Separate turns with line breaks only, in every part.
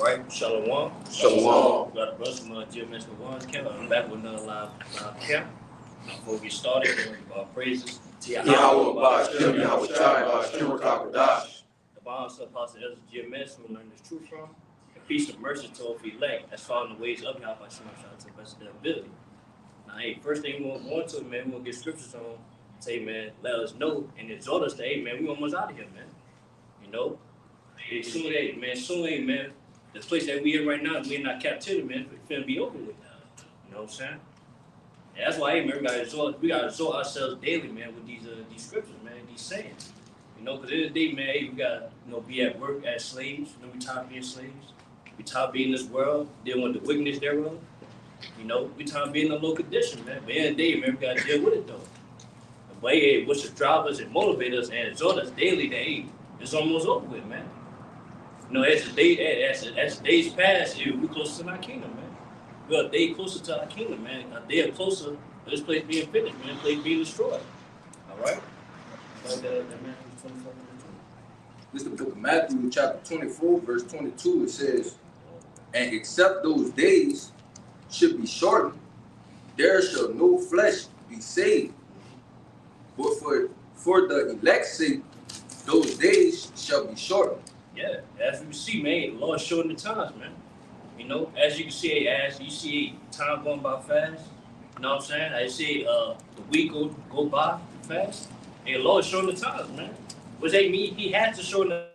right, Shalawam.
Shalawam.
We got the brothers from Geometrical Ones camp. I'm back with another live camp. Before we get started, praises to
YAHAWAH, bahasham, YAHAWASHI, bahasham,
the bonds of Apostle Ezra Geometrics we learn this truth from. And peace and mercy to all elect that's following the ways of YAHAWASHI to the best of their ability. Now, hey, first thing we're going to, man, we're going to get scriptures on. Say, man, let us know and exhort us to, hey, man, we almost out of here, man. You know? Soon, man, the place that we in right now, we in our captivity, man, it's finna be over with now. You know what I'm saying? And that's why, hey, man, we gotta exhort ourselves daily, man, with these scriptures, man, these sayings. You know, because at the end of the day, man, hey, we gotta, be at work as slaves. You know, we tired of being slaves. We tired of being in this world, dealing with the wickedness thereof. You know, we tired of being in a low condition, man. But at the end of the day, man, we gotta deal with it, though. But, hey, what should drive us and motivate us and exhort us daily that, hey, it's almost over with, man. You know, as the days pass, we're closer to our kingdom, man. We're a day closer to our kingdom, man. A day closer to this place being finished, man. This place being destroyed. All right?
This is the book of Matthew, chapter 24, verse 22. It says, and except those days should be shortened, there shall no flesh be saved. But for the elect's sake, those days shall be shortened.
Yeah, as we see, man, the Lord shortened the times, man. You know, as you can see, as you see time going by fast, you know what I'm saying? I see the week go by fast. And the Lord shortened the times, man. Which they mean he had to shorten the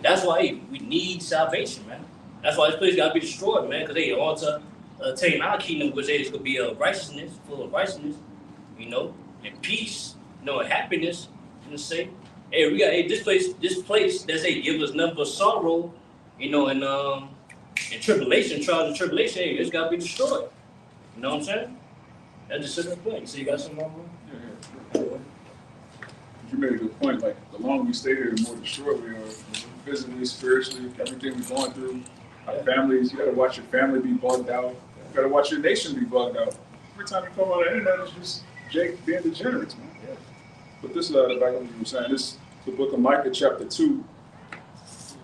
That's why we need salvation, man. That's why this place got to be destroyed, man, because they want to attain our kingdom, which is going to be righteousness, full of righteousness, and peace, and happiness. Say, hey, we got this place that say give us nothing but sorrow, and tribulation, trials and tribulation. Hey, it's got to be destroyed. You know what I'm saying? That's just a simple point. So you got some more?
Yeah. You made a good point. Like the longer we stay here, the more destroyed we are. Physically, spiritually, everything we're going through, our families, you gotta watch your family be bugged out. You gotta watch your nation be bugged out. Every time you come on the internet, it's just Jake being degenerate, man. Yeah. But this, back on what you were saying, this is the book of Micah, chapter 2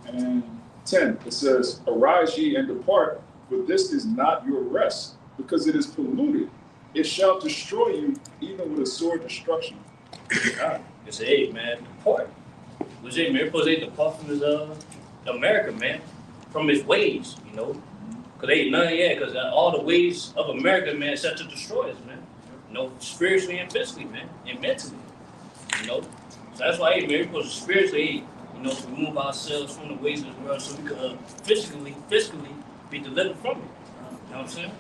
and 10. It says, arise ye and depart, for this is not your rest, because it is polluted. It shall destroy you, even with a sword destruction.
It's hey, man, depart. Was it miracles they depart from his America, man, from his ways, because because all the ways of America, man, is set to destroy us, man. Spiritually and physically, man, and mentally, So that's why miracles spiritually, to remove ourselves from the ways of the world, so we could physically be delivered from it. You know what I'm saying?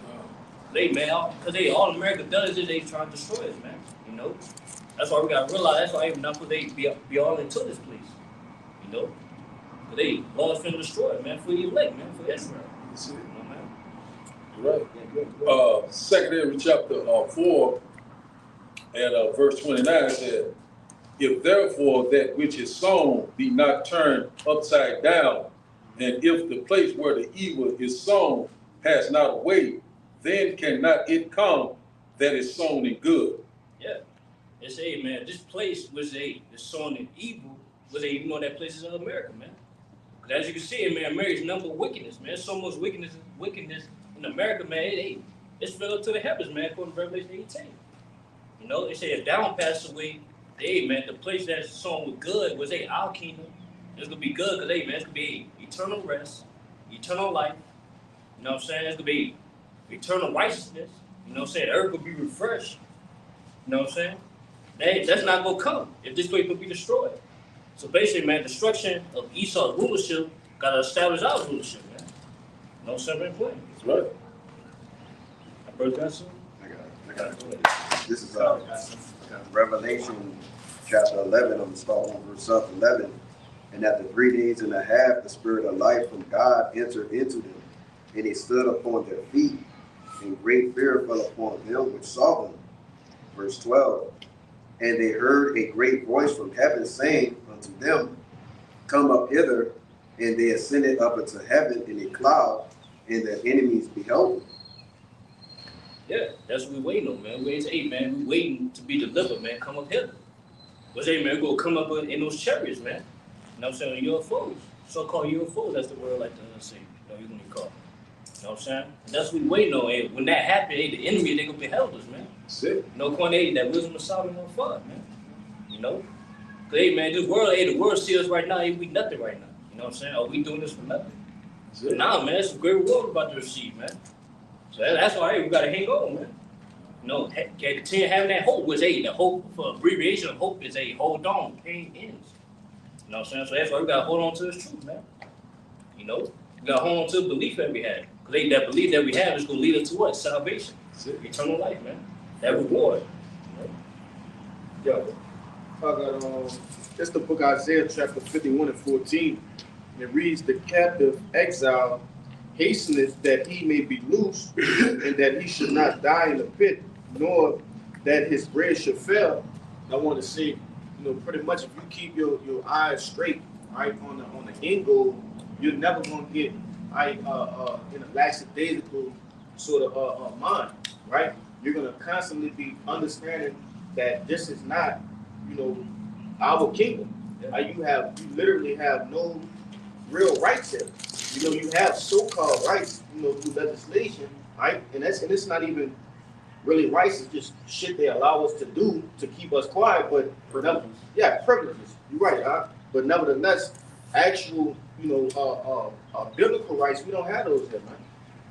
Because all America does is they try to destroy us, man. That's why we gotta realize. That's why even not put they be all into this place. Because they Lord's finna destroy it, man, for the elect, man, for Israel.
That's it.
Man.
Right. Second Ezra chapter 4 and verse 29 said, if therefore that which is sown be not turned upside down, and if the place where the evil is sown pass not away, then cannot it come that is sown in good.
Yeah. It's man, this place was is sown in evil, was that place is in America, man. Because as you can see, man, America's number of wickedness, man. So much wickedness in America, man. It's filled up to the heavens, man, according to Revelation 18. They say if down pass away, man, the place that's sown with good was our kingdom. It's gonna be good because man, it's gonna be eternal rest, eternal life. You know what I'm saying? It's gonna be eternal righteousness. You know what I'm saying? The earth will be refreshed. You know what I'm saying? That's not going to come if this place will be destroyed. So basically, man, destruction of Esau's rulership got to establish our rulership, man. No separate plan.
That's right.
I broke that soon?
I got it. This is Revelation chapter 11. I'm going to start on verse 11. And after 3 days and a half, the spirit of life from God entered into them. And they stood upon their feet, and great fear fell upon them which saw them. Verse 12. And they heard a great voice from heaven saying unto them, Come up hither. And they ascended up into heaven in a cloud, and their enemies beheld them.
Yeah, that's what we waiting on, man. Hey, man, we waiting to be delivered, man. Come up here. What's hey, man, go come up in those chariots, man. You know what I'm saying? UFOs. So-called UFOs, that's the word like to say. You know, you can call it. You know what I'm saying? And that's what we waiting on. Hey, when that happen, hey, the enemy, they gonna beheld us, man. No point, hey, that wisdom of Solomon on fire, man. You know? Cause, hey, man, this world, hey, the world see us right now, hey, we nothing right now. You know what I'm saying? Are we doing this for nothing? But nah, man, it's a great reward about to receive, man. So that's why, hey, we gotta hang on, man. You know, continue having that hope, which, hey, the hope, for abbreviation of hope is, hey, hold on, pain ends. You know what I'm saying? So that's why we gotta hold on to this truth, man. You know? We gotta hold on to the belief that we have. Because hey, that belief that we have is gonna lead us to what? Salvation. Eternal life, man. That reward. You know?
Yeah. I got it's the book Isaiah chapter 51 and 14. And it reads, The captive exile hasteneth that he may be loose, and that he should not die in the pit, nor that his bread should fail. And I want to say, you know, pretty much if you keep your eyes straight, right, on the end goal, you're never gonna get in a lackadaisical sort of mind, right? You're gonna constantly be understanding that this is not, you know, our kingdom. You literally have no real rights here. You know, you have so-called rights, you know, through legislation, right? And it's not even really rights, it's just shit they allow us to do to keep us quiet, but privileges. You're right, but nevertheless, actual, you know, biblical rights, we don't have those here, man.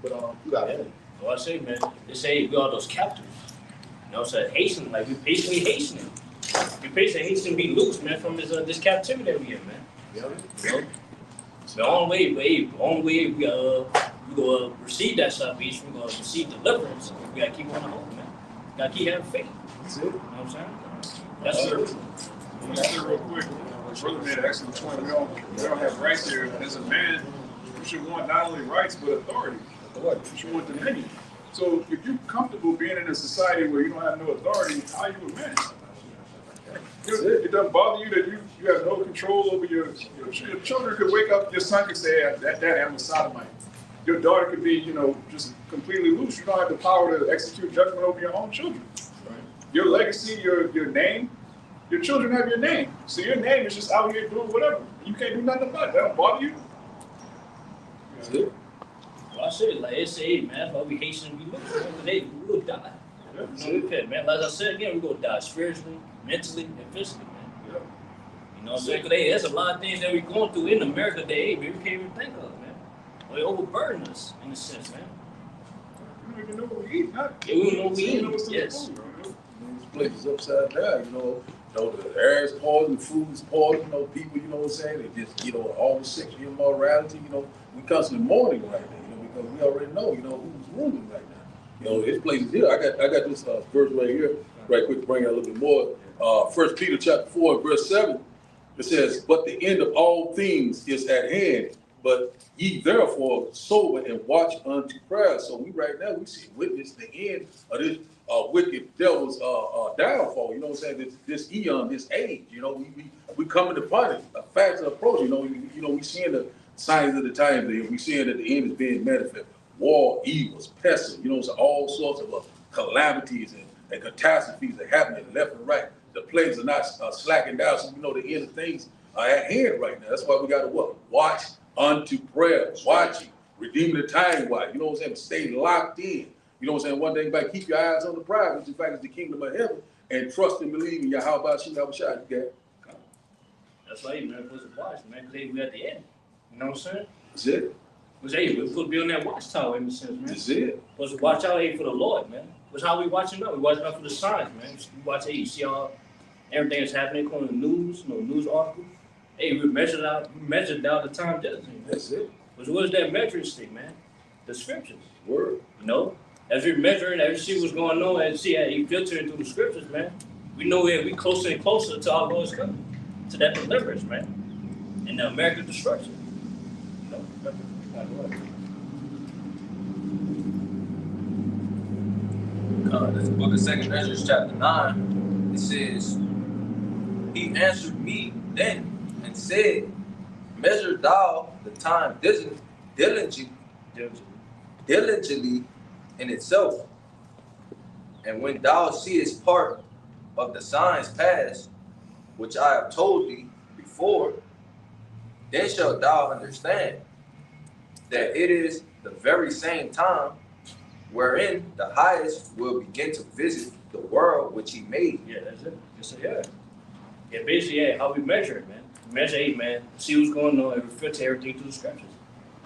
But you got it.
So I say, man, they say we are those captives. You know, so hasten, like we patiently hastening. We patiently hastening be loose, man, from this captivity that we in, man. You know? So the only way we gonna receive that salvation, we gonna receive deliverance. We gotta keep on the hope, man. We gotta keep having faith.
That's it.
You know what I'm saying? That's it.
Let me say real quick. Brother made an excellent point. We don't have rights here. As a man, you should want not only rights but authority. You should want dominion. So if you're comfortable being in a society where you don't have no authority, how are you a man? It doesn't bother you that you have no control over your children. Could wake up, your son could say, Daddy, I'm a sodomite. Your daughter could be, you know, just completely loose. You don't have the power to execute judgment over your own children. Right? Your legacy, your name, your children have your name. So your name is just out here doing whatever. You can't do nothing about it. That don't bother you.
That's it.
Well, I said, like I say, man, that's why we hasten we look, man. Today we will die.
Yeah.
You know, man. Like I said again, we're gonna die spiritually, mentally, and physically, man.
Yeah.
You know what I'm saying? Because there's a lot of things that we're going through in America today, we can't even think of, man. They overburden us in a sense, man.
We don't even know what we eat.
Yeah, we don't know what we eat. Yes.
This place is upside down, you know. The air is poison, the food is poison, you know, people, you know what I'm saying? They just, you know, all the sexual immorality, you know, we constantly mourning right now, you know, because we already know, you know, who's ruling right now. You know, this place is here. I got this verse right here, right quick to bring out a little bit more. 1 Peter chapter 4, verse 7, it says, But the end of all things is at hand, but ye therefore sober and watch unto prayer. So we right now, we see witness the end of this wicked devil's downfall. You know what I'm saying? This eon, this age. You know, we coming upon it, a faster approach. You know, we seeing the signs of the times. We seeing that the end is being manifest. War, evils, pestilence. You know, so all sorts of calamities and catastrophes are happening left and right. The plagues are not slacking down. So we know the end of things are at hand right now. That's why we got to what? Watch unto prayer, watching, redeeming the time wise. You know what I'm saying? Stay locked in. You know what I'm saying? One thing about keep your eyes on the prize, which in fact is the kingdom of heaven, and trust and believe in YAHAWASHI, YAHAWASHI. You got it.
That's right, man. Supposed to watch, man. Because we at the end. You know what I'm saying?
That's it.
Because hey, we're supposed to be on that watchtower in a sense, man.
That's it.
Supposed to watch out, hey, for the Lord, man. That's how we watching out. We watching out for the signs, man. We watch, hey, you see everything that's happening according to the news, you know, news articles. Hey, we measured out the time diligently.
That's it.
But what is that measuring stick, man? The scriptures.
Word.
You know? As we're measuring, as we see what's going on, and see how you filtering through the scriptures, man, we know that we closer and closer to our Lord's coming, to that deliverance, man, and the American destruction. You know?
This book of 2 Ezra chapter 9, it says, he answered me then and said, measure thou the time diligently in itself. And when thou seest part of the signs pass, which I have told thee before, then shalt thou understand that it is the very same time wherein the highest will begin to visit the world which he made.
Yeah, that's it. Yes, sir, yeah. Yeah, basically, yeah, how we measure it, man. Measure, hey, man, see what's going on and refer to everything through the scriptures.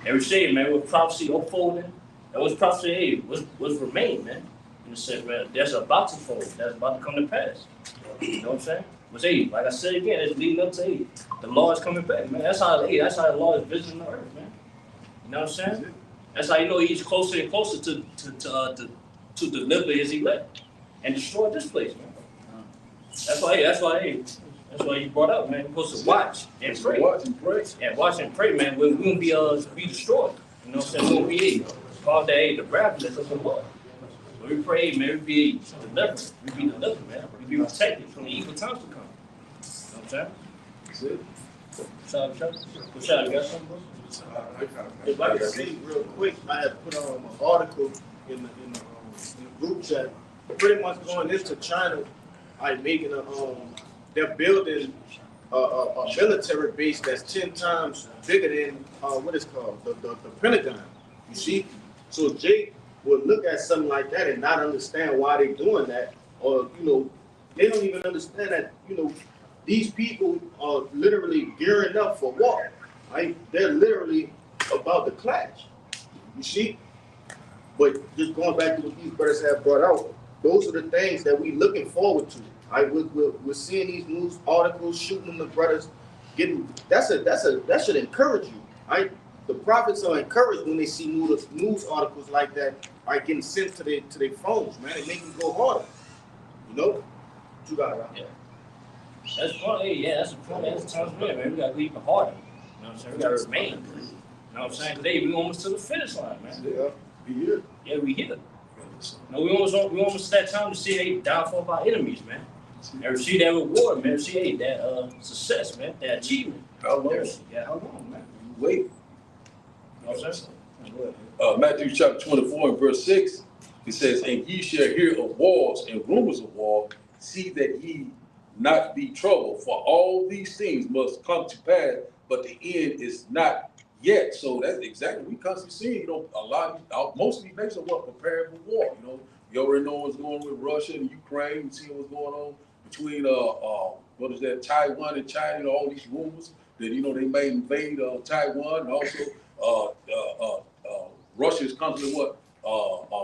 And we say, man, with prophecy unfolding, that was prophecy, hey, was remain, man. In the sense, man, that's about to fold, that's about to come to pass. You know what I'm saying? But hey, like I said again, it's leading up to hey, the Lord is coming back, man. That's how the Lord is visiting the earth, man. You know what I'm saying? That's how you know he's closer and closer to deliver his elect and destroy this place, man. That's why he brought up, man. We're supposed to watch and pray.
Watch and pray.
Yeah, watch and pray, man. We won't be destroyed. You know what I'm saying? We won't be called the wrath of the Lord. When we pray, man, we be delivered. We be delivered, man. We be protected from the evil times to come. You know what I'm saying?
That's it.
Shout, you got something, bro?
If I can see real quick, I had put on an article in the group chat, pretty much going into China, making they're building a military base that's 10 times bigger than what is called the Pentagon. You see, so Jake would look at something like that and not understand why they're doing that, or they don't even understand that these people are literally gearing up for war. Right? They're literally about to clash. You see? But just going back to what these brothers have brought out, those are the things that we're looking forward to. Right? We're seeing these news articles, shooting the brothers, getting that should encourage you. Right? The prophets are encouraged when they see news articles like that, right, getting sent to their phones, man. It makes them go harder. You know? What you got, right?
Yeah. That's funny, yeah, that's the point. That's the time, man. We gotta go even harder. You know what I'm saying? We gotta remain. You know what I'm saying? Today we almost to the finish line, man.
Yeah, we here.
Yeah, we here. No, we almost that time to see the downfall of our enemies, man. And we see that reward, man. We see that success, man. That achievement.
How long?
Yeah, how long, man?
Wait.
You know what I'm saying?
Matthew chapter 24 and verse 6, it says, and ye shall hear of wars and rumors of war, see that ye not be troubled, for all these things must come to pass, but the end is not yet. So that's exactly what we constantly see. Most of these nations are preparing for war. You already know what's going on with Russia and Ukraine. You see what's going on between Taiwan and China. All these rumors that they may invade Taiwan, and also Russia is constantly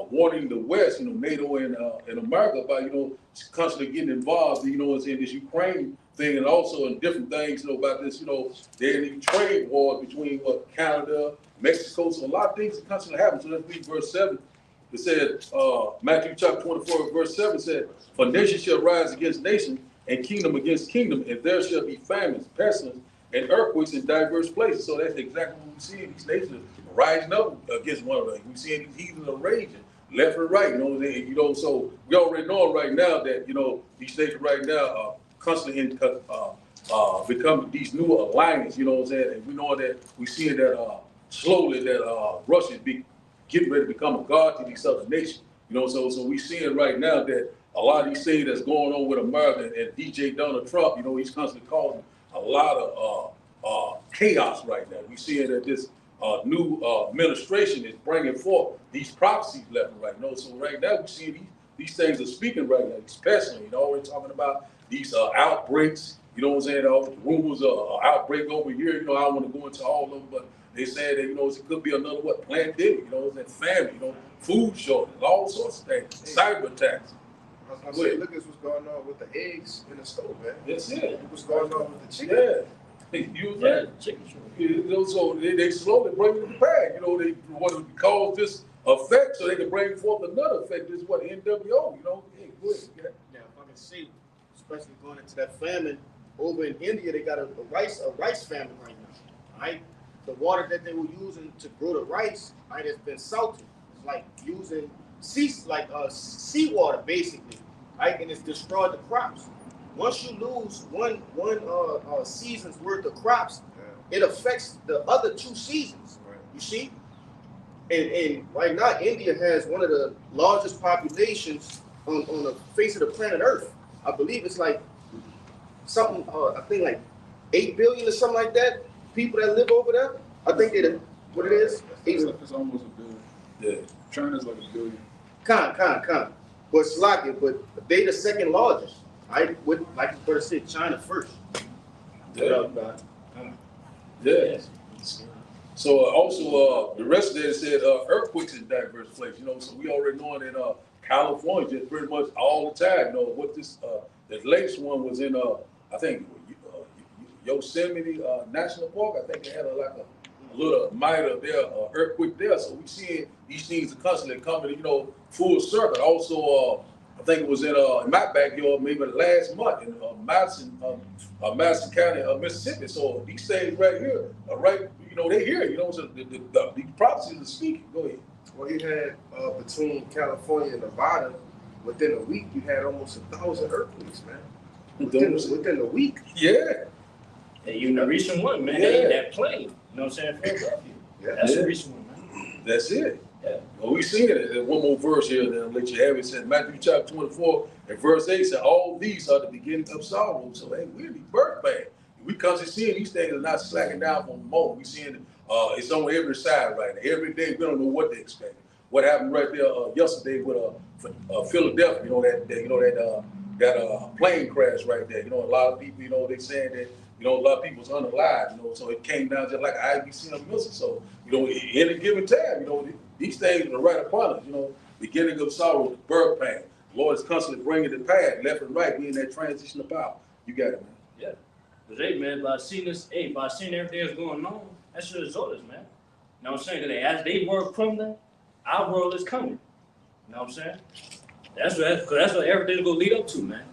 warning the West, NATO and America about constantly getting involved, in this Ukraine thing, and also in different things, about this, they're in trade wars between Canada, Mexico, so a lot of things are constantly happening. So let's read verse 7. It said, Matthew chapter 24, verse 7 said, for nation shall rise against nation, and kingdom against kingdom, and there shall be famines, pestilence, and earthquakes in diverse places. So that's exactly what we see. These nations rising up against one another. We see these heathens are raging left and right. So we already know right now that these nations right now are constantly becoming these new alliances. You know what I'm saying? And we know that we see that slowly that Russia is getting ready to become a god to these other nations. So we seeing right now that a lot of these things that's going on with America and DJ Donald Trump, he's constantly causing a lot of chaos right now. We seeing that this new administration is bringing forth these prophecies left and right. So right now we see these things are speaking right now. These pestilence, we're talking about these outbreaks. You know what I'm saying? All the rumors of outbreak over here. I don't want to go into all of them, but they said that it could be another pandemic. Famine. Food shortage, all sorts of things. Cyber attacks.
I was gonna say, look at what's going on with the eggs in the stove, man.
That's it.
Look what's going on with the chicken.
Yeah. Chicken. So they slowly bring it to pass. They want to cause this effect so they can bring forth another effect. This is what NWO. Hey, go ahead.
Yeah, if I can see, especially going into that famine over in India, they got a rice famine right now. Right, the water that they were using to grow the rice, right, has been salted. It's like using seawater basically right? And it's destroyed the crops. Once you lose one season's worth of crops, it affects the other 2 seasons.
Right.
You see? And right now, India has one of the largest populations on the face of the planet Earth. I believe it's like something, I think like 8 billion or something like that, people that live over there. I think they, what it is?
It's almost a billion.
Yeah.
China's like a billion.
Con. But it's like it, but they the second largest. I would like to better say China first.
Yeah. Yeah. So also the rest of it said earthquakes in diverse places. You know, so we already know that California just pretty much all the time. You know what this latest one was in I think Yosemite National Park. I think they had like a little minor there earthquake there. So we seeing these things are constantly coming, you know, full circle. Also I think it was in my backyard maybe last month in Madison County, Mississippi. So these things right here are right, you know, they here, you know, so the prophecies are speaking. Go ahead.
Well, you had between California and Nevada, within a week, you had almost 1,000 earthquakes, man. Within a week.
Yeah.
And even the recent one, man,
Yeah.
that plane, you know what I'm saying, Philadelphia.
Yeah.
That's
Yeah.
the recent one, man.
That's it.
Yeah.
Well, we seen it. There's one more verse here, then I'll let you have it. It said Matthew chapter 24 and verse 8 said, all these are the beginning of sorrow. So hey, we're the birth band. We constantly seeing these things are not slacking down for a moment. We seeing it's on every side right now. Every day we don't know what to expect. What happened right there yesterday with Philadelphia, you know, that plane crash right there. You know, a lot of people, you know, they saying that, you know, a lot of people's unalive, you know, so it came down just like an IBC on missile. So, you know, in a given time, you know, these things are right upon us, you know, beginning of sorrow, the birth pain. The Lord is constantly bringing the path, left and right, we in that transition of power. You got it, man.
Yeah. But hey, man, by seeing everything that's going on, that should result us, man. You know what I'm saying? That as they world crumbling, our world is coming. You know what I'm saying? That's what everything's gonna lead up to, man.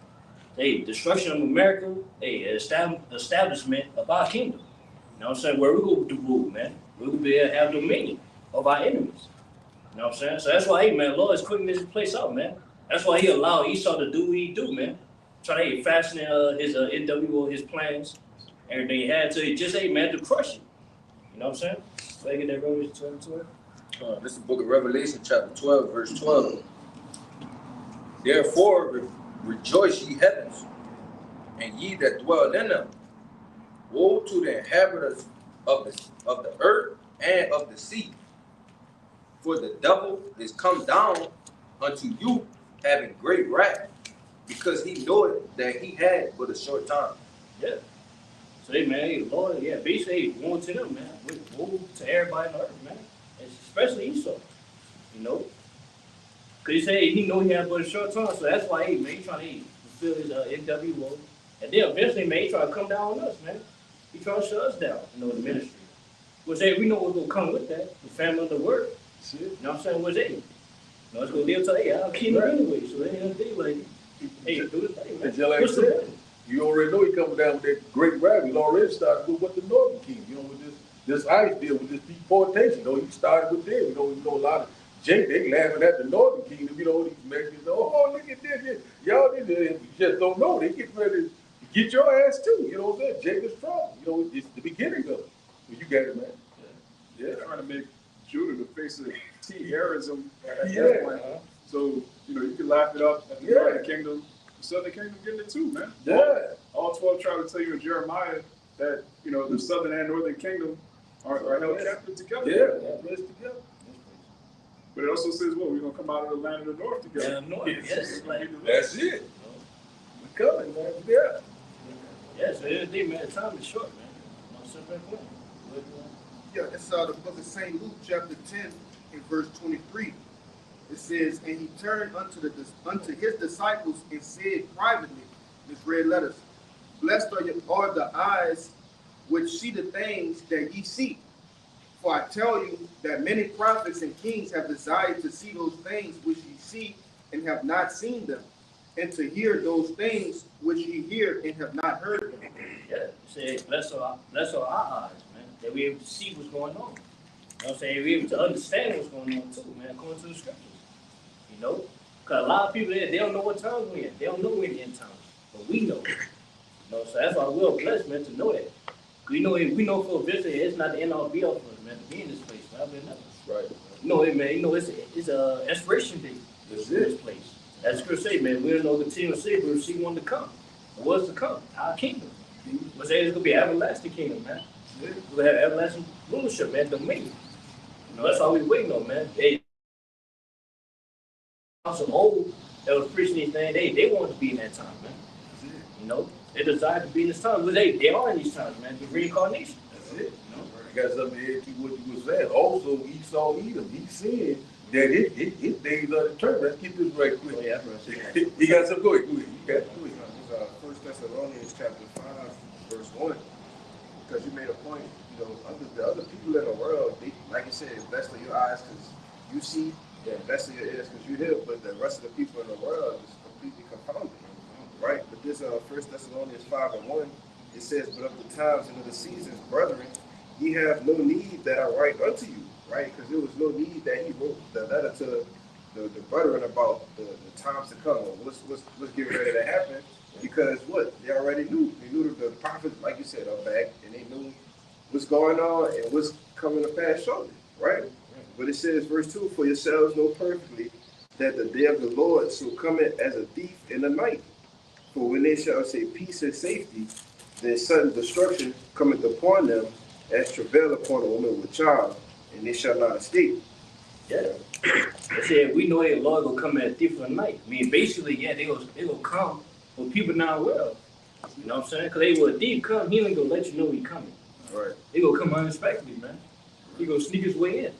Hey, destruction of America, hey, establishment of our kingdom. You know what I'm saying? Where we go to rule, man. We will be able to have dominion of our enemies. You know what I'm saying? So that's why, hey, man, Lord is quitting this place out, man. That's why he allowed Esau to do what he do, man. Try to fashion his NWO, his plans, everything he had to just, hey, man, to crush it. You know what I'm saying? So I get that Revelation 12.
This is the book of Revelation, chapter 12, verse 12. Therefore, rejoice, ye heavens, and ye that dwell in them. Woe to the inhabitants of the earth and of the sea. For the devil is come down unto you, having great wrath, because he knoweth that he had but a short time.
Yeah. So, hey, man, hey, Lord, yeah, basically, hey, woe to them, man. Woe to everybody on earth, man. Especially Esau, you know. Because he said he know he had but a short time, so that's why, hey, man, he trying to fulfill his NWO. And then eventually, man, he trying to come down on us, man. He trying to shut us down, you know, the ministry. Which, hey, we know what's going to come with that, the family of the word. You know what I'm saying? What's it? You know, it's going to live till, hey, I'll keep it anyway. So, they ain't going to like, hey, do this thing, man.
Just like I said, you already know he coming down with that great wrath. He's already started with what the northern king, you know, with this ice deal, with this deportation. You know, he started with them. You know a lot of Jake, they laughing at the northern kingdom, you know, these Mexicans, oh, look at this. Y'all did this. You just don't know. They get ready to get your ass too. You know what I'm saying? Jacob's trouble. You know, it's the beginning of it. Well, you got it, man. Yeah.
Trying to make Judah the face of T-Arism at
Yeah.
that point. So, you know, you can laugh it up at the
Yeah.
northern kingdom. The southern kingdom getting it too, man.
Yeah.
All 12 tribes tell you in Jeremiah that, you know, the southern and northern kingdom are held captive together.
Yeah. Let's together.
But it also says, well, we're going to come out of the land of the north together.
Yeah, north, yes. Like,
That's it. We coming, man. Yeah.
yeah, so everything, man, time is short, man. No simple and plain.
Yeah, it's the book of St. Luke, chapter 10, and verse 23. It says, and he turned unto his disciples and said privately, in his red letters, blessed are the eyes which see the things that ye see. For I tell you that many prophets and kings have desired to see those things which ye see and have not seen them, and to hear those things which ye hear and have not heard them.
Yeah, say, bless our eyes, man, that we're able to see what's going on. You know what I'm saying? We're able to understand what's going on too, man, according to the scriptures. You know? Cause a lot of people they don't know what time we're in. They don't know we're in end times, but we know. So that's why we're blessed, man, to know that. We know for a visitor, it's not the end all be all for us, man, to be in this place. Man.
Right.
You know it, man. You know it's a expiration date.
That's
This
it.
place. As Chris say, man, we don't know continue to say, but we see one to come. What's to come? Our kingdom. But say it's gonna be an everlasting kingdom, man. We're gonna have everlasting rulership, man, dominion. You know, that's all we waiting on, man. They also old that was preaching these things, they wanted to be in that time, man. You know, they desired to be in this time. But they are in these times, man. The reincarnation.
That's it. You know, I got something to add to what you was saying. Also, Esau Edom, he said that his days are determined. Let's get this right quick.
Oh, yeah,
He got some, go ahead. You got it. Go ahead.
First Thessalonians chapter 5, verse 1. Because you made a point, you know, the other people in the world, they, like you said, blessed are your eyes because you see, and blessed are your ears because you hear, but the rest of the people in the world is completely confounded, right? But this First Thessalonians 5 and 1, it says, but of the times and of the seasons, brethren, ye have no need that I write unto you, right? Because there was no need that he wrote the letter to the brethren about the times to come, or what's getting ready to happen. Because what? They already knew. They knew that the prophets, like you said, are back, and they knew what's going on and what's coming to pass shortly, right? But it says, verse 2, for yourselves know perfectly that the day of the Lord shall come as a thief in the night. For when they shall say peace and safety, then sudden destruction cometh upon them as travail upon a woman with child, and they shall not escape.
Yeah. They said we know the Lord will come at a thief in the night. I mean, basically, yeah, they will come when people not aware of. You know what I'm saying? Because they will deep come, he ain't gonna let you know he coming.
Right.
He gonna come unexpectedly, man. He gonna sneak his way in.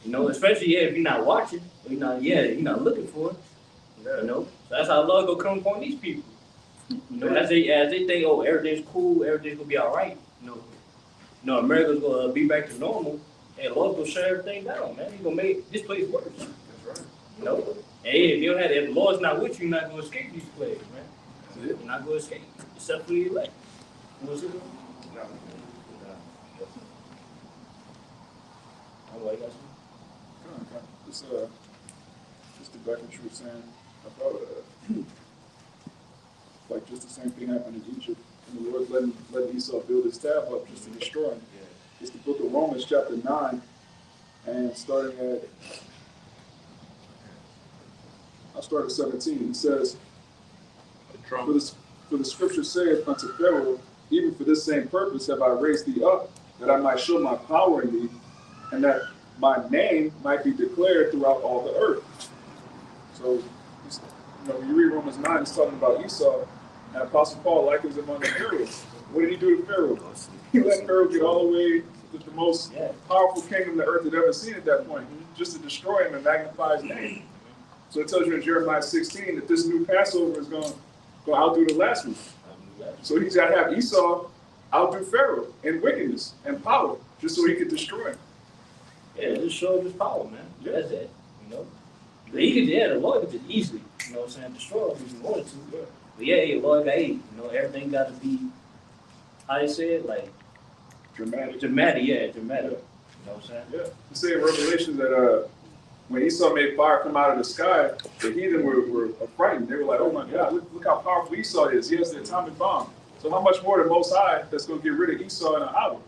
You know, especially if you're not watching, or you're not looking for it. You know, so that's how love gonna come upon these people. You know, as they think, oh, everything's cool, everything's gonna be all right. You know, America's gonna be back to normal. And Lord gonna shut everything down, man. He's gonna make this place worse.
That's right.
You know, and if the Lord's not with you, you're not gonna escape these plagues, man.
That's it.
You're not gonna escape, except for the elect. What's it?
No.
Oh, I got you.
Just to back what you were saying about like just the same thing happened in Egypt, and the Lord letting Esau build his staff up just to destroy him. It's the book of Romans chapter 9, and I'll start at 17. It says, for the scripture saith unto Pharaoh, even for this same purpose have I raised thee up, that I might show my power in thee, and that my name might be declared throughout all the earth. So, when you read Romans 9, it's talking about Esau, and Apostle Paul likens him unto Pharaoh. What did he do to Pharaoh? He let Pharaoh get all the way to the most powerful kingdom the earth had ever seen at that point, just to destroy him and magnify his name. So it tells you in Jeremiah 16 that this new Passover is going to outdo the last one. So he's got to have Esau outdo Pharaoh in wickedness and power, just so he could destroy him.
Yeah, just show his power, man. Yeah. That's it. You know, the Lord could just easily, you know what I'm saying, destroy him if he wanted to. Yeah. But the Lord got you know, everything got to be, how you say it, like
Dramatic.
Dramatic. You know what I'm saying?
Yeah. You say in Revelation that when Esau made fire come out of the sky, the heathen were frightened. They were like, oh my God, look how powerful Esau is. He has the atomic bomb. So how much more the Most High that's going to get rid of Esau in an hour?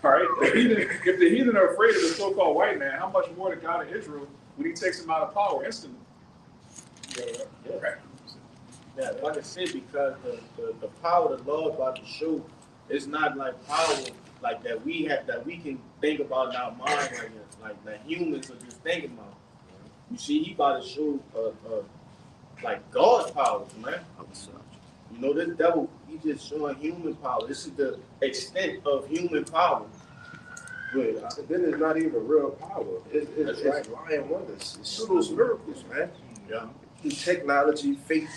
All right? If the heathen are afraid of the so-called white man, how much more the God of Israel when he takes him out of power instantly?
Yeah, like I said, because the power the Lord about to show is not like power like that we can think about in our mind like that humans are just thinking about. You see, he about to show like God's powers, man. You know, this devil, he just showing human power. This is the extent of human power. But then it's not even real power. It's lying wonders. It's pseudo miracles, man.
Yeah.
Technology, fake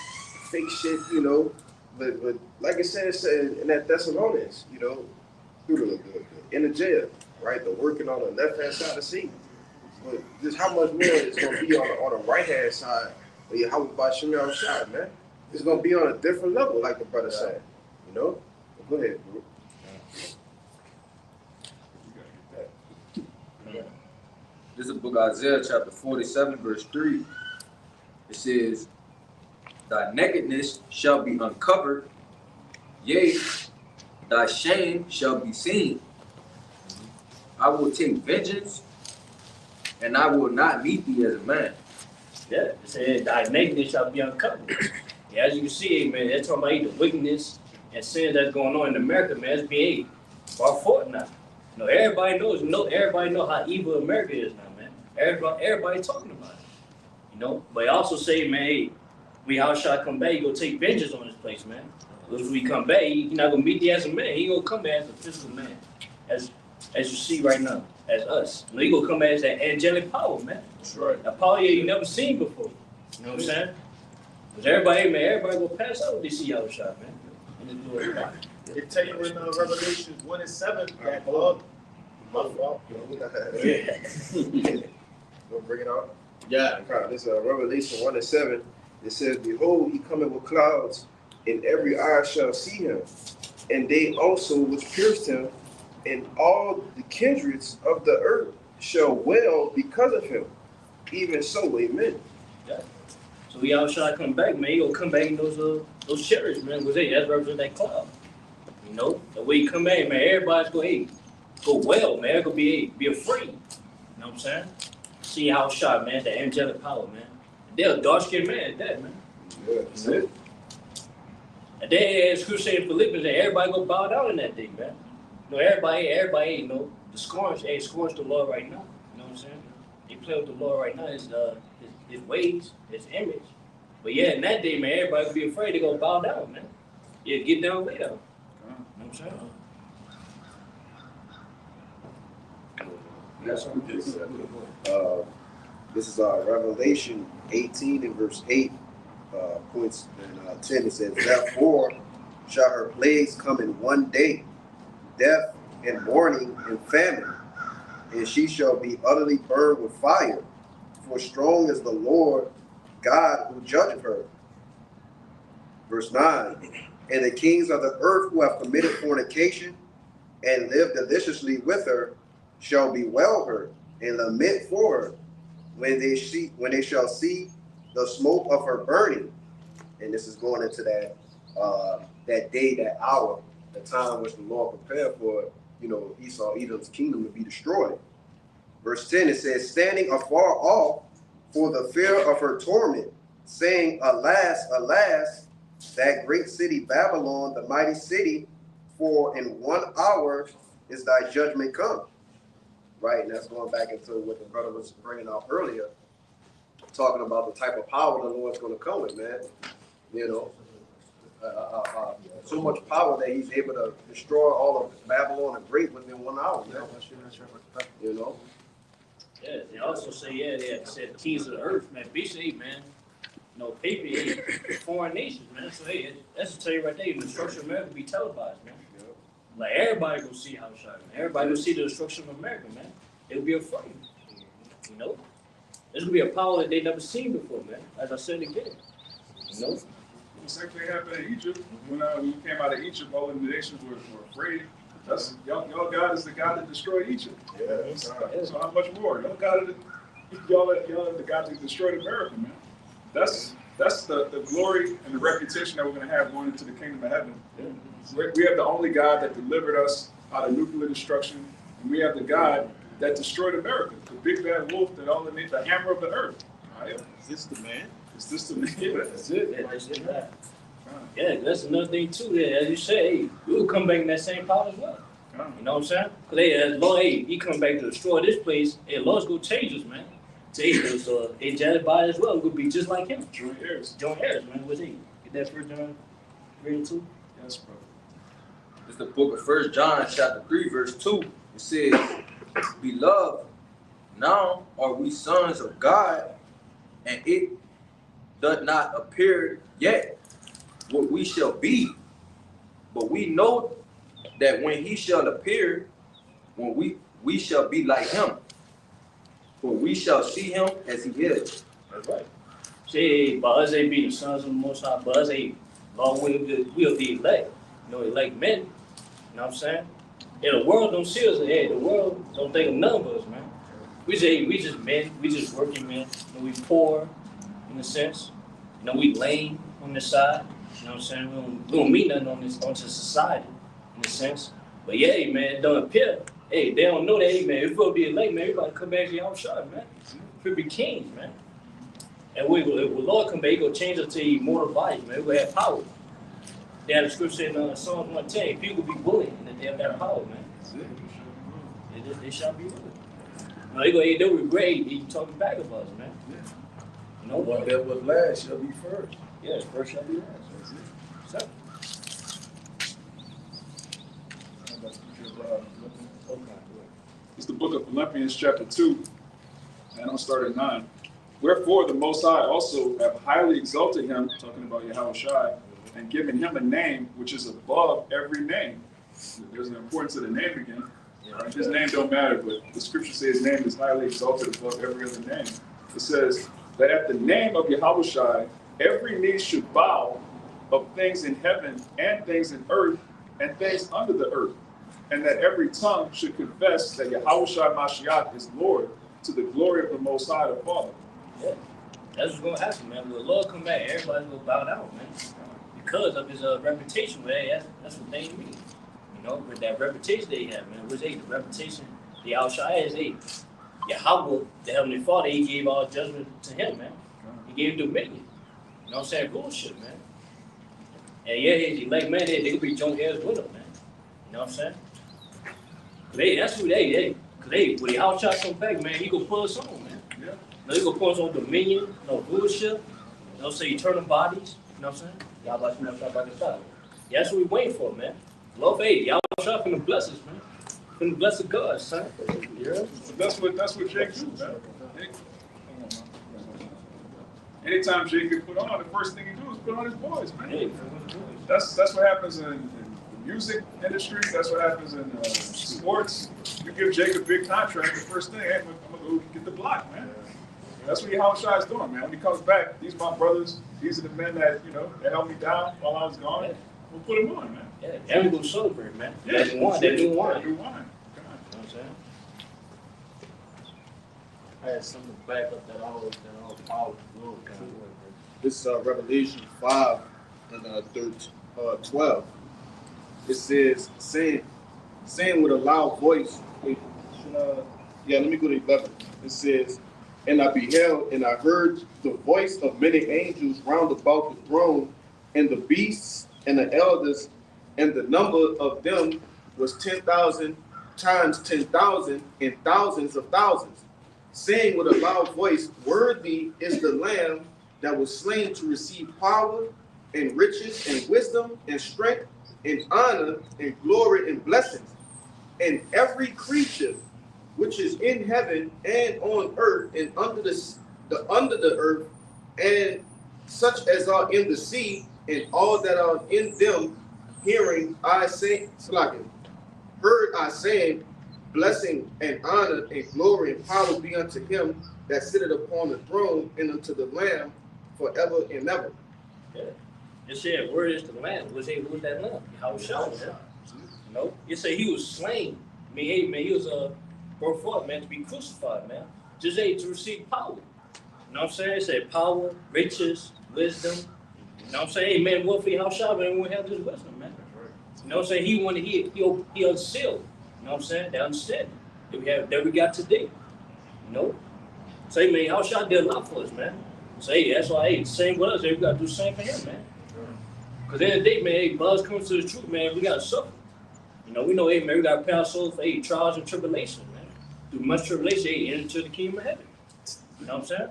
shit, you know. But like I said in that Thessalonians, you know, through the in the jail, right? The working on the left hand side of the seat. But just how much more it's gonna be on the right hand side of YAHAWASHI, man. It's gonna be on a different level, like the brother said. You know? Go ahead, bro.
This is the book of Isaiah chapter 47, verse 3. It says, thy nakedness shall be uncovered, yea, thy shame shall be seen. I will take vengeance, and I will not meet thee as a man.
Yeah, it said, thy nakedness shall be uncovered. Yeah, as you can see, man, they're talking about the wickedness and sin that's going on in America, man. It's being brought forth now. You know, everybody know how evil America is now, man. Everybody talking about it. You know, but he also say, man, hey, we all shall come back, he gonna take vengeance on this place, man. Because when we come back, he not gonna meet you as a man, he gonna come back as a physical man. As you see right now, as us. You know, he gonna come back as that angelic power, man.
That's right.
A power you never seen before. You know what I'm saying? Because everybody gonna pass out when they see YAHAWASHI, man. And they do it right.
It tell you in Revelation 1:7 that my fault.
Yeah.
Gonna bring it out.
Yeah.
This is Revelation 1:7. It says, behold, he cometh with clouds, and every eye shall see him, and they also which pierced him, and all the kindreds of the earth shall wail because of him. Even so, amen.
Yeah. So YAHAWASHI come back, man. He gonna come back in those chariots, man. Because that's represent that cloud. You know, the way he come back, man, everybody's gonna go well, man. They're gonna be afraid. You know what I'm saying? See YAHAWASHI, man, the angelic power, man. They're a dark-skinned man at that, man.
Yeah, that's it.
And then, as Scripture say in Philippians, that everybody gonna bow down in that day, man. You know, everybody, you know, the scorns the Lord right now. You know what I'm saying? They play with the Lord right now, his ways, his image. But yeah, in that day, man, everybody gonna be afraid. They're gonna bow down, man. Yeah, get down, lay down. You know what I'm saying?
This is Revelation 18 and verse 8, points and 10. It says, therefore shall her plagues come in one day, death and mourning and famine, and she shall be utterly burned with fire. For strong is the Lord God who judgeth her. Verse 9, and the kings of the earth who have committed fornication and lived deliciously with her shall bewail her and lament for her when they shall see the smoke of her burning. And this is going into that day, that hour, the time which the Lord prepared for, you know, Esau, Edom's kingdom to be destroyed. Verse 10, it says, standing afar off for the fear of her torment, saying, alas, alas, that great city Babylon, the mighty city, for in 1 hour is thy judgment come. Right, and that's going back into what the brother was bringing out earlier, talking about the type of power the Lord's going to come with, man. You know, so much power that he's able to destroy all of Babylon and Great within 1 hour, man. You know?
Yeah, they also say, they said kings of the earth, man. Basically, man, no paper, foreign nations, man. So, hey, that's to tell you right there, the destruction of America be televised, man. Like, everybody gonna see YAHAWASHI, man. Everybody gonna see the destruction of America, man. They'll be afraid, you know? There's gonna be a power that they never seen before, man. As I said again, you know?
The same thing happened in Egypt. When we came out of Egypt, all the nations were afraid. That's y'all God is the God that destroyed Egypt.
Yeah.
So how much more? Y'all are the God that destroyed America, man. That's the glory and the reputation that we're gonna have going into the kingdom of heaven.
Yeah.
We have the only God that delivered us out of nuclear destruction, and we have the God that destroyed America, the big bad wolf that underneath the hammer of the earth. Right?
Is this the man?
Is this the man? Yeah, that's it.
Yeah, that's it, man. Yeah, that's another thing too. That, as you say, hey, we will come back in that same power as well. You know what I'm saying? Because as Lord, he come back to destroy this place. Hey, Lord's gonna change us, man. Change us, angelic body as well. We're gonna be just like him.
Joint heirs.
Joint heirs, man. What's he? Get that 1 John 3 and 2.
Yes, bro.
It's the book of 1 John, chapter 3, verse 2. It says, beloved, now are we sons of God, and it doth not appear yet what we shall be. But we know that when he shall appear, when we shall be like him, for we shall see him as he is.
That's right. Say, but us ain't be the sons of the Most High, but us ain't, Lord, we'll be elect. You know, elect men. You know what I'm saying? Yeah, the world don't see us. Hey, the world don't think of none of us, man. We just men. We just working men. You know, we poor. You in a sense. You know, we lame on this side. You know what I'm saying? We don't mean nothing onto society, in a sense. But yeah, hey, man, it don't appear. Hey, they don't know that, hey, man, if we're going to be elect, man, we're going to come back to Yahawashi, man. We'll be kings, man. And if the Lord come back, He going to change us to immortal bodies, man. We're going to have power. They have the scripture in Psalm 110, people be willing that they have that power, man. They shall be willing. No, they'll regret He talking back about us, man. You know,
One that was last shall be first.
yeah, first shall be last. So,
It's the book of Philippians chapter 2, and I'll start at 9. Wherefore the Most High also have highly exalted him, talking about YAHAWASHI, and given him a name which is above every name. There's an importance of the name again. Right? His name don't matter, but the scripture says his name is highly exalted above every other name. It says that at the name of YAHAWASHI, every knee should bow of things in heaven and things in earth and things under the earth, and that every tongue should confess that YAHAWASHI Mashiach is Lord, to the glory of the Most High, the Father.
yeah, that's what's going to happen, man. When the Lord come back, everybody's going to bow down, man. Because of his reputation, man. That's what they mean. You know, with that reputation they have, man. What's the reputation? The Yahawashi is Yahawah, the Heavenly Father, He gave all judgment to him, man. He gave him dominion. You know what I'm saying? Bullshit, man. And yeah, his elect, man, they could be joint heirs with him, man. You know what I'm saying? That's who they, because when the Yahawashi come back, man, He gonna put us on, man.
Yeah.
No, He gonna put us on dominion, no bullshit. You know what I'm saying? Eternal bodies. You know what I'm saying? Yeah, that's what we waiting for, man. Love, hey, y'all finna bless us, man. Finna bless the God, son. Yeah.
That's what Jake do, man. Anytime Jake get put on, the first thing he do is put on his boys, man.
Hey,
That's what happens in the music industry. That's what happens in sports. You give Jake a big contract, the first thing, hey, I'm gonna go get the block, man. That's what Yahawashi is doing, man. When he comes back, these are my brothers. These are the men that, that held me down while I was gone. We'll put them on, man.
yeah, and we gonna celebrate, man.
Yeah,
They do wine. They do wine.
They do wine.
You know what I'm saying?
I had something to back up that all power. This is Revelation 5 and 12. It says, saying with a loud voice. Wait, let me go to 11. It says, and I beheld, and I heard the voice of many angels round about the throne, and the beasts, and the elders, and the number of them was 10,000 times 10,000, and thousands of thousands, saying with a loud voice, worthy is the Lamb that was slain to receive power, and riches, and wisdom, and strength, and honor, and glory, and blessings. And every creature which is in heaven and on earth and under the earth, and such as are in the sea, and all that are in them, heard I saying, blessing and honor and glory and power be unto him that sitteth upon the throne and unto the Lamb forever and ever.
Yeah. It said, where is the Lamb? Who was that Lamb? Yahawashi, man. You know? It said he was slain. I mean, hey, man, he was brought forth, man, to be crucified, man. Just to receive power. You know what I'm saying? It said power, riches, wisdom. You know what I'm saying? Hey, man, what for Yahawashi, man, we have this wisdom, man. You know what I'm saying? He unsealed. You know what I'm saying? That understanding that we got today. You know? Say, man, Yahawashi did a lot for us, man. Say, that's why, hey, same with us, hey, we got to do the same for him, man. Because at the end of the day, man, hey, buzz comes to the truth, man, we got to suffer. You know, we know, hey, man, we got to pay our souls for, hey, trials and tribulations, man. Through much tribulation, hey, enter into the kingdom of heaven. You know what I'm saying?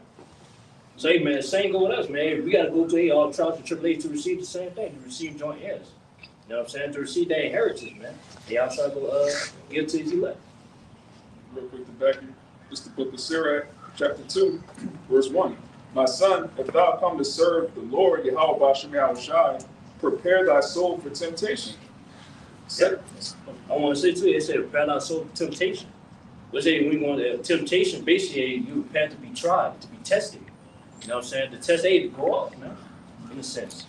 So, hey, man, same go with us, man. We got to go through, hey, all trials and tribulations to receive the same thing, to receive joint heirs. You know what I'm saying? To receive that inheritance, man. They all try to give to his elect.
Real quick to back you, this is the book of Sirach, chapter 2, verse 1. My son, if thou come to serve the Lord, Yahawah Yahawashi, prepare thy soul for temptation.
I want to say too, it said prepare thy soul for temptation. Let's say we want temptation, basically you have to be tried, to be tested. You know what I'm saying? The test to go off, man, in a sense.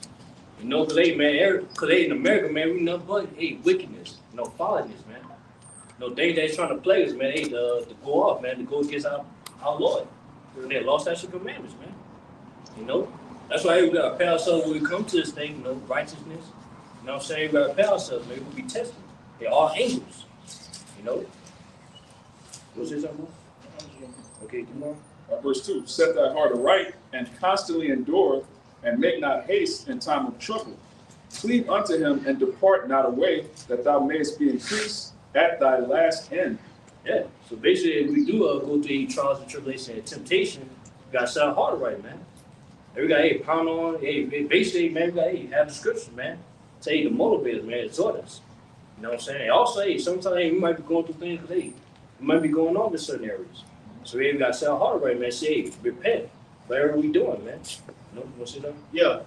You know, because in America, man, we nothing but, hey, wickedness, followiness, man. Things that's trying to play us, man, hey, to go off, man, to go against our Lord. They lost that commandments, man. You know? That's why we got to pay ourselves when we come to this thing, you know, righteousness. You know what I'm saying? We got to pay ourselves, man. We'll be tested. They're all angels. You know? What's this something? Okay, come on.
Verse 2, set thy heart aright, and constantly endure, and make not haste in time of trouble. Cleave unto him, and depart not away, that thou mayest be increased at thy last end.
Yeah. So basically, if we do go through trials and tribulation and temptation, we got to set our heart right, man. And we got to pound on. Hey, basically, man, we got to have the scriptures, man. Say to motivate us, man, exhort us. You know what I'm saying? And also, hey, sometimes we might be going through things because, hey, we might be going on in certain areas. So we got to set our heart right, man. Say, hey, repent. Whatever we doing, man. You know, you want to say that?
Yeah.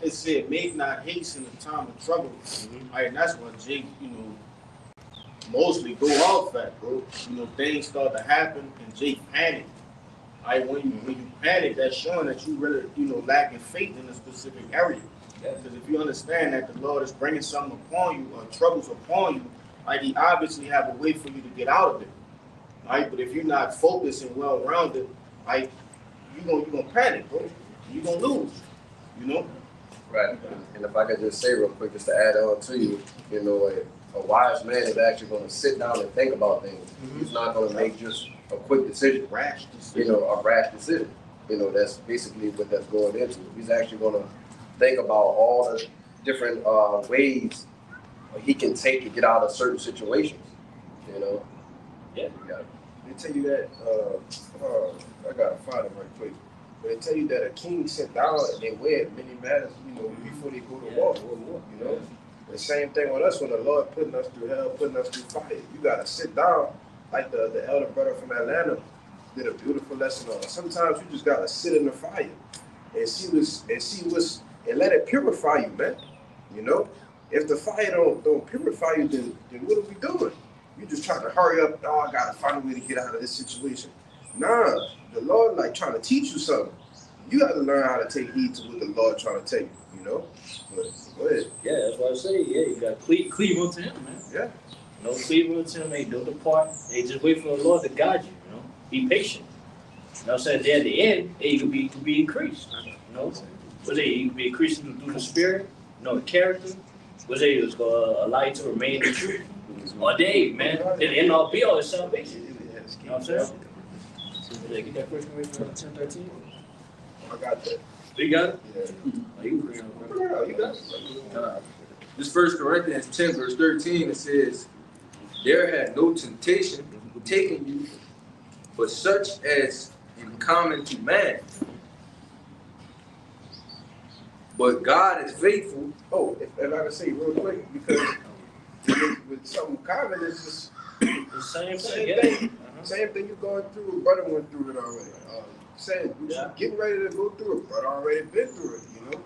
It said, make not haste in the time of trouble.
Mm-hmm.
Right, and that's what Jake, you know, mostly go off at, bro. You know, things start to happen and Jake panic. Right, when you panic, that's showing that you really, you know, lacking faith in a specific area. Because if you understand that the Lord is bringing something upon you or troubles upon you, like He obviously have a way for you to get out of it. Right, but if you're not focused and well rounded, like you're gonna panic, bro. You're gonna lose. You know.
Right. And if I could just say real quick, just to add on to you, you know, a wise man is actually going to sit down and think about things. Mm-hmm. He's not going to make just a quick decision.
Rash decision.
You know, a rash decision. You know, that's basically what that's going into. He's actually going to think about all the different ways he can take to get out of certain situations. You know.
Yeah.
They tell you that. I gotta find it right quick. But they tell you that a king sit down and they wed many matters, you know, before they go to war. You know, the same thing with us when the Lord putting us through hell, putting us through fire. You gotta sit down, like the elder brother from Atlanta did a beautiful lesson on. Sometimes you just gotta sit in the fire and see what's and let it purify you, man. You know, if the fire don't purify you, then what are we doing? You just trying to hurry up. Oh, I gotta find a way to get out of this situation. Nah, the Lord like trying to teach you something. You got to learn how to take heed to what the Lord trying to tell you. You know. But go ahead.
Yeah, that's what I say. Yeah, you got to cleave unto Him, man.
Yeah.
No cleave unto Him. Hey, don't depart. Hey, just wait for the Lord to guide you. You know, be patient. You know what I'm saying? Then at the end, hey, you could be increased. You know, but hey, you can be increased through the Spirit. You know, the character. Was they was gonna allow you to remain in the truth. All day, man. Then end all be all is salvation. You know what I'm saying? Did I get that first Corinthians 10:13?
I got that.
You got it?
Yeah.
Oh, you bring it up, bro.
You got it.
This 1 Corinthians 10, verse 13, it says, there had no temptation taken you, but such as in common to man. But God is faithful.
Oh, if I can say real quick, because with something common, it's just
The same
same
thing.
thing. Same thing you're going through. Brother went through it already. Saying getting ready to go through it. Brother already been through it. You know.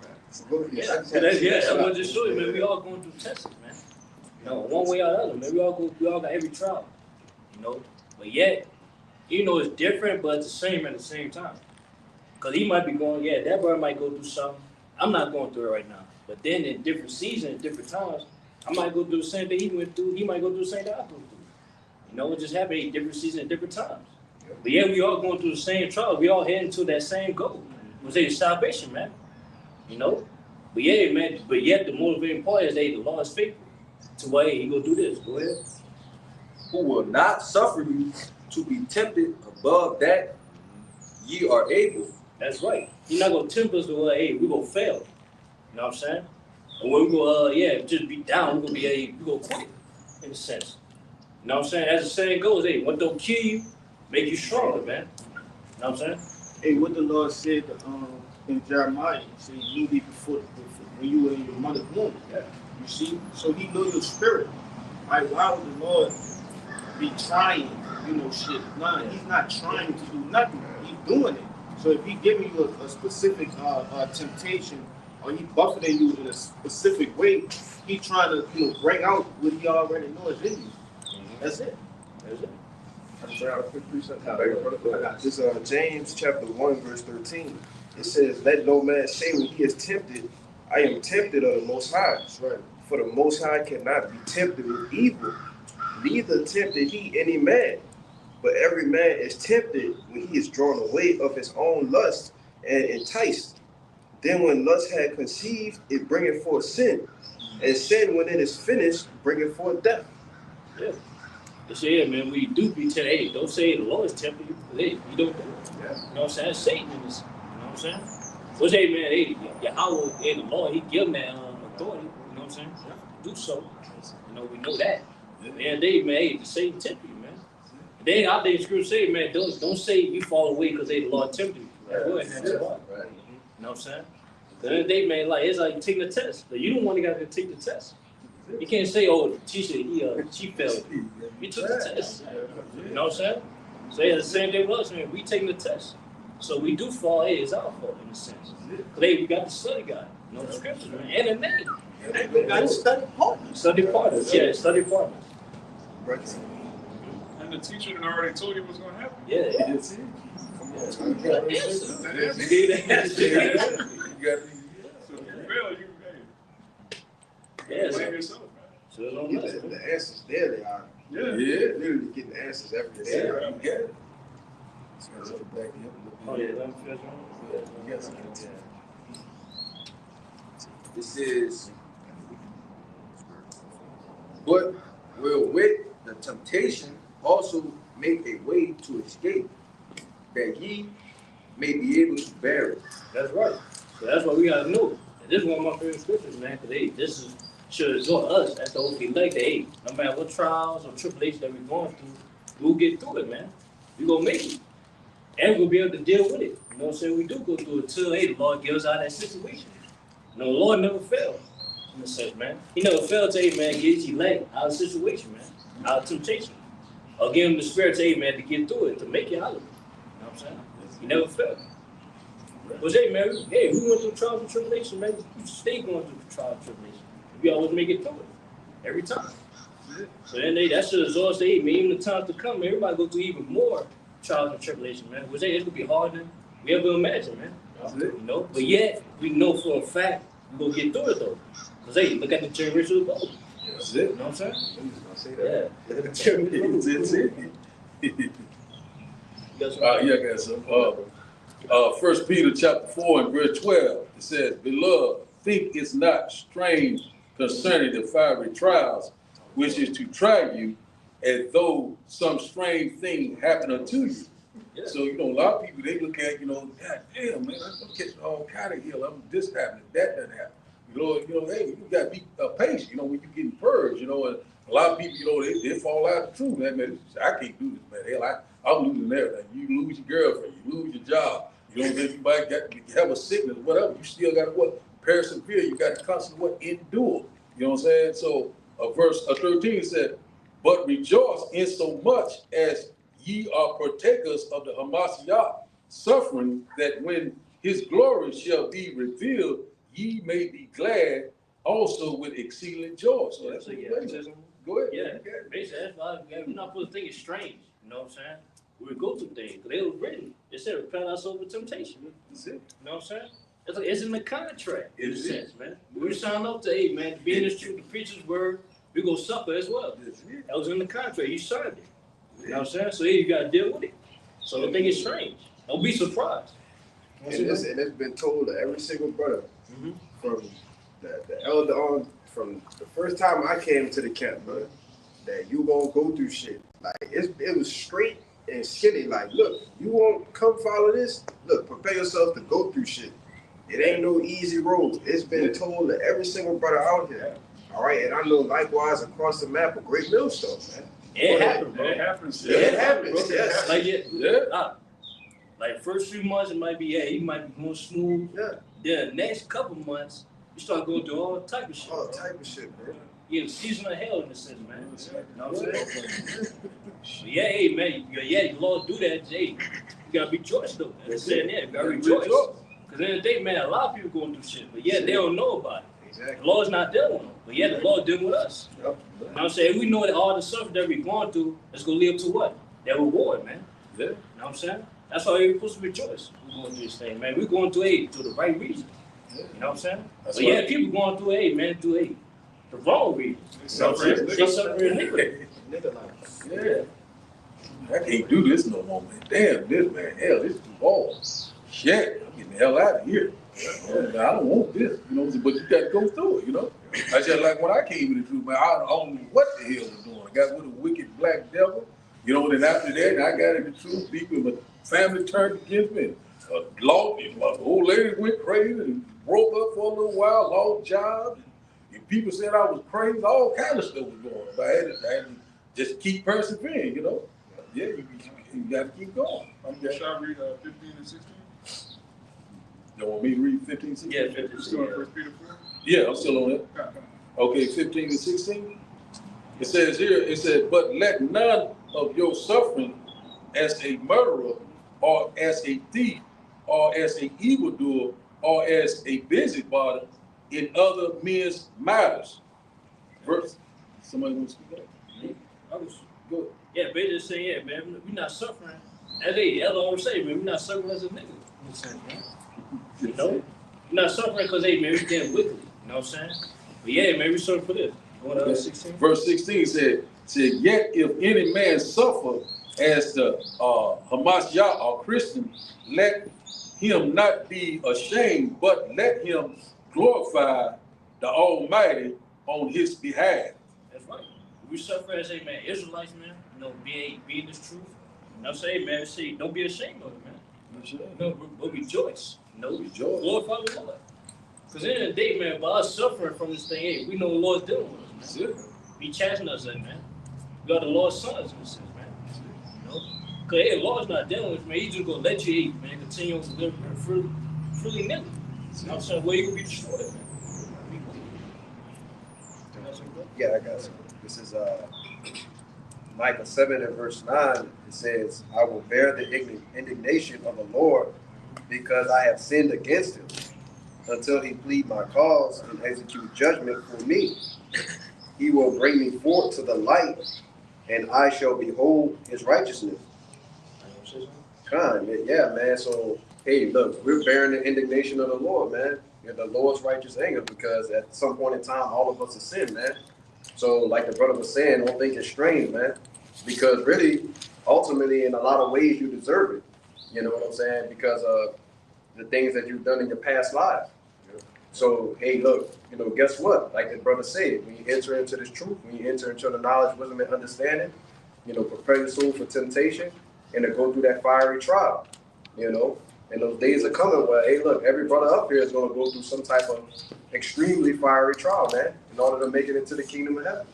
Yeah, that's what just showed you, man. We all going through tests, man. You know, one way or the other, man. We all got every trial. You know, but yet, you know, it's different, but it's the same at the same time. Cause he might be going, yeah, that brother might go through something. I'm not going through it right now. But then in different seasons, different times, I might go through the same thing he went through. He might go through the same thing I go through. You know, it just happened in different seasons, different times. But yeah, we all going through the same trial. We all heading to that same goal. Was a salvation, man. You know? But yeah, man, but yet the motivating part is that the Lord is faithful. To why he go do this. Go ahead.
Who will not suffer you to be tempted above that ye are able.
That's right. He's not gonna tempt us to hey, we gonna fail. You know what I'm saying? Or we go just be down, we gonna be we gonna quit, in a sense. You know what I'm saying? As the saying goes, hey, what don't kill you, make you stronger, man. You know what I'm saying?
Hey, what the Lord said in Jeremiah, he said, you be before when you were in your mother's womb.
Yeah.
You see? So he knew your spirit. Right? Why would the Lord be trying, shit? Nah, he's not trying to do nothing. He's doing it. So if he's giving you a specific temptation, or he buffeting you in a specific way, he trying to bring out what he already knows in you. That's it. That's it.
I'm sorry, I'll quick read something. This James chapter 1, verse 13. It says, let no man say when he is tempted, I am tempted of the Most High.
That's right.
For the Most High cannot be tempted with evil, neither tempted he any man. But every man is tempted when he is drawn away of his own lust and enticed. Then when lust had conceived, it bringeth forth sin. And sin, when it is finished, bringeth forth death.
Yeah. They say, yeah, man, we do be telling, hey, don't say the Lord is tempting you, because hey, you don't do it.
Yeah.
You know what I'm saying? Satan in this. You know what I'm saying? So say, man, hey, Yahweh, hey, the Lord, he give them that authority. You know what I'm saying? To do so. You know, we know that. Man, they, man, hey, the Satan tempt you, man. And then I think Scripture say, man, don't say you fall away because hey, the Lord tempted you. Right? Go ahead and have right. You know what I'm saying? The other day, man, like it's like you taking the test, but you don't want to gotta take the test. You can't say, "Oh, the teacher, she failed." You took the test. You know what I'm saying? So yeah, the same thing with us, man. We taking the test, so we do fall. Hey, it's our fault in a sense. Cause hey, we got the study guide, you know the scriptures, man, and the name. We got the study partners. Study partners, yeah, study partners.
And the teacher had already told you what's going to happen.
Yeah,
That's it.
you got the answer. You need the answer.
So if you fail, you
Yeah, so,
blame yourself, man.
so it's on
Get
us,
the
man.
answers there, they are.
Yeah.
Literally getting the answers every day.
Yeah, you got it.
Oh yeah, let me finish one.
You got something.
This is, but will with the temptation also make a way to escape, that ye may be able to bear it.
That's right. So that's what we gotta know. And this is one of my favorite scriptures, man, because hey, this is should exhort us as the old elect that hey, no matter what trials or tribulations that we're going through, we'll get through it, man. We're gonna make it. And we'll be able to deal with it. You know what I'm saying? We do go through it till hey, the Lord gives out that situation. You know, the Lord never failed. In a sense, man. He never failed to hey man, get his elect out of situation, man, out of temptation. Or give him the spirit to hey man to get through it, to make it out of it. You know what I'm saying? He never failed. Because hey man, we went through trials and tribulations, man. We stay going through trials and tribulations. We always make it through it. Every time. So then that should exhaust hey man, even the times to come, man, everybody go through even more trials and tribulations, man. Which hey, it's gonna be harder than we ever imagine, man. You know? But yet we know for a fact we're gonna get through it though. Because hey, look at the generation of the gold.
That's it.
You know what I'm saying?
I'm just gonna say that.
Yeah. Look at the generation of the
That's it.
gold.
Yeah, I got some. 1 Peter chapter 4 and verse 12, it says, Beloved, think it's not strange concerning the fiery trials, which is to try you, as though some strange thing happened unto you.
Yeah.
So, a lot of people, they look at, God damn, man, I'm getting all kind of ill. This happening, that doesn't happen. Hey, you got to be patient, when you're getting purged, and a lot of people, they fall out of the truth, man. I can't do this, man. Hell, I'm losing everything. You lose your girlfriend, you lose your job. Think you might have a sickness, whatever. You still got to persevere. You got to constantly endure. You know what I'm saying? So, verse 13 said, but rejoice in so much as ye are partakers of the Hamashiach suffering, that when his glory shall be revealed, ye may be glad also with exceeding joy. So that's what Go ahead.
Yeah, basically, that's why we're not supposed to think it's strange. You know what I'm saying? We go through things, because they was written. It said, repel our soul with temptation.
That's it.
You know what I'm saying? It's in the contract, in a
It's
sense, man. We signed up to, hey, man, to be in this truth, the preacher's word, we're going to suffer as well. That was in the contract. You signed it. You know what I'm saying? So, yeah, you got to deal with it. So, don't think it's strange. Don't be surprised.
And it's been told to every single brother from the elder on, from the first time I came to the camp, brother, that you gonna go through shit. Like it was straight and skinny. Like, look, you won't come follow this. Look, prepare yourself to go through shit. It ain't no easy road. It's been told to every single brother out here. All right, and I know likewise across the map a great millstone, man.
It happened, bro.
It happens.
Yeah, it happens, bro.
Yes.
Like first few months, it might be, you might be going smooth.
Yeah.
Then the next couple months, you start going through all type of shit.
All
bro.
type of shit, bro.
Yeah, season of hell in a sense, man. You know what I'm saying? Yeah, hey, man. The Lord do that, hey. You gotta rejoice though. That's saying that. You gotta rejoice. Because at the end of the day, man, a lot of people going through shit, but they don't know about it.
Exactly.
The Lord's not dealing with them, but the Lord dealing with us.
Yep.
You know what I'm saying? We know that all the suffering that we're going through is gonna lead to what? That reward, man.
Yeah.
You know what I'm saying? That's why we're supposed to rejoice. We're going through this thing, man. We're going through through the right reason. You know what I'm saying?
That's
But
right.
people going through the wrong reason. You know what I'm saying? They suffering iniquity.
Yeah. I can't do this no more, man. Damn this, man. Hell, this is too long. Shit, I'm getting the hell out of here. I don't want this, you know, but you got to go through it, you know. I just like when I came in the truth, man, I don't know what the hell was doing. I got with a wicked black devil, you know, and then after that, I got in the truth, people, my family turned against me. My old lady went crazy and broke up for a little while, lost jobs. And people said I was crazy, all kind of stuff was going on. But I had to just keep persevering, you know. Yeah, you got to keep going.
Should I read 15 and 16?
You want me to read 15, 16?
Yeah, 15.
Still on 1 Peter 4?
Yeah, I'm still on it. Okay, 15 and 16. It says here, it said, but let none of your suffering as a murderer or as a thief or as an evildoer or as a busybody in other men's matters. Verse, somebody want to speak up?
I was good. Yeah, basically saying, yeah, man, we're not suffering. That's all I'm saying, man. We're not suffering as a nigga. You know? We're not suffering because, hey, man, we getting wicked. You know what I'm saying? But yeah, man, we suffering for this. Going to 16.
Verse 16 said, yet if any man suffer as the Hamashiach or Christian, let him not be ashamed, but let him glorify the Almighty on his behalf.
That's right. We suffer as a man, Israelites, man. You know, be in this truth. You know what I'm saying, man? Say, don't be ashamed of it, man. No, but rejoice. You know, rejoice. Glorify the Lord. Because in the day, man, by us suffering from this thing, hey, we know the Lord's dealing with us, man. Be chasing us, man. We got the Lord's sons in this sense, man. You know? Because, hey, the Lord's not dealing with us, man. He's just going to let you, man, continue to live freely nilly. You know what I'm saying? Where you can be destroyed, man.
Yeah, I got you. This is Micah 7 and verse 9. It says, I will bear the indignation of the Lord because I have sinned against him until he plead my cause and execute judgment for me. He will bring me forth to the light, and I shall behold his righteousness. Yeah, man. So, hey, look, we're bearing the indignation of the Lord, man. And the Lord's righteous anger, because at some point in time, all of us have sinned, man. So, like the brother was saying, don't think it's strange, man. Because really, ultimately, in a lot of ways, you deserve it. You know what I'm saying? Because of the things that you've done in your past lives. So, hey, look, you know, guess what? Like the brother said, when you enter into this truth, when you enter into the knowledge, wisdom, and understanding, you know, prepare your soul for temptation and to go through that fiery trial, you know. And those days are coming where, hey, look, every brother up here is going to go through some type of extremely fiery trial, man, in order to make it into the kingdom of heaven.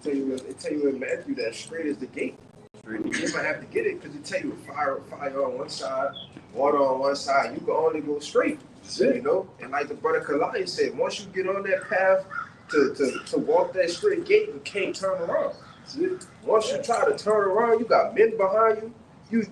They tell you in Matthew that straight is the gate. You might have to get it because they tell you fire on one side, water on one side. You can only go straight, you know. And like the brother Halalyam said, once you get on that path to walk that straight gate, you can't turn around. Once you try to turn around, you got men behind you.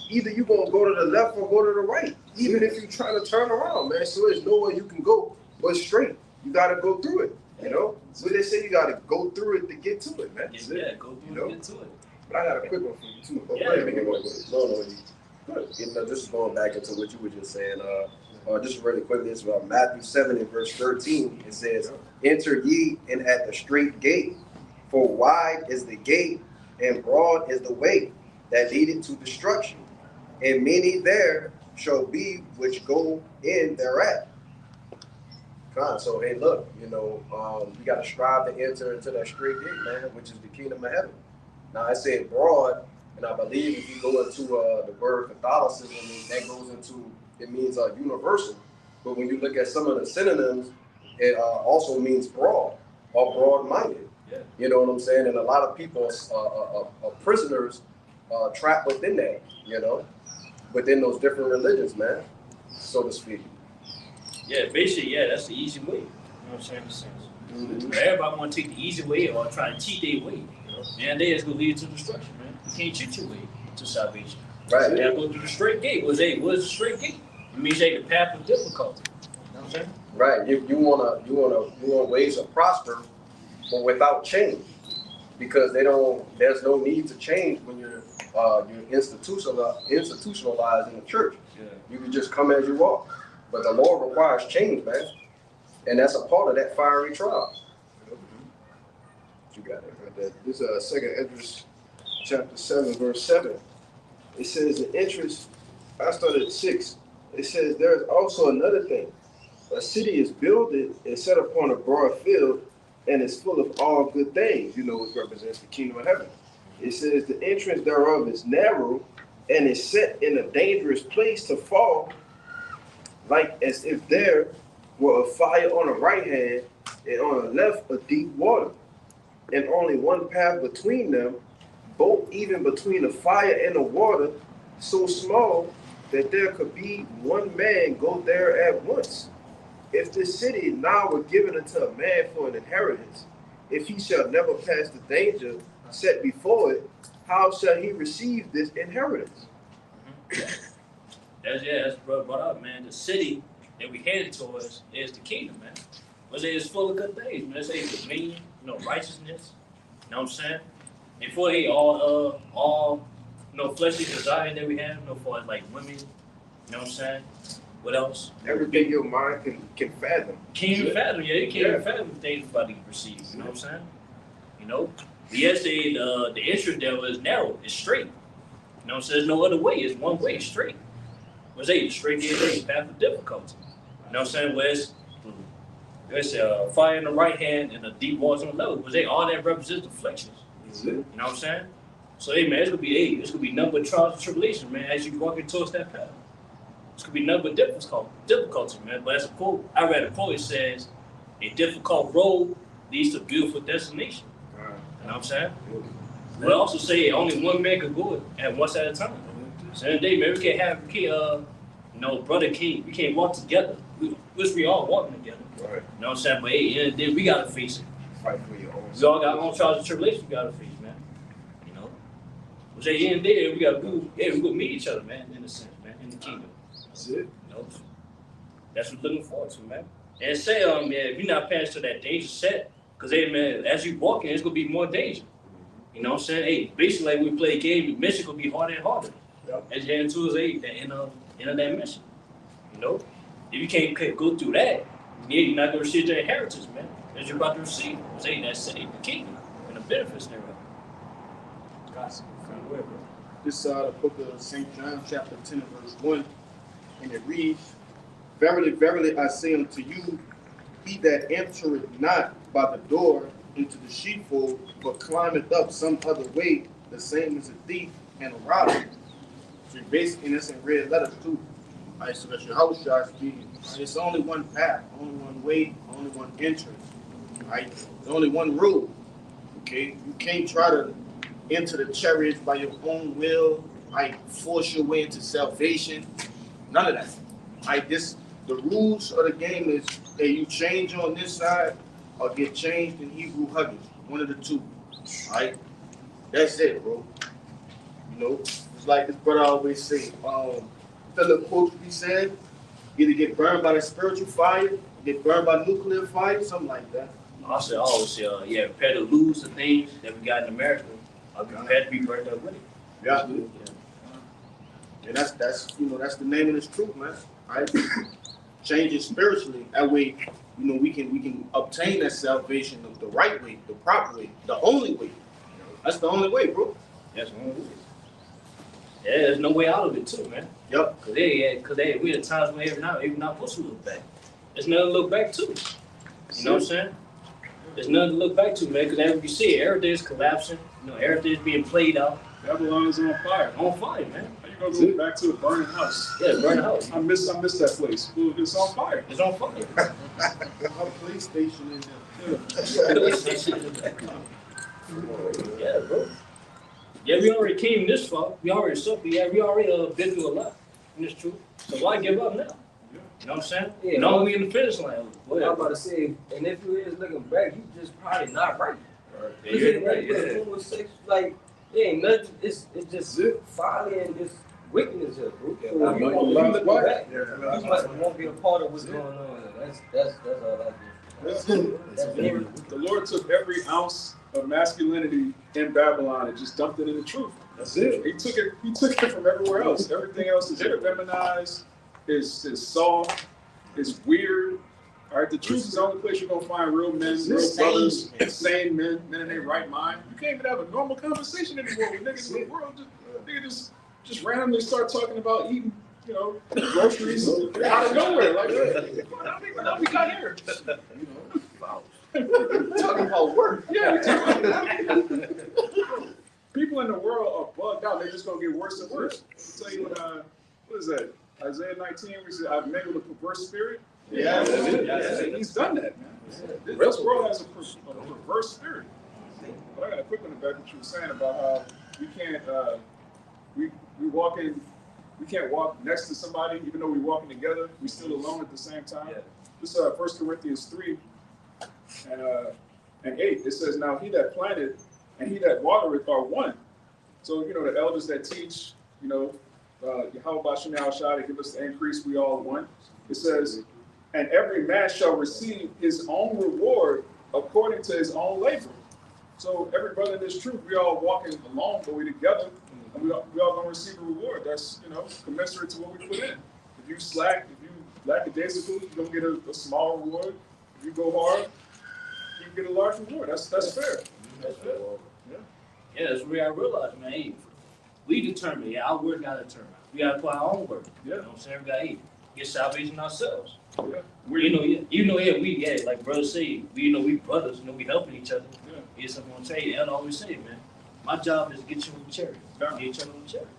Either you gonna go to the left or go to the right, even if you try to turn around, man. So there's nowhere you can go but straight. You gotta go through it, you know. So they say you gotta go through it to get to it, man.
Yeah, go through it to get to it.
But I got a quick one for you too.
No, this is going back into what you were just saying. Just really quickly, it's about Matthew 7 and verse 13. It says, enter ye in at the straight gate, for wide is the gate and broad is the way that leadeth to destruction, and many there shall be which go in thereat. So, hey, look, you know, we got to strive to enter into that straight gate, man, which is the kingdom of heaven. Now, I said broad, and I believe if you go into the word Catholicism, that goes into, it means universal. But when you look at some of the synonyms, it also means broad or broad-minded. Yeah. You know what I'm saying? And a lot of people are prisoners trapped within that, you know, within those different religions, man, so to speak.
Yeah, basically, yeah, that's the easy way. You know what I'm saying? In a sense. Mm-hmm. Everybody want to take the easy way or try to cheat their way. You know? And it's going to lead to destruction, man. You can't cheat your way to salvation.
Right.
You got to go through the straight gate. What is the straight gate? It means take the path of difficulty. You know what I'm saying? Right.
You want ways to prosper, but without change, because there's no need to change when you're institutionalized in the church. Yeah. You can just come as you are. But the Lord requires change, man. And that's a part of that fiery trial.
You got it right there. This is 2 Esdras chapter 7, verse 7. It says the interest, I started at 6.
it says there's also another thing. A city is builded and set upon a broad field and is full of all good things, which represents the kingdom of heaven. It says the entrance thereof is narrow and is set in a dangerous place to fall, like as if there were a fire on the right hand and on the left a deep water, and only one path between them, both even between the fire and the water, so small that there could be one man go there at once. If this city now were given unto a man for an inheritance, if he shall never pass the danger set before it, how shall he receive this inheritance?
That's brought up, man. The city that we headed towards is the kingdom, man. It's full of good things, man. It's dominion, righteousness. You know what I'm saying? Before they all fleshly desire that we have, for like women. You know what I'm saying? What else?
Everything your mind can fathom.
Can't even fathom, you can't even fathom the things about to receive. You know what I'm saying? Yes, the entrance there was narrow, it's straight. You know what I'm saying? There's no other way, it's one way, straight. The straight is a path of difficulty. You know what I'm saying? Where it's fire in the right hand and a deep water on the left. All that represents afflictions. You know what I'm saying? So hey man, it's gonna be nothing but trials and tribulations, man, as you walking towards that path. It's gonna be nothing but difficulty, man. But as a quote, I read a quote, it says, a difficult road leads to a beautiful destination. You know what I'm saying? But I also say only one man can go it at once at a time. So in the day, man, we can't walk together. We all walking together.
Right.
You know what I'm saying? But hey, in the day, we gotta face it.
Fight for your own.
We all got our own trials and tribulations we gotta face, man. But at the end of the day, we gonna meet each other, man, in a sense, man, in the kingdom.
That's it.
That's what we're looking forward to, man. And say, if you're not passing to that danger set, because, hey, man, as you walking, it's going to be more danger. You know what I'm saying? Hey, basically, like we play a game, the mission going to be harder and harder. Yep. As you head into the end of that mission. If you can't go through that, you're not going to receive your inheritance, man. As you're about to receive, say, that's the kingdom and the benefits thereof.
This the book of St. John, chapter 10, verse 1, and it reads, Verily, verily, I say unto you, he that entereth not by the door into the sheepfold, but climbeth up some other way, the same as a thief and a robber. So basically, and that's in red letters too. All right, so that's YAHAWASHI speaking. Right, it's only one path, only one way, only one entrance. Right? There's only one road. Okay? You can't try to enter the chariots by your own will, right? Force your way into salvation. None of that. Right? The rules of the game is that you change on this side or get changed in Hebrew Huggies. One of the two. Right? That's it, bro. It's like this brother always say, the little quote be saying, either get burned by the spiritual fire, get burned by nuclear fire, something like that.
I always say, prepare to lose the things that we got in America. I'll be prepared to be burned up with it.
Yeah. And that's the name of this truth, man. Right? Change it spiritually. That way, we can obtain that salvation the right way, the proper way, the only way. That's the only way, bro.
That's the only way. Yeah, there's no way out of it too, man.
Yep.
Cause we at times when we're not supposed to look back. There's nothing to look back to. You know what I'm saying? There's nothing to look back to, man. Cause as you see, everything's collapsing. Everything's being played out.
Babylon is on fire.
On fire, man.
How you gonna go back to a burning house?
Yeah, burning house.
I miss that place. It's on fire.
It's on fire.
Our police station in there.
Yeah, bro. Yeah, we already came this far. We already been through a lot in this truth. So why give up now? You know what I'm saying?
Yeah.
No, we in the finish line.
I'm about to say, and if you is looking back, you just probably not right.
Yeah, you're right. Yeah.
Like, there ain't nothing. It's just folly and just wickedness here, bro. So
Yeah,
you
looking
back, you won't be a part of what's going on. That's all I do.
The Lord took every ounce of masculinity in Babylon and just dumped it in the truth.
That's it.
He took it from everywhere else. Everything else is feminized, is soft, is weird. All right, the truth is the only place you're gonna find real men, real brothers, sane men in their right mind. You can't even have a normal conversation anymore with niggas in the world. Niggas just randomly start talking about eating you know, groceries out of nowhere. Like, how we got here?
Talking about work.
Yeah, people in the world are bugged out. They're just gonna get worse and worse. I'll tell you what is that? Isaiah 19, we said, I've mingled a perverse spirit.
Yeah,
He's done that, man. This world has a perverse spirit. But I got a quick one about what you were saying about how we can't we can't walk next to somebody even though we're walking together. We're still alone at the same time.
Yeah.
This 1 Corinthians 3 and 8. It says, now he that planted and he that watereth are one. So you know the elders that teach, you know, YAHAWASHI to give us the increase, we all one. It says, and every man shall receive his own reward according to his own labor. So every brother in this truth, we all walking alone, but we together, and we all gonna receive a reward. That's, you know, commensurate to what we put in. If you slack, if you lackadaisical, you're gonna get a small reward. If you go hard, you can get a large reward. That's fair.
That's fair.
Yeah.
Yeah, that's where I realized, man, hey, we determine, yeah, our word gotta determine. We gotta put our own work.
Yeah.
You know what I'm saying? We gotta get salvation ourselves.
Yeah.
Yeah, like brothers say, we brothers, we helping each other.
Yeah.
Here's something I'm gonna tell you, and I always say, man, my job is to get you in the chariot. Get each other in the chariot.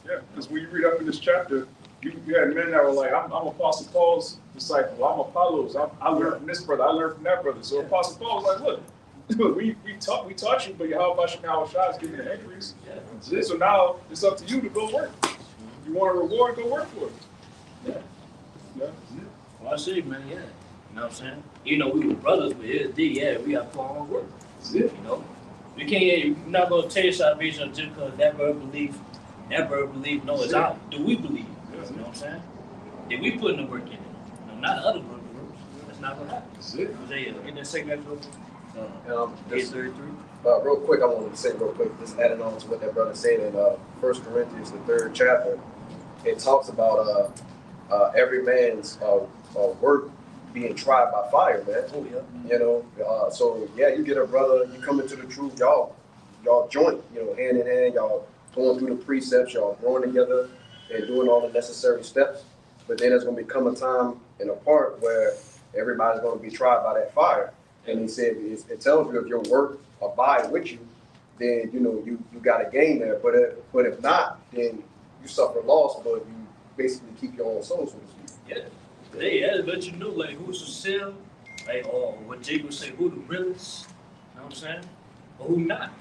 Yeah, because when you read up in this chapter, you had men that were like, I'm Apostle Paul's disciple, I'm Apollos, I learned from this brother, I learned from that brother. So Apostle Paul was like, look, we taught you, but YAHAWASHI is giving an increase.
Yeah.
So now it's up to you to go work. You want a reward, go work for it.
Yeah.
Yeah.
Well, I say, man, yeah. You know what I'm saying? We were brothers, but we got to put our own work. You know? You're not going to tell your salvation just because that brother believe, no, it's out. Do we believe? You know what I'm saying? Did we put in the work in it? No, not other brothers. That's not going to happen. Get that second episode.
Real quick, I wanted to say real quick, just adding on to what that brother said in 1 Corinthians, the 3rd chapter. It talks about every man's work being tried by fire, man.
Oh, yeah.
You know, so yeah, you get a brother, you come into the truth, y'all joint, hand in hand, y'all going through the precepts, y'all growing together and doing all the necessary steps. But then there's going to become a time and a part where everybody's going to be tried by that fire. And he said, it tells you if your work abide with you, then, you got a gain there. But if not, then you suffer loss, but you basically keep your own soul, so to speak.
Yeah. They let you know, like, who's the sell, like, or what Jake would say, who the realest, you know what I'm saying? Or who not. You know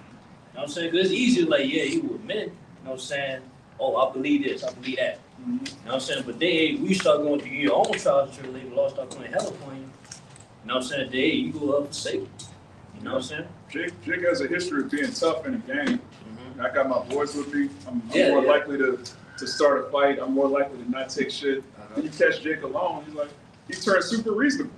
what I'm saying? Because it's easy, like, yeah, you admit, you know what I'm saying? Oh, I believe this, I believe that. You know what I'm saying? But then we start going through your own trials and tribulations, the Lord start putting hell upon you. You know what I'm saying? Then you go up for safety. You know what I'm saying?
Jake has a history of being tough in a game. I got my boys with me. I'm more likely to start a fight. I'm more likely to not take shit. You catch Jake alone, he's like, he turns super reasonable.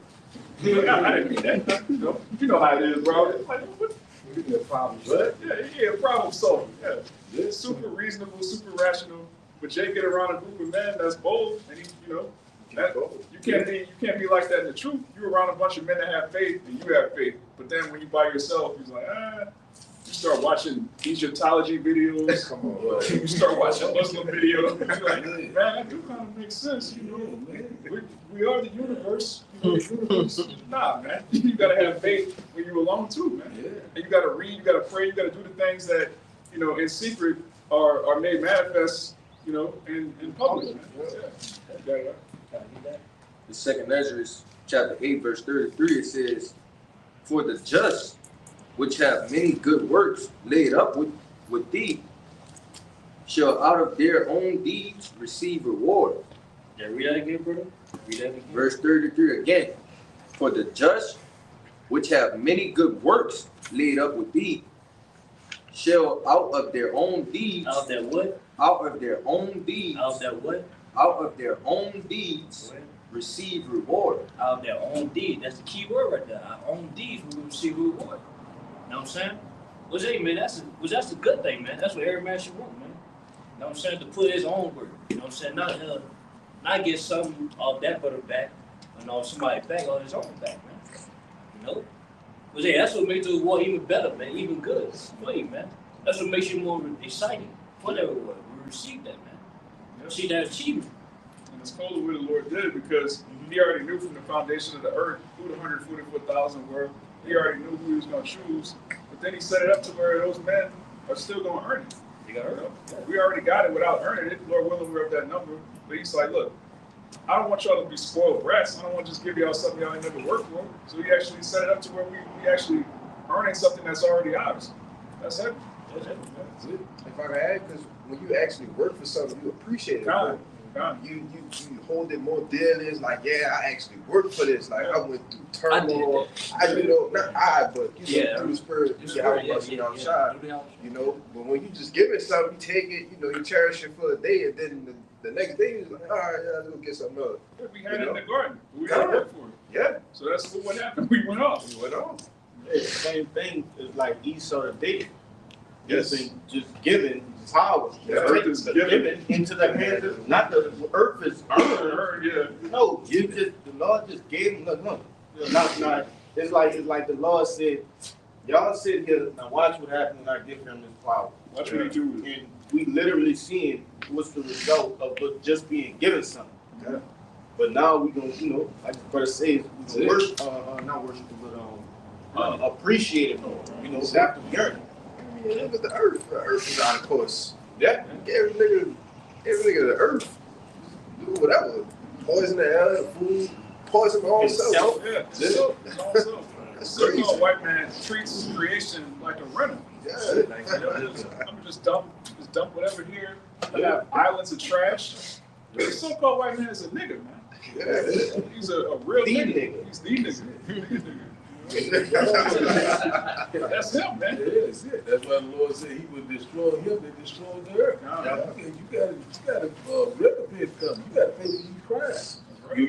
He's like, I didn't mean that. You know how it is, bro. Like, what?
You get a problem,
Yeah, problem solving. Yeah. It's super reasonable, super rational. But Jake get around a group of men that's bold, and you can't be like that in the truth. You're around a bunch of men that have faith, and you have faith. But then when you by yourself, he's like, you start watching Egyptology videos. Come on, you start watching Muslim videos. You're like, man, that do kind of make sense, We are the universe. Nah, man. You gotta have faith when you're alone too, man. Yeah. And you gotta read, you gotta pray, you gotta do the things that, in secret are made manifest, in public, man. Yeah.
The 2nd Ezra, chapter 8, verse 33, it says, for the just, which have many good works laid up with thee, shall out of their own deeds receive reward.
Yeah, read that again, brother. Read that again.
Verse 33 again. For the just, which have many good works laid up with thee, shall out of their own deeds.
Out of their what?
Out of their own deeds.
Out of their what?
Out of their own deeds receive reward.
Out of their own deeds. That's the key word right there. Our own deeds will receive reward. You know what I'm saying? Which, hey, man, that's a good thing, man. That's what every man should want, man. You know what I'm saying? To put his own work. You know what I'm saying? Not get something off that brother back, and off somebody back, on his own back, man. Because, hey, that's what makes the reward even better, man, even good. Funny, man. That's what makes you more exciting for that reward. We receive that, man. See that achievement.
And it's cool the way the Lord did it because he already knew from the foundation of the earth who the 144,000 were. He already knew who he was going to choose. But then he set it up to where those men are still going to earn it.
You got it.
We already got it without earning it. Lord willing, we're up that number. But he's like, look, I don't want y'all to be spoiled brats. I don't want to just give y'all something y'all ain't never worked for. So he actually set it up to where we actually earning something that's already ours. That's it.
That's it.
If I can add, because when you actually work for something, you appreciate it.
God.
You hold it more dearly. It's like, yeah, I actually worked for this. Like I went through turmoil. Through the spirit, you know. But when you just give it something, you take it, you cherish it for a day, and then the next day you're like, all right, yeah, let's go get something else.
Yeah, we had it in the garden. We had to work for it.
Yeah.
So that's what happened. We went off.
It's the same thing as like Esau to David.
Yes.
Just given power.
The earth is given
into the hands of, not the earth is earned.
Yeah.
No, the Lord just gave him nothing. Not. It's like the Lord said, y'all sit here now. Watch what happens when I give him this power.
Watch what he do.
And we literally seeing what's the result of just being given something.
Yeah.
But now we gonna, like the brother says, we worship, not worship, but appreciate it more. After we earn it.
I mean, look at the earth. The earth is out of course. Yeah. Every nigga the earth. Do whatever. Poison the air, the food, poison my own self.
Yeah. That's crazy. A white man treats creation like a rental.
Yeah.
I'm just dump whatever here. I have islands of trash. The so-called white man is a nigga, man.
Yeah.
He's a real nigga. He's the nigga. That's him, man.
Yeah, that's it. That's why the Lord said he would destroy him and destroy the earth. You gotta recompense come. You gotta pay for these crimes. Right. You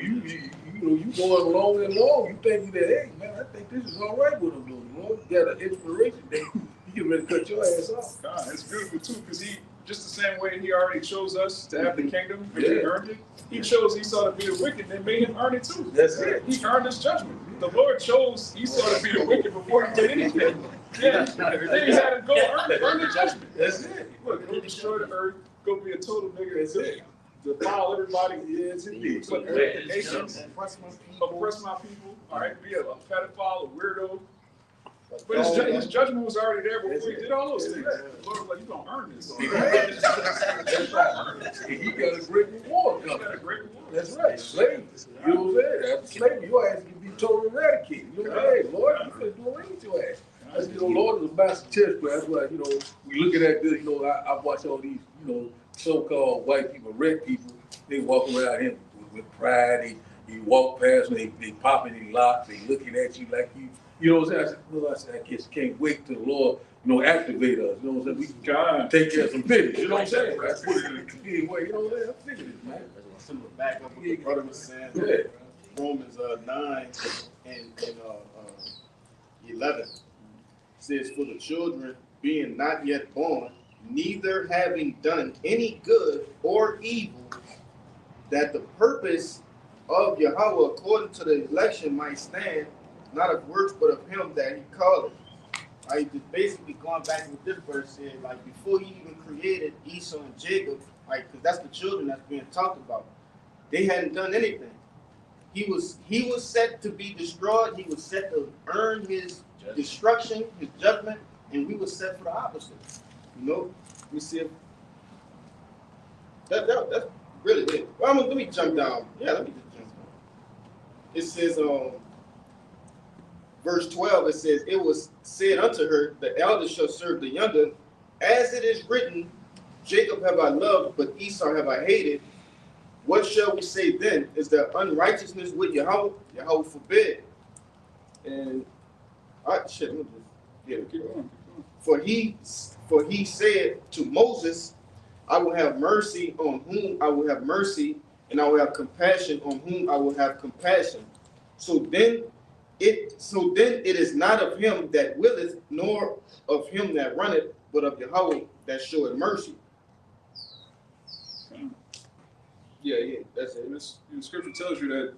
going long and long. You thinking that, hey man, I think this is all right what I'm doing. You got an expiration date. You get ready to cut your ass off.
God, it's beautiful too, because he just the same way he already chose us to have the kingdom and he earned it. He chose Esau to be the wicked and made him earn it too.
That's it.
He earned his judgment. The Lord chose Esau to be the wicked before he did anything. Yeah. Then he had to go earn the judgment.
That's it.
Look, go destroy the earth, go be a total nigga. That's it. Defile everybody.
Yes, indeed.
Look, the nations, oppress my people. All right, be a pedophile, a weirdo. But his judgment was already there before he did all those things. The Lord was like, you're going to earn this.
That's right. He got a great reward coming. That's right. Slavery. You know what I'm saying? After slavery, your ass can be totally eradicated. You know what I'm saying? Lord, you couldn't do anything to your ass. That's, Lord is a master chess player. That's why, we looking at this, I watch all these, so-called white people, red people, they walk around him with pride. You walk past them, they popping their locks, they looking at you like you know what I'm saying? I just can't wait till the Lord, activate us. You know what I'm saying? We can take care of some business. You know what I'm saying? That's what it is. Anyway, you know what I'm saying? I'm thinking this, man.
Some of the back up what the brother was saying. Romans 9 and 11 says, for the children being not yet born, neither having done any good or evil, that the purpose of Yahawah according to the election might stand, not of works, but of him that he called. Right? Just basically going back to what this verse said, like before he even created Esau and Jacob, right? Because that's the children that's being talked about. They hadn't done anything. He was set to be destroyed. He was set to earn his destruction, his judgment, and we were set for the opposite. Let me see if that's really it. Well, let me jump down. Yeah, let me just jump down. It says, verse 12, it says, it was said unto her, the elder shall serve the younger, as it is written, Jacob have I loved, but Esau have I hated. What shall we say then? Is there unrighteousness with Yahawah? Yahawah forbid. And let me just keep going. For he said to Moses, I will have mercy on whom I will have mercy, and I will have compassion on whom I will have compassion. So then it is not of him that willeth, nor of him that runneth, but of Yahawah that showeth mercy. Yeah, that's it.
The scripture tells you that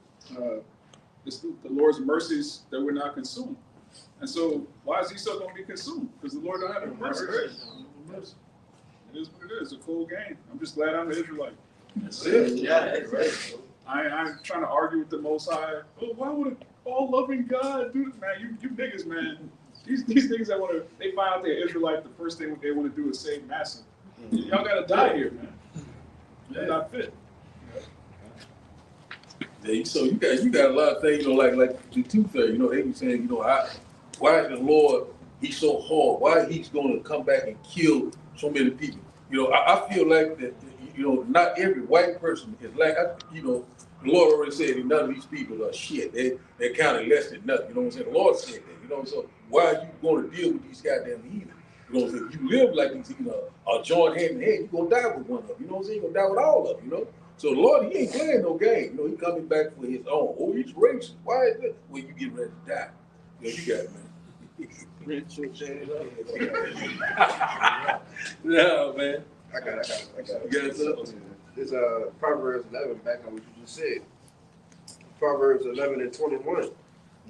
it's the Lord's mercies that we're not consumed. And so, why is Esau going to be consumed? Because the Lord don't have any mercy. It is what it is. It's a cool game. I'm just glad I'm an Israelite.
That's it.
Yeah, that's right.
I'm trying to argue with the Most High. Oh, why would an all-loving God do this, man? You niggas, man. These niggas that want to, they find out they're Israelite, the first thing they want to do is save Massa. Y'all got to die here, man. You're not fit.
Yeah, so you got a lot of things, like the two things, they be saying, why is the Lord, he's so hard? Why he's going to come back and kill so many people? I feel like that, not every white person is like, the Lord already said none of these people are shit. They're kind of less than nothing. You know what I'm saying? The Lord said that. So why are you going to deal with these goddamn heathen? If you live like these, are joined hand in hand, you're going to die with one of them. You know what I'm saying? You're going to die with all of them, So the Lord, he ain't playing no game. He coming back for his own. Oh, he's racist. Why is that? Well, you get ready to die. You got it, man. No, man.
I got it.
You got something?
This Proverbs 11, back on what you just said. Proverbs 11 and 21.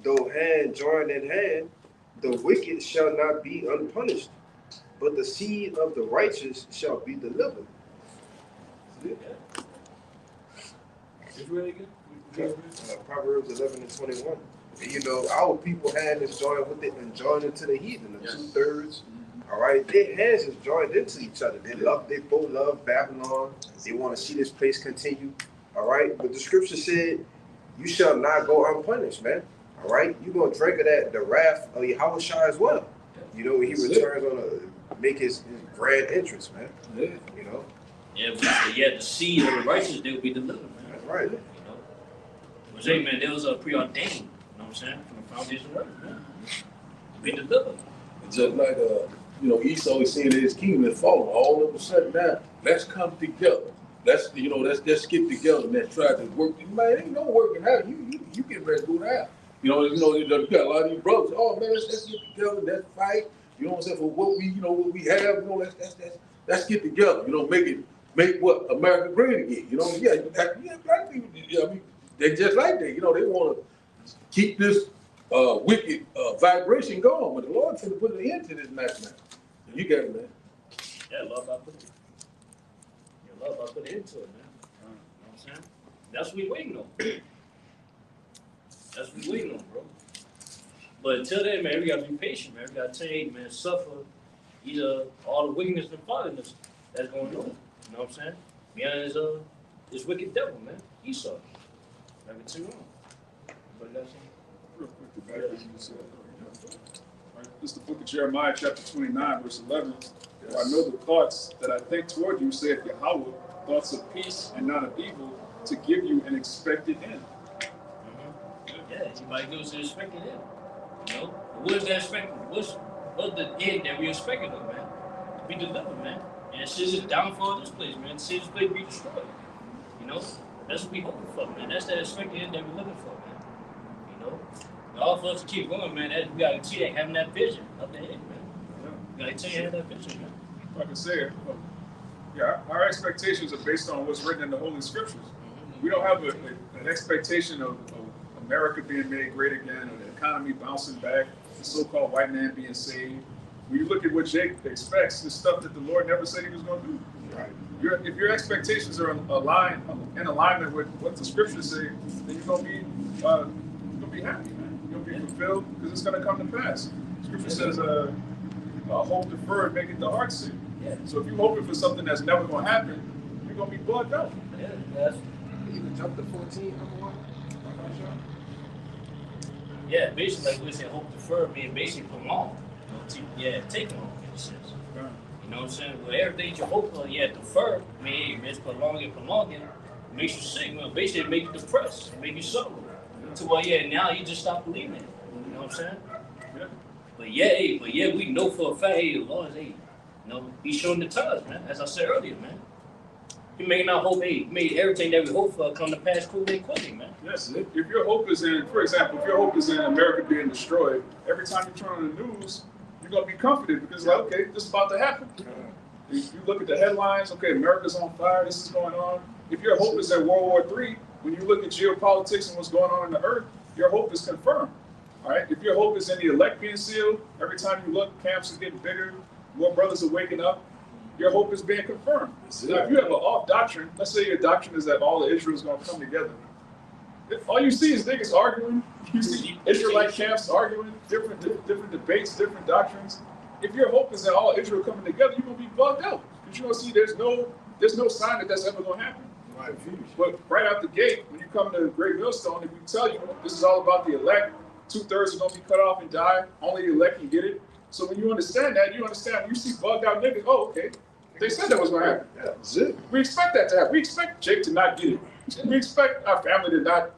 Though hand join in hand, the wicked shall not be unpunished, but the seed of the righteous shall be delivered.
It's really good.
Proverbs 11 and 21. And, our people had is joined with it and joined into the heathen, the 2/3. All right, their hands is joined into each other. They both love Babylon. They want to see this place continue. All right, but the scripture said, "You shall not go unpunished, man." All right, you gonna drink of the wrath of YAHAWASHI as well. When he returns on to make his grand entrance, man.
Yeah.
Yeah, but the seed of the righteous, they will be delivered, man.
That's right.
But say, man, they was preordained. You know what I'm saying? From the foundation of earth, man. Be delivered.
It's just like Esau is saying that his kingdom is falling. All of a sudden now, let's come together. Let's let's get together and let's try to work. Man, ain't no working out. You get ready to go down. You got a lot of these brothers. Oh man, let's get together. Let's fight. You know what I'm saying? For what we have. Let's get together. Make what America great again. Black people. They just like that. They want to keep this wicked vibration going. But the Lord said to put an end to this mess, man. You got it, man.
Yeah, love I put it. Yeah, love I put it into it, man. You know what I'm saying? That's what we waiting on. That's what we waiting on, bro. But until then, man, we gotta be patient, man. We gotta take, man, suffer either all the wickedness and folliness that's going on. You know what I'm saying? Behind this wicked devil, man. Esau. Never too long. But that's it.
Real quick, to back what you said. Right, this is the book of Jeremiah, chapter 29, verse 11. For I know the thoughts that I think toward you, saith Yahawah, thoughts of peace and not of evil, to give you an expected end.
Yeah, anybody knows the expected end. What is that expected? What's the end that we're expecting of, man? To be delivered, man. And since it's downfall of this place, man. Since this place be destroyed. That's what we hoping for, man. That's that expected end that we're looking for, man. And all for us to keep going, man, we gotta continue having that vision up the end, man. We gotta continue having that vision, man.
Like I said, our expectations are based on what's written in the Holy Scriptures. We don't have an expectation of America being made great again, or the economy bouncing back, the so-called white man being saved. When you look at what Jake expects, it's stuff that the Lord never said he was going to do. Right. If your expectations are in alignment with what the scriptures say, then you're going to be happy, man. You're going to be fulfilled because it's going to come to pass. Scripture says, hope deferred maketh the heart sick. Yeah. So if you're hoping for something that's never going to happen, you're going to be bugged out.
Yeah, that's...
You can jump to 14, number 1.
Yeah, basically, like we said, hope deferred means basically prolong. Take long in a sense. You know what I'm saying? Well, everything you hope for, defer, it's prolonging. It makes you sick, man. Basically, it makes you depressed, it makes you suffer. To now you just stop believing it. You know what I'm saying? Yeah. But we know for a fact, the Lord is, He's showing the times, man. As I said earlier, man. He may not hope, made everything that we hope for come to pass quickly, man. Yes,
if your hope is in, for example, if your hope is in America being destroyed, every time you turn on the news, you're going to be comforted because, okay, this is about to happen. If you look at the headlines, okay, America's on fire, this is going on. If your hope is in World War III, when you look at geopolitics and what's going on in the earth, your hope is confirmed. All right? If your hope is in the elect being sealed, every time you look, camps are getting bigger, more brothers are waking up, your hope is being confirmed. Now, if you have an off doctrine, let's say your doctrine is that all of Israel is going to come together. All you see is niggas arguing. You see Israelite camps arguing, different debates, different doctrines. If your hope is that all Israel coming together, you're gonna be bugged out because you're gonna see there's no sign that that's ever gonna happen. Right. But right out the gate, when you come to Great Millstone, if we tell you this is all about the elect, 2/3 are gonna be cut off and die. Only the elect can get it. So when you understand that, you understand. You see bugged out niggas. Oh, okay. They said that was gonna happen. Yeah, that's it. We expect that to happen. We expect Jake to not get it. We expect our family to not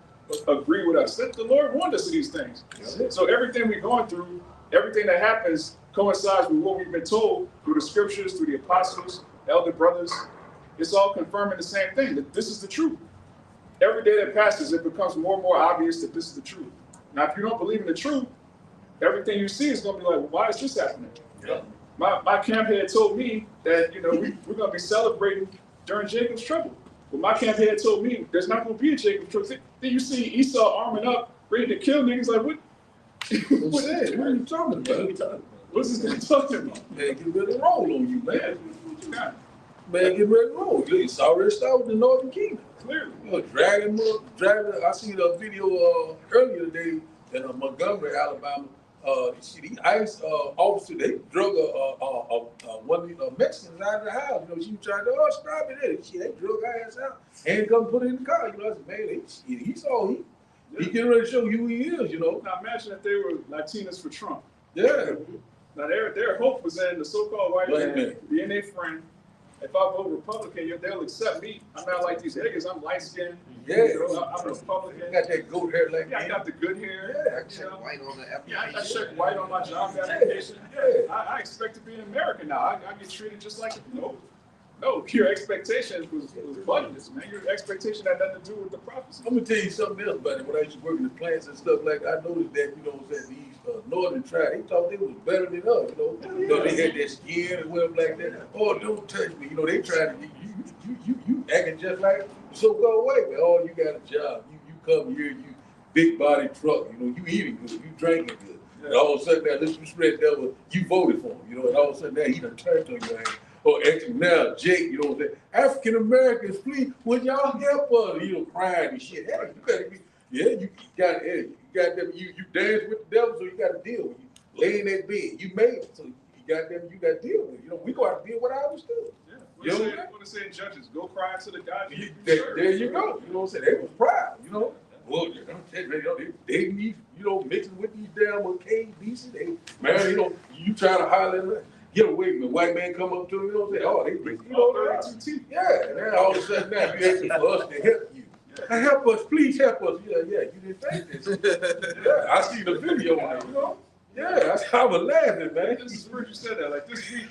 agree with us. The Lord warned us of these things. So everything we're going through, everything that happens coincides with what we've been told through the scriptures, through the apostles, elder brothers. It's all confirming the same thing, that this is the truth. Every day that passes, it becomes more and more obvious that this is the truth. Now, if you don't believe in the truth, everything you see is going to be like, well, why is this happening? Yeah. My camp head told me that, we're going to be celebrating during Jacob's trouble. But my camp head told me there's not going to be a Jacob's trouble. Then you see Esau arming up, ready to kill niggas. Like, what? What are you talking about? What's this guy talking about?
Man, get ready to roll on you, man. What you got? Man, get ready to roll. It's already started with the Northern Kingdom. Clearly. Dragging. I seen a video earlier today in Montgomery, Alabama. See these ICE officers, they drug one of the Mexicans out of the house. She was trying to stop it. They drug her ass out and come put it in the car. I said, man, he saw he getting ready to show you who he is.
Now imagine if they were Latinas for Trump.
Yeah.
Now their hope was in the so-called white man being their friend. If I vote Republican, they'll accept me. I'm not like these niggas. I'm light skinned.
Yeah.
I'm a Republican.
You got that goat hair like
I got the good hair.
Yeah, I check white on the application.
Yeah, I check white on my job application. Yeah. I expect to be an American now. I get treated just like no, your expectation was budgets, man. Your expectation had nothing to do with the prophecy.
I'm gonna tell you something else about it. When I used to work in the plants and stuff like that, I noticed that, these northern tribes, they thought they was better than us, they had that skin and whatever like that. Oh, don't touch me. They tried to you acting just like so-called white man. Oh, you got a job. You come here, you big body truck, you eating good, you drinking good. Yeah. And all of a sudden now, you spread devil, you voted for him, and all of a sudden now he done turned on your ass. Or actually now, Jake, African Americans, please, would y'all help us? Crying and shit. Hey, you gotta be, you dance with the devil, so you gotta deal with it. You lay in that bed, you made it, so you got to deal with it. We gotta deal with ours too.
Yeah. What they say in Judges, go cry to the God.
There you go. They was proud, Well, they need, mixing with these damn KBC. You try to holler at get away from me. White man come up to me, they yeah. And then all of a sudden now you asking for us to help you. Yeah. Help us, please help us. Yeah, you didn't think this. Yeah, I see the video on it, Yeah, I was laughing, man.
This is where you said that. Like this week,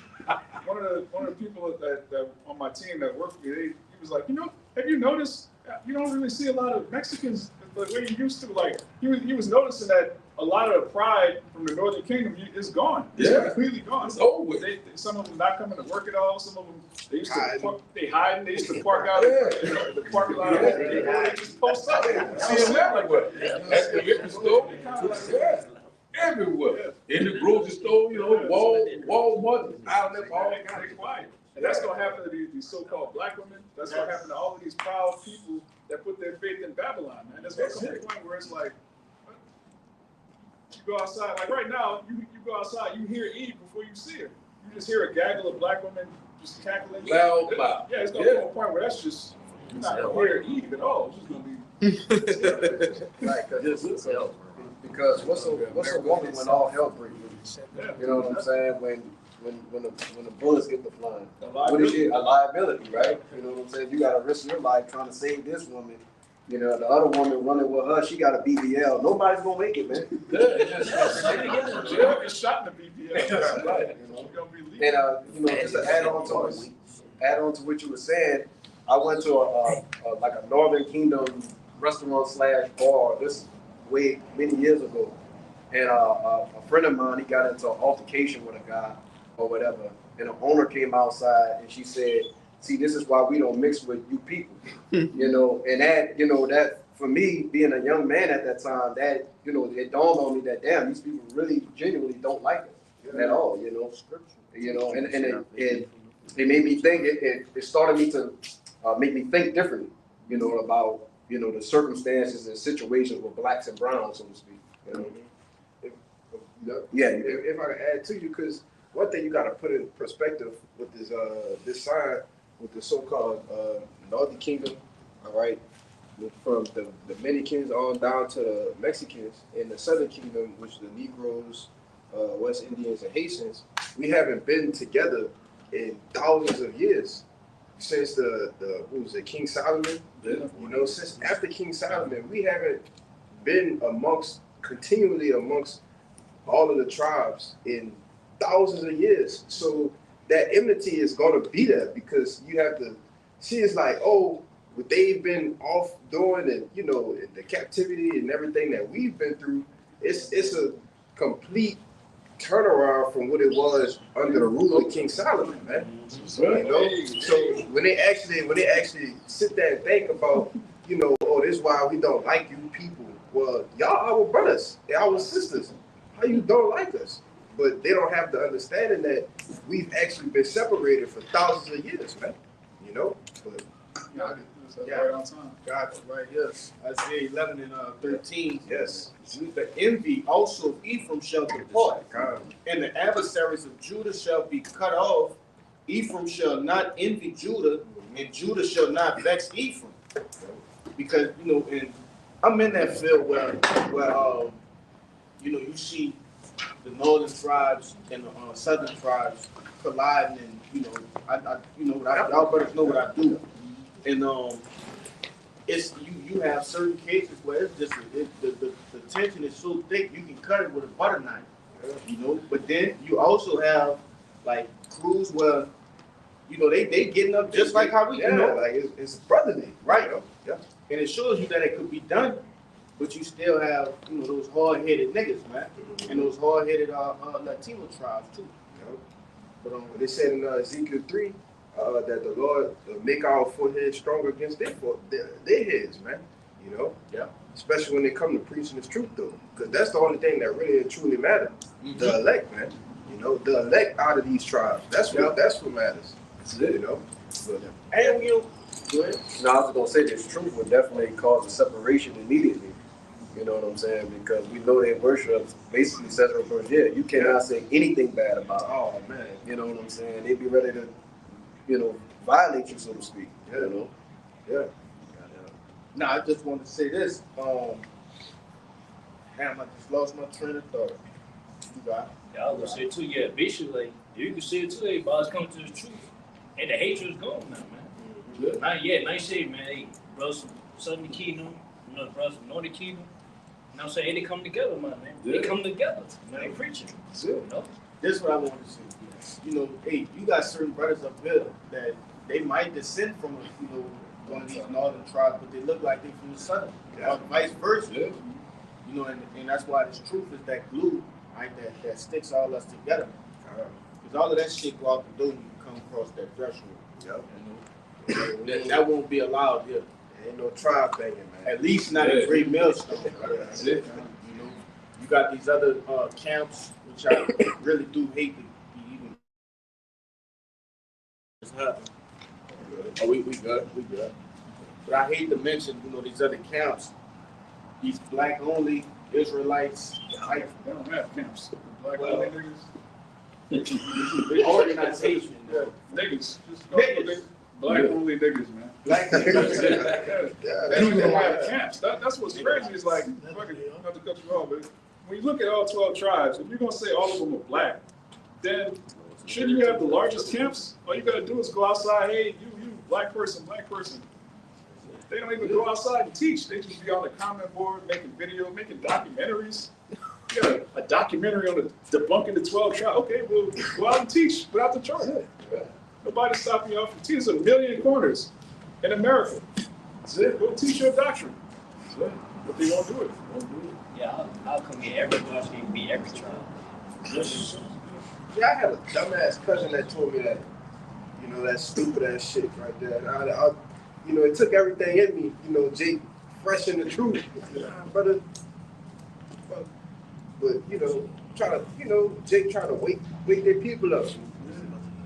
one of the people that on my team that worked with me, he was like, have you noticed you don't really see a lot of Mexicans the way you used to? Like he was noticing that a lot of the pride from the Northern Kingdom is gone. It's completely gone.
It's over with.
Some of them not coming to work at all. Some of them they hiding. They used to park out the parking lot. They just post up.
See them everywhere. At the liquor store. Everywhere. In the grocery store, Walmart, outlet, all kinds of
quiet. And that's going to happen to these so-called black women. That's going to happen to all of these proud people that put their faith in Babylon, man. There's going to come a point where it's like, you go outside, like right now, you go outside, you hear Eve before you see her. You just hear a gaggle of black women just cackling.
Loud.
Yeah, it's going to come to a point where that's just, you're not going to hear Eve at all. It's just going to be...
Right, because what's a woman when all hell breaks loose? You know what I'm saying? When the bullets get to flying, what is it? A liability, right? You know what I'm saying? You got to risk your life trying to save this woman. The other woman running with her, she got a BBL. Nobody's gonna make it, man.
It's shot in the BBL.
Right. And just to add on to what you were saying, I went to a Northern Kingdom restaurant / bar this way many years ago, and a friend of mine, he got into an altercation with a guy or whatever, and the owner came outside and she said, see, this is why we don't mix with you people, and that for me, being a young man at that time, that, it dawned on me that, damn, these people really genuinely don't like us at all, and it made me think. It started me to make me think differently. You know, about the circumstances and situations with blacks and browns, so to speak. You know what I mean?
If I can add to you, because one thing you got to put in perspective with this sign with the so-called Northern Kingdom, all right, from the Dominicans on down to the Mexicans, in the Southern Kingdom, which the Negroes, West Indians, and Haitians, we haven't been together in thousands of years since what was it, King Solomon? Yeah. You know, since after King Solomon, we haven't been continually amongst all of the tribes in thousands of years. So that enmity is going to be there, because you have to see, it's like, oh, what they've been off doing, and in the captivity and everything that we've been through, it's a complete turnaround from what it was under the rule of King Solomon, man. So when they actually sit there and think about, oh, this is why we don't like you people. Well, y'all our brothers, our sisters. How you don't like us? But they don't have the understanding that we've actually been separated for thousands of years, man. But
right on time.
God, right, yes. Isaiah 11 and 13. Yes. The envy also of Ephraim shall depart, and the adversaries of Judah shall be cut off. Ephraim shall not envy Judah, and Judah shall not vex Ephraim. Because, and I'm in that field where you see the northern tribes and the southern tribes colliding, and y'all brothers know what I do, and it's you have certain cases where it's just the tension is so thick you can cut it with a butter knife, But then you also have like crews where they getting up just like how we,
like it's brotherly,
right? Yeah, and it shows you that it could be done. But you still have, those hard-headed niggas, man, and those hard-headed Latino tribes too. But
they said in Ezekiel 3 that the Lord make our foreheads stronger against their heads, man.
Yeah.
Especially when they come to preaching this truth, though, because that's the only thing that really and truly matters. Mm-hmm. The elect, man. The elect out of these tribes. That's what matters.
That's it.
And go ahead.
No, I was gonna say this truth would definitely cause a separation immediately. You know what I'm saying? Because we know they worship basically separate from you cannot say anything bad about it.
Oh man.
You know what I'm saying? They'd be ready to, violate you, so to speak.
Yeah. Now I just want to say this. Damn, I just lost my train of thought. You got it.
Yeah, I was gonna say too, yeah, basically, you can say it too, everybody's coming to the truth. And the hatred is gone now, man.
Yeah.
Not yet, nice shit, man. Hey, brothers from Southern Kingdom, brothers from Northern Kingdom. You know what I'm saying? They come together, man. They come together. They preaching.
This is what I want to say. Hey, you got certain brothers up here that they might descend from, one of these northern tribes, but they look like they from the southern. Or vice versa. Yeah. And that's why this truth is that glue, right? That sticks all us together. Because all of that shit go out the door when you come across that threshold. That won't be allowed here.
Ain't no tribe banging, man.
At least not in Great Millstone. That's it. You got these other camps, which I really do hate to be even. Oh, we good. But I hate to mention, these other camps, these black-only Israelites.
They don't have camps. Black-only
niggas. Organization.
Niggas. Black-only niggas, man.
Black
they don't even have camps. That's what's crazy. Is like, fucking, not to cut you off, but when you look at all 12 tribes, if you're gonna say all of them are black, then shouldn't you have the largest camps? All you gotta do is go outside. Hey, you, black person. They don't even go outside and teach. They just be on the comment board, making video, making documentaries. Yeah, a documentary on the debunking the 12 tribes. Okay, well, go out and teach without the charge. Nobody's stopping you off from teaching. There's a million corners in America. That's it. Go teach your doctrine. That's it. But they won't do it.
Yeah, I'll come here. Everybody should be every tribe.
Yeah, I had a dumbass cousin that told me that, that stupid ass shit right there. And it took everything in me, Jake, fresh in the truth. Brother, but, Jake trying to wake their people up.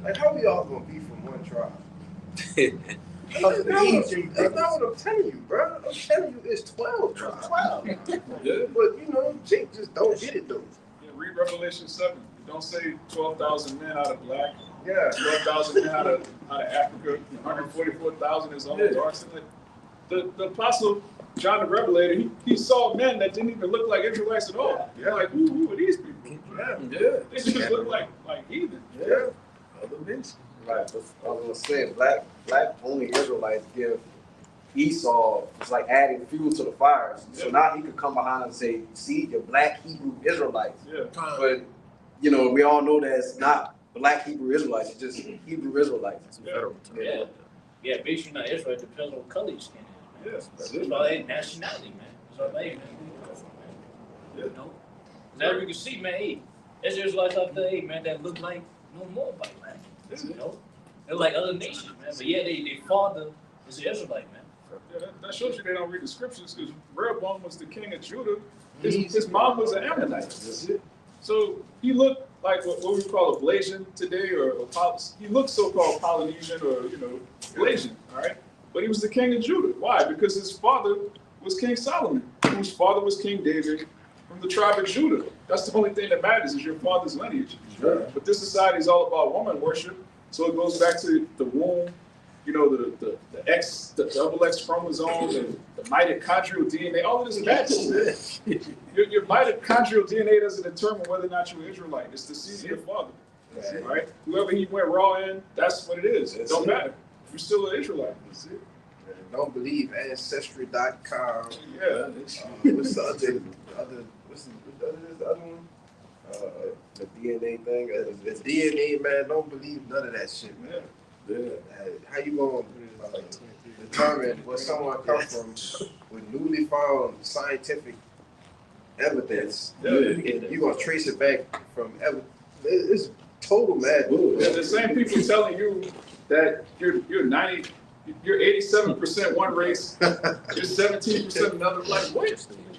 Like, how we all gonna be from one tribe? That's not what I'm telling you, bro. I'm telling you, it's 12 tribes. 12.
Yeah.
But, you know, Jake just don't get it, though.
Yeah, read Revelation 7. It don't say 12,000 men out of black.
Yeah.
12,000 men out of Africa. 144,000 is all dark. Like, the apostle John the Revelator, he saw men that didn't even look like Israelites at all.
Yeah.
Like, who are these people?
Yeah.
They just look like heathen.
Yeah.
Other nations.
Right, but I was gonna say, black only Israelites give Esau, it's like adding fuel to the fires. So now he could come behind and say, see, you're black Hebrew Israelites.
Yeah.
But, you know, we all know that it's not black Hebrew Israelites, it's just Hebrew Israelites.
Yeah. Yeah, basically not Israel, it depends on what color your skin is, man.
Yes.
It's all that nationality, man. It's all that, man. You know? Now we can see, man, hey, there's Israelites out there, hey, man, that look like no more white, man. You know? They're like other nations, man. But yeah, their father is an Israelite, man.
Yeah, that shows you they don't read the scriptures, because Rehoboam was the king of Judah. His mom was an Ammonite.
That's it.
So he looked like what we call a Blasian today, or he looked so-called Polynesian or, Blasian, all right? But he was the king of Judah. Why? Because his father was King Solomon, whose father was King David from the tribe of Judah. That's the only thing that matters is your father's lineage.
Sure.
But this society is all about woman worship, so it goes back to the womb, the double X chromosome, the mitochondrial DNA, all of this matters. Your mitochondrial DNA doesn't determine whether or not you're an Israelite. It's the seed of your father.
Right.
Right? Whoever he went raw in, that's what it is. It don't matter. You're still an Israelite.
That's it.
Don't believe Ancestry.com.
Yeah.
What's the other one? The DNA thing. The DNA, man, don't believe none of that shit, man.
Yeah.
How you gonna determine where someone come from with newly found scientific evidence?
Yeah.
And you gonna trace it back from evidence? It's total madness.
Yeah, the same people telling you that you're 87% one race, you're 17% another. Like, what?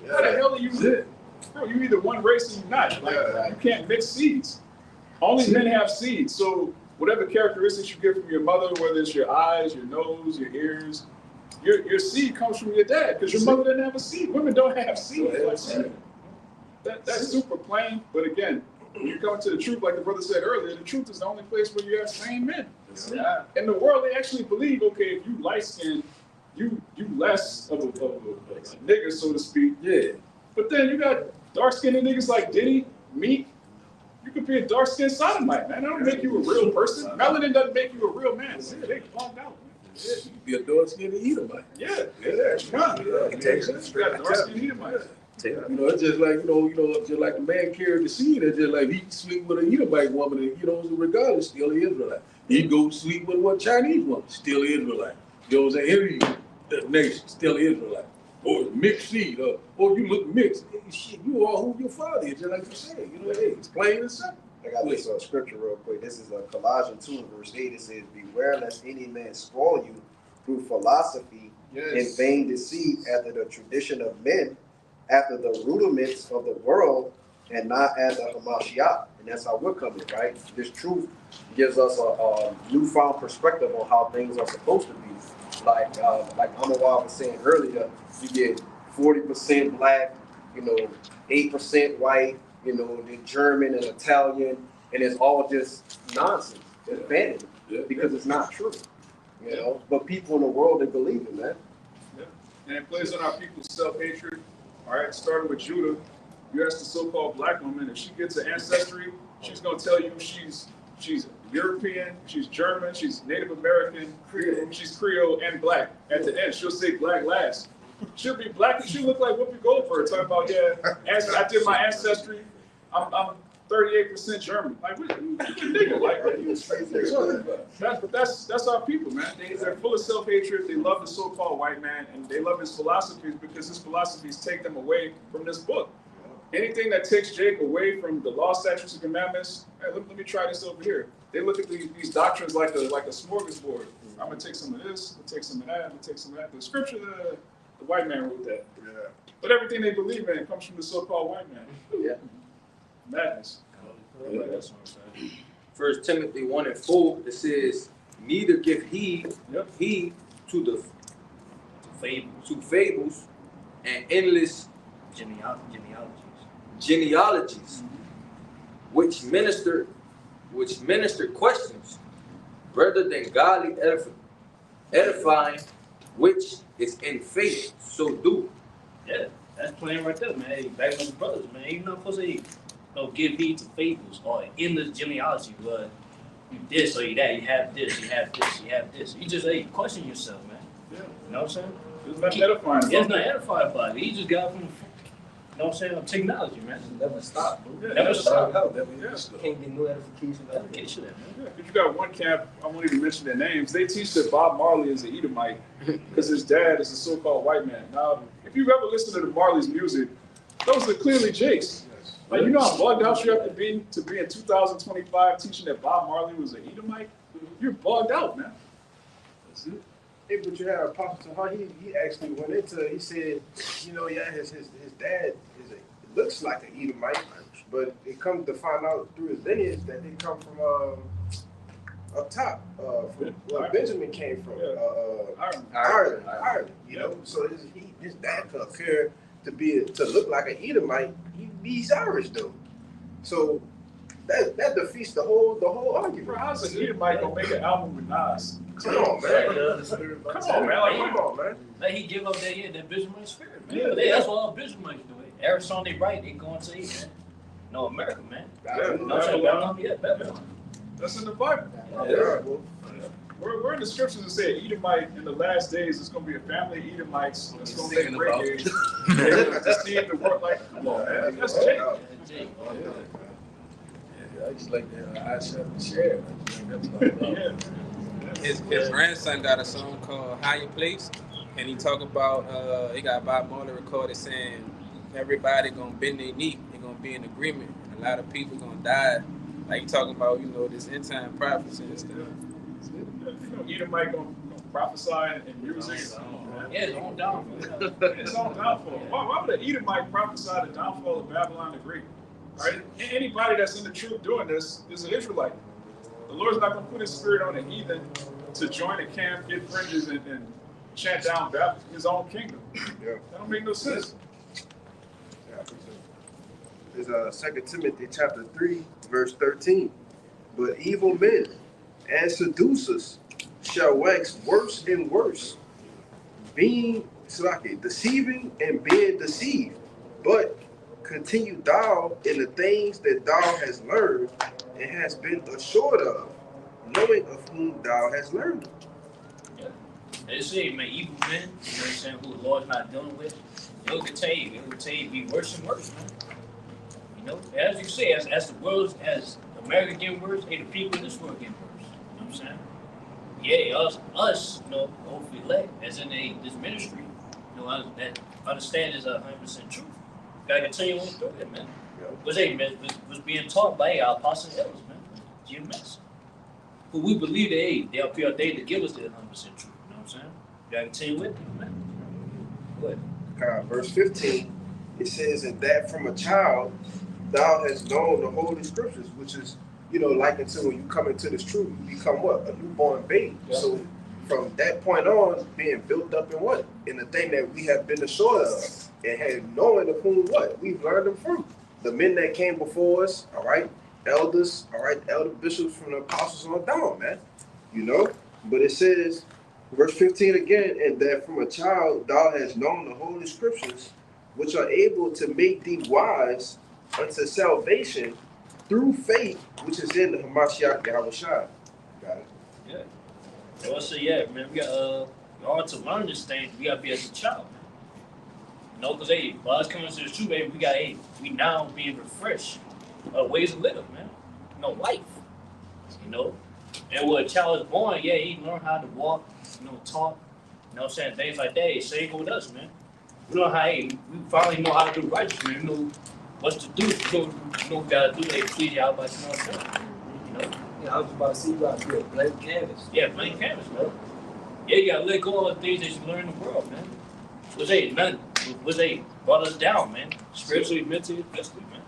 How the hell are you? Bro, you either one race or you're not. Like, you can't mix seeds. Only men have seeds. So whatever characteristics you get from your mother, whether it's your eyes, your nose, your ears, your seed comes from your dad, because your mother didn't have a seed. Women don't have seeds. That's super plain. But again, when you come to the truth, like the brother said earlier, the truth is the only place where you have sane men. Yeah. In the world, they actually believe, okay, if you light skin, you less of a nigga, so to speak.
Yeah.
But then you got dark skinned niggas like Diddy, Meek. You could be a dark skinned sodomite, man. That don't make you a real person. Melanin doesn't make you a real man. They blocked out.
Yeah. You could be a dark skinned Edomite.
Yeah. You got dark skinned Edomites.
It's just like, just like the man carried the seed, it's just like he sleep with an Edomite woman, and, regardless, still an Israelite. He go sleep with one Chinese woman, still an Israelite. You know what I'm saying? Every nation, still an Israelite. Or mixed seed, or you look mixed. Hey, shit, you are who your father is, just like you said. Hey, it's plain and simple.
I got this scripture real quick. This is Colossians 2 verse 8. It says, beware lest any man spoil you through philosophy and vain deceit after the tradition of men, after the rudiments of the world, and not as a Hamashiach. And that's how we're coming, right? This truth gives us a newfound perspective on how things are supposed to be. Like YAHAWAH was saying earlier, you get 40% black, 8% white, the German and Italian, and it's all just nonsense. It's vanity because it's not true. But people in the world, they believe in that.
Yeah. And it plays on our people's self-hatred. All right, starting with Judah, you ask the so-called black woman, if she gets an ancestry, she's gonna tell you she's European, she's German, she's Native American, she's Creole, and black. At the end, she'll say black last. She'll be black and she'll look like Whoopi Goldberg, talking about, I did my ancestry, I'm 38% German. Like, what nigga? Like, what are you talking about? But that's our people, man. They're full of self-hatred. They love the so-called white man, and they love his philosophies because his philosophies take them away from this book. Anything that takes Jake away from the law, statutes, and commandments, hey, let me try this over here. They look at these doctrines like a smorgasbord. I'm gonna take some of this, I'm gonna take some of that, I'm gonna take some of that. The scripture, the white man wrote that. Yeah. But everything they believe in comes from the so-called white man.
Yeah.
Madness.
Yeah, that's what I'm saying.
1 Timothy 1:4, it says, neither give heed to the fables and endless genealogies, which minister questions rather than godly edifying, which is in faith. So do.
Yeah, that's playing right there, man. Hey, back with the brothers, man. You're not supposed to give heed to fables or endless genealogy, but you this or you that, you have this, you have this, you have this. You just question yourself, man.
Yeah.
You know what I'm saying?
It's not edifying.
Yeah, it's not edifying about it. He just got from, you know what I'm saying, technology, man.
Never stop, bro.
Yeah,
Never stop.
Help.
Yeah.
Can't get no edification.
Education, man.
Yeah, because you got one camp, I won't even mention their names, they teach that Bob Marley is an Edomite because his dad is a so-called white man. Now, if you've ever listened to the Marley's music, those are clearly Jakes. Like, you know how bugged out you have to be in 2025 teaching that Bob Marley was an Edomite? You're bugged out, man.
That's it. Hey, but you have Apostle Tahar, he actually went into it. He said, you know, yeah, his dad looks like an Edomite, but it comes to find out through his lineage that they come from up top, from where Benjamin came from, Ireland. You know, so his dad could appear to look like an Edomite. He's Irish though, so that defeats the whole argument.
Bro, how's an Edomite gonna make an album with Nas?
Come on, man.
Come on, man. Like,
Come on, man.
Like he give up that Benjamin spirit, man.
Yeah.
That's what all Benjamins do. Every song they write, they going to eat, man. No, America, man.
Yeah,
You know what I'm saying? Babylon.
that's in the Bible.
Yeah.
We're in the scriptures that say Edomite in the last days is going to be a family of Edomites that's going to make reggae. They're going to see the work like, come on, man. That's Jake.
I just like that. I share.
Yeah.
His grandson got a song called Higher Place, and he talk about he got Bob Marley recorded saying everybody gonna bend their knee, they're gonna be in agreement, and a lot of people gonna die. Like he talking about, you know, this end time prophecy and stuff.
Edomite gonna prophesy in music.
Yeah, it's on down.
It's on downfall. Why would an Edomite prophesy the downfall of Babylon the Great? Right? Anybody that's in the truth doing this is an Israelite. The Lord's not going to put his spirit on a heathen to join a camp, get fringes, and chant down his own kingdom.
Yeah.
That don't make no sense.
There's 2 Timothy chapter 3, verse 13. But evil men and seducers shall wax worse and worse, being deceiving and being deceived. But continue thou in the things that thou hast learned and hast been assured of, knowing of whom thou hast learned.
Yeah. They say, man, evil men, you know what I'm saying, who the Lord's not dealing with, it will continue to be worse and worse, man. You know, as you say, as America getting worse, the people in this world getting worse. You know what I'm saying? Yeah, us, you know, hopefully elect, as in this ministry, you know, that understand is 100% true. Gotta continue on through it, man. Was being taught by our apostle elders, man, GMS. Who we believe they are preordained to give us the 100% truth. You know what I'm saying? You gotta continue with them, man. Go ahead.
Verse 15, it says, and that from a child thou hast known the holy scriptures, which is, you know, like until when you come into this truth, you become what? A newborn baby. Yeah. So from that point on, being built up in what? In the thing that we have been assured of, and had knowing of whom what? We've learned them from. The men that came before us, all right, elders, all right, elder bishops from the apostles on down, man. You know? But it says, verse 15 again, and that from a child thou hast known the holy scriptures, which are able to make thee wise unto salvation through faith, which is in the Hamashiach YAHAWASHI. Got it?
Yeah. So I say, yeah, man, we got all to learn this thing, we gotta be as a child, man. You know, because while us coming to the truth, baby, we now being refreshed ways of living, man. You know, life. You know? And when a child is born, yeah, he learn how to walk, you know, talk, you know what I'm saying, things like that. Same with us, man. We know how we finally know how to do righteous, man. We know what to do. You know we gotta do. They please y'all by yourself. You know?
Yeah, I was about to see you out here, blank canvas.
Yeah, blank canvas, man. Yeah, you gotta let go of the things that you learn in the world, man. Brought us down, man. Spiritually, mentally, physically, man.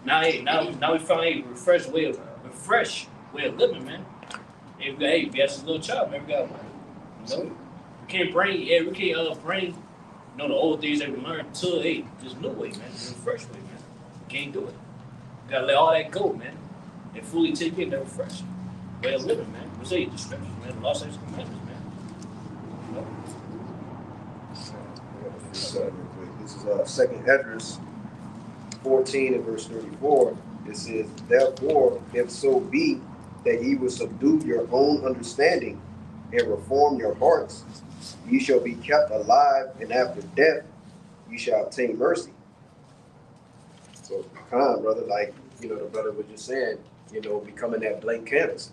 Now we found a refreshed way of living, man. Hey, we as a little child, man, we got one. You know, we can't bring the old things that we learned to this new way, man, this fresh way, man. We can't do it. We gotta let all that go, man, and fully take in that refresh way of living, man. We say the scriptures, man, the law, statutes, and commandments, man. You know?
This is 2 Esdras 14 and verse 34. It says, therefore, if so be that ye will subdue your own understanding and reform your hearts, ye shall be kept alive, and after death ye shall obtain mercy. So, brother, like, the brother was just saying, becoming that blank canvas,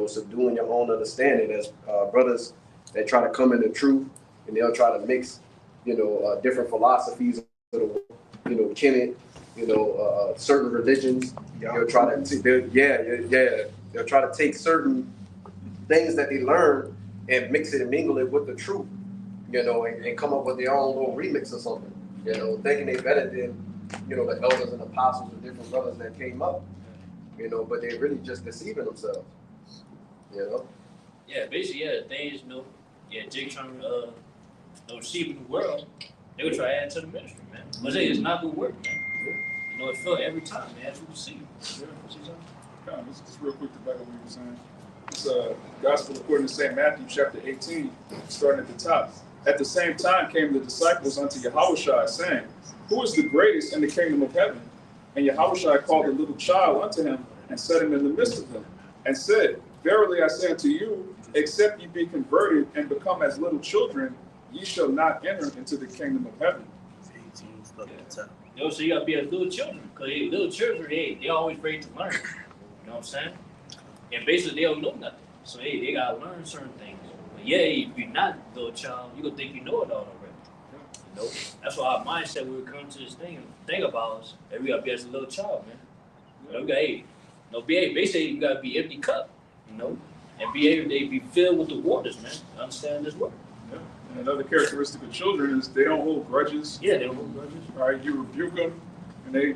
subduing your own understanding. As brothers that try to come in the truth, and they'll try to mix, different philosophies of the world, Kemet, certain religions. They'll try to, they'll try to take certain things that they learn and mix it and mingle it with the truth, and come up with their own little remix or something, thinking they better than, the elders and apostles and different brothers that came up, but they're really just deceiving themselves,
Yeah, basically, the thing is, Jake trying to receive the world, they would try to add to the ministry, man. But it's not good work, man. It felt every time, man, as we can see.
Just real quick to back up what you were saying. It's Gospel according to St. Matthew, chapter 18, starting at the top. At the same time came the disciples unto YAHAWASHI, saying, who is the greatest in the kingdom of heaven? And YAHAWASHI called a little child unto him, and set him in the midst of them, and said, verily I say unto you, except ye be converted and become as little children, ye shall not enter into the kingdom of heaven.
So you gotta be as little children, because little children, they always ready to learn. You know what I'm saying? And basically, they don't know nothing. So they gotta learn certain things. But if you're not a little child, you gonna think you know it all already. That's why our mindset when we come to this thing about us, that we gotta be as a little child, man. We gotta, basically you gotta be empty cup, and be able to be filled with the waters, man. Understand this word.
Yeah. And another characteristic of children is they don't hold grudges.
Yeah, they don't hold grudges.
Right? You rebuke them, and they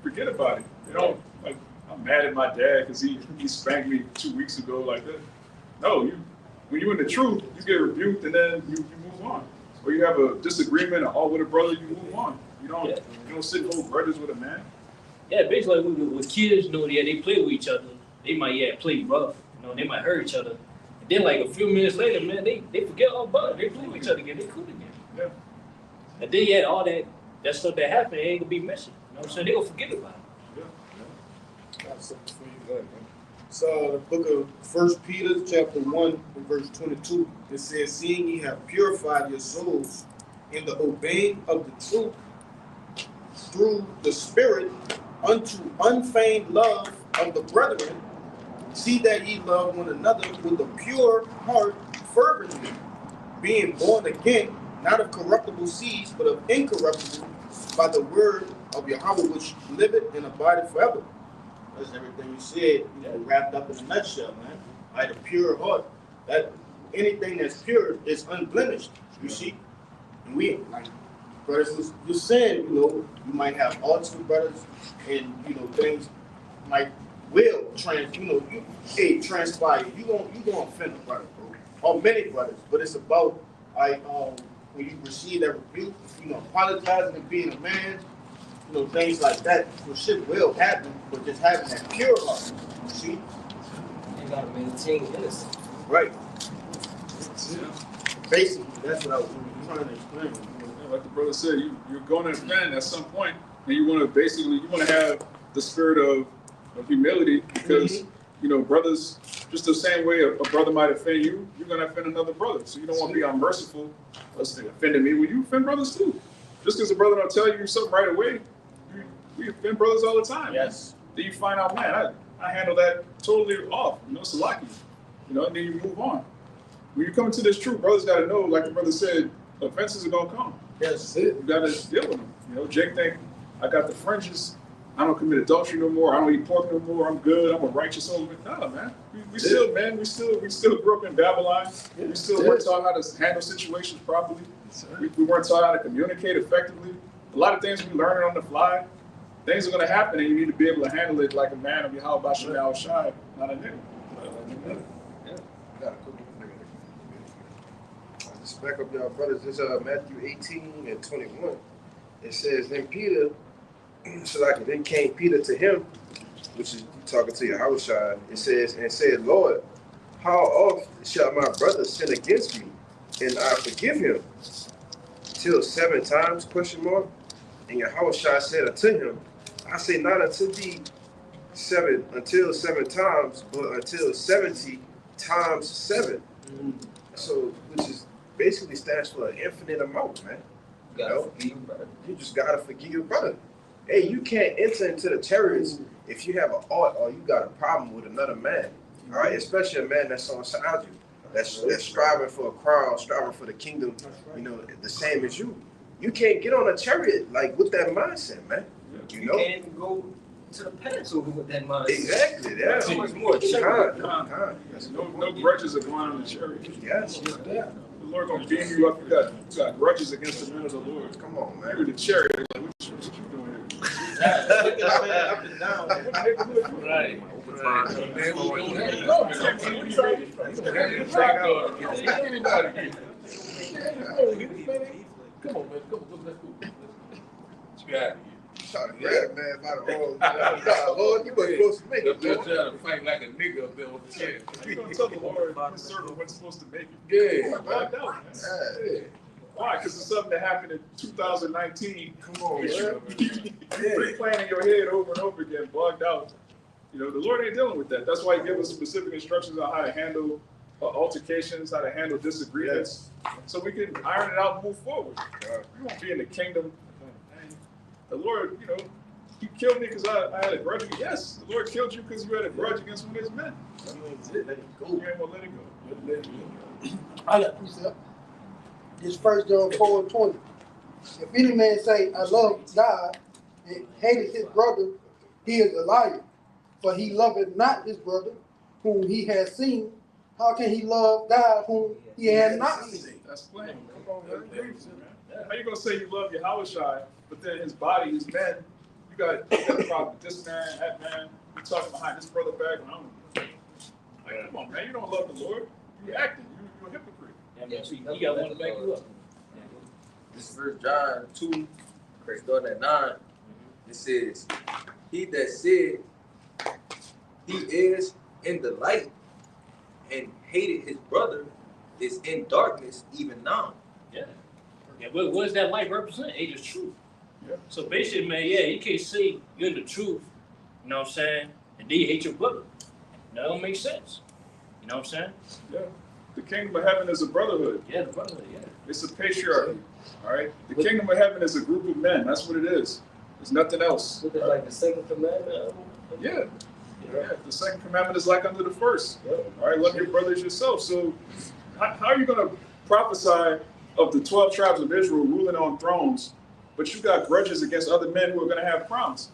forget about it. They don't, like, I'm mad at my dad because he spanked me 2 weeks ago like that. No, when you're in the truth, you get rebuked and then you move on. Or you have a disagreement with a brother, you move on. You don't sit and hold grudges with a man.
Yeah, basically with kids, they play with each other. They might play rough. They might hurt each other. And then like a few minutes later, man, they forget all about it. They play with each other again. They cool again.
Yeah.
And then all that stuff that happened ain't gonna be missing. You know what I'm saying? They gonna forget about it.
Got something for you, man. So the book of 1 Peter, chapter 1, and verse 22, it says, seeing ye have purified your souls in the obeying of the truth through the Spirit unto unfeigned love of the brethren, see that ye love one another with a pure heart fervently, being born again, not of corruptible seeds, but of incorruptible, by the word of Yahweh, which liveth and abideth forever. That's everything you said, wrapped up in a nutshell, man. I had a pure heart. That anything that's pure is unblemished, you see. And we, like brothers, you're saying, you might have ultimate brothers, and things will transpire. You gonna offend a brother, bro, or many brothers. But it's about when you receive that rebuke, apologizing and being a man. Things like that. So shit will happen, but just having that pure heart. You see?
You gotta maintain innocence.
Right. Basically, that's what I was trying to explain.
Like the brother said, you're going to offend at some point, and you want to have the spirit of humility, because brothers, just the same way a brother might offend you, you're going to offend another brother. So you don't want to be unmerciful. Let's offended me. Well, you offend brothers too. Just because a brother don't tell you something right away, we offend brothers all the time.
Yes.
Then you find out, man, I handle that totally off. It's lucky. And then you move on. When you come into this truth, brothers got to know, like the brother said, offenses are going to come.
Yes.
You got to deal with them. Jake think, I got the fringes. I don't commit adultery no more. I don't eat pork no more. I'm good. I'm a righteous soul. No, man. We still grew up in Babylon. Yeah. We still weren't taught how to handle situations properly. We weren't taught how to communicate effectively. A lot of things we learned on the fly. things are going to happen, and you need to be able to handle it like a man of YAHAWASHI, not a nigga.
Just back up, y'all brothers. This is Matthew 18 and 21. It says, then Peter, then came Peter to him, which is talking to Yahushua. It says, and said, Lord, how oft shall my brother sin against me, and I forgive him? Till 7 times, question mark? And Yahushua said unto him, I say not unto thee until 7 times, but until 70 times 7. So, which is basically stands for an infinite amount, man.
You gotta forgive your brother.
You just gotta forgive your brother. Hey, you can't enter into the chariots if you have an ought or you got a problem with another man. All right, especially a man that's on side you, that's striving for a crown, striving for the kingdom, you know, the same as you. You can't get on a chariot like with that mindset, man. You know?
Can't even go to the Passover with that mindset.
Exactly. That's
so much more.
No grudges are going on the chariot.
Yes.
The Lord gonna beam you up. You got grudges against the men of the Lord.
Come on, man.
You're the chariot. Like, what you doing here?
Up and down.
Right.
Come on, man. Come on, let's go. Let's get out of here.
Trying to grab man by the whole Lord, you wasn't supposed to make it.
Just trying to fight like a nigga up there on the chair.
You're gonna tell the Lord his servant wasn't supposed to make it.
Yeah.
Bogged out, man.
Yeah.
Why? Because it's something that happened in 2019.
Come on, man.
You replaying in your head over and over again, bogged out. You know, the Lord ain't dealing with that. That's why He gives us specific instructions on how to handle altercations, how to handle disagreements, so we can iron it out and move forward. You won't be in the kingdom. The Lord, you know, He killed me because I had a grudge. Yes, the Lord killed you because you had a grudge against one of His men. You ain't gonna let it go. Let it go.
I got precept. This 1 John 4:20. If any man say, I love God, and hated his brother, he is a liar. For he loveth not his brother, whom he has seen. How can he love God, whom he has not seen?
That's plain. Come on, man. How you gonna say you love Yahawashi, but then his body, his men, you got a problem with this man, that man. You talking behind this brother back? Like, come on, man. You don't love the Lord. You acting. You're a hypocrite.
Yeah, you got one to back you up.
This is 1 John 2, starting at 9. It says, he that said he is in the light and hated his brother is in darkness even now.
Yeah. Yeah, but what does that light represent? It is truth.
Yeah.
So basically, man, yeah, you can't say you're in the truth, you know what I'm saying, and then you hate your brother. That don't make sense. You know what I'm saying?
Yeah. The kingdom of heaven is a brotherhood.
Yeah, the brotherhood, yeah.
It's a patriarchy. All right? The kingdom of heaven is a group of men. That's what it is. There's nothing else.
Look at like the second commandment.
Yeah. Yeah. The second commandment is like unto the first. All right? Love your brothers yourself. So how are you going to prophesy of the 12 tribes of Israel ruling on thrones, but you got grudges against other men who are going to have crowns?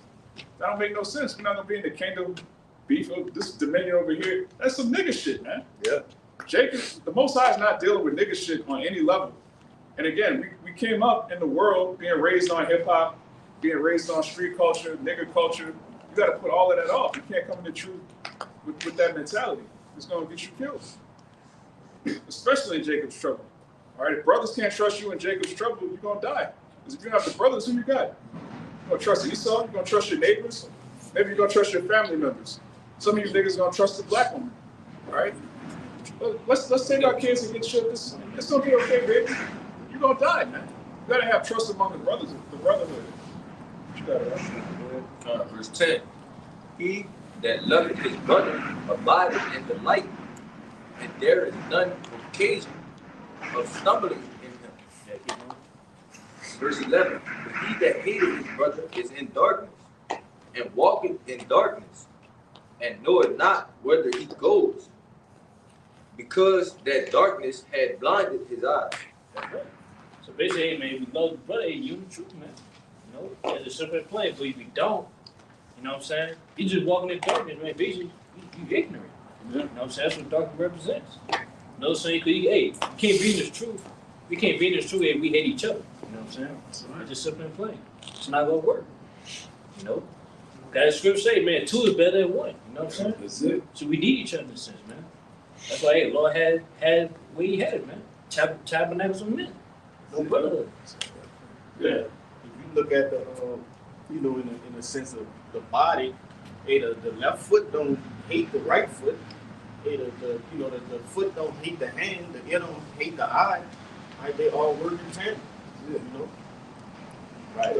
That don't make no sense. We're not going to be in the kingdom beef of this dominion over here. That's some nigga shit, man.
Yeah.
Jacob, the Most High is not dealing with nigga shit on any level. And again, we came up in the world being raised on hip hop, being raised on street culture, nigga culture. You got to put all of that off. You can't come into truth with that mentality. It's going to get you killed, especially in Jacob's trouble. All right, if brothers can't trust you in Jacob's trouble, you're going to die. Because if you don't have the brothers, who you got? You're going to trust Esau? You're going to trust your neighbors? Maybe you're going to trust your family members. Some of you niggas are going to trust the black woman. All right? Let's take our kids and get shit. It's going to be okay, baby. You're going to die, man. You got to have trust among the brothers, the brotherhood. You got to have.
Verse 10. He that loveth his brother abideth in the light, and there is none occasion of stumbling in him. Verse 11. But he that hateth his brother is in darkness, and walketh in darkness, and knoweth not whither he goes, because that darkness had blinded his eyes.
So basically, hey, man, if you love the brother, you the truth, man. You know, it's a simple plain, but if you don't, you know what I'm saying? You just walking in darkness, man. Basically, you ignorant. You know what I'm saying? That's what darkness represents. No saying, hey, you can't be in this truth. We can't be in this truth if we hate each other. You know what I'm saying? It's just simple and plain. It's not gonna work. You know, that scripture say, man, two is better than one. You know what I'm saying?
That's it.
So we need each other in a sense, man. That's why, hey, Lord had where he had it, man. Tabernacles of men. No brotherhood.
Yeah. If you look at the, you know, in the sense of the body, hey, the left foot don't hate the right foot. Hey, the foot don't hate the hand. The ear don't hate the eye. Right? They all work in tandem. You know.
Right.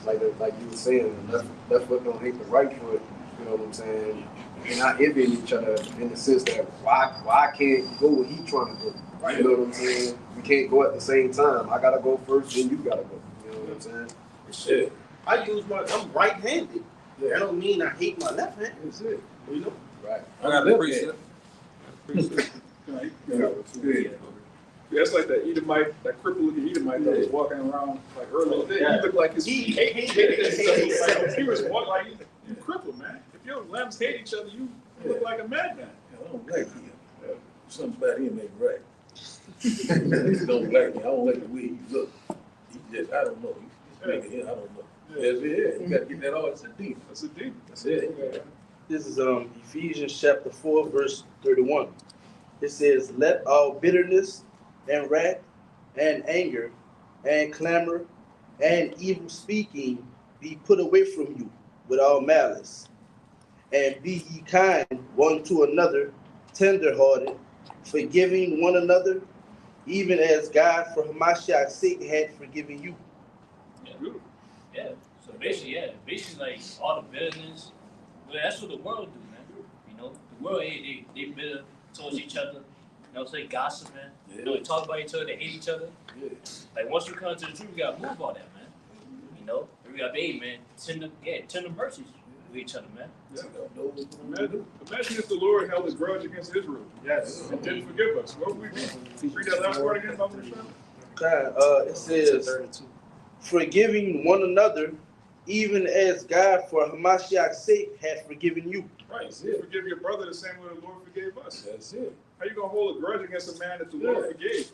Like you were saying, the left foot don't hate the right foot. You know what I'm saying? We're not envying each other in the sense that why I can't go where he trying to go. Right. You know what I'm saying? We can't go at the same time. I gotta go first, then you gotta go. You know what I'm saying?
Shit. I'm right-handed. Yeah. That don't mean I hate my left hand.
That's it.
You know?
Right.
I got the precept. Yeah, it's like that Edomite, that crippled looking Edomite that was walking around like earlier today. He looked like his he was walking like you crippled, man. If your limbs hate each other, you look like a madman.
I don't like him. Something about him ain't right. He don't like me. I don't like the way he look. He just, I don't know. He's making him, I don't know. That's it. You gotta get that all. It's a demon.
That's a demon.
That's it.
This is Ephesians chapter 4, verse 31. It says, "Let all bitterness and wrath and anger and clamor and evil speaking be put away from you with all malice. And be ye kind one to another, tenderhearted, forgiving one another, even as God for Hamashiach's sake had forgiven you."
Yeah. So basically, like all the bitterness. Well, that's what the world do, man. You know, the world they bitter towards each other. You know, say gossip, man. Yeah. You know, they talk about each other, they hate each other. Yeah. Like once you come to the truth, you gotta move all that, man. You know, we gotta be, man, tender mercies with each other, man.
Yeah. Imagine if the Lord held a grudge against Israel.
Yes.
And didn't forgive us. What would we do? Read that last part again,
It says, "Forgiving one another, even as God for Hamashiach's sake had forgiven you."
Right. You forgive your brother the same way the Lord forgave us.
That's it.
How you gonna hold a grudge against a man that the Lord forgave?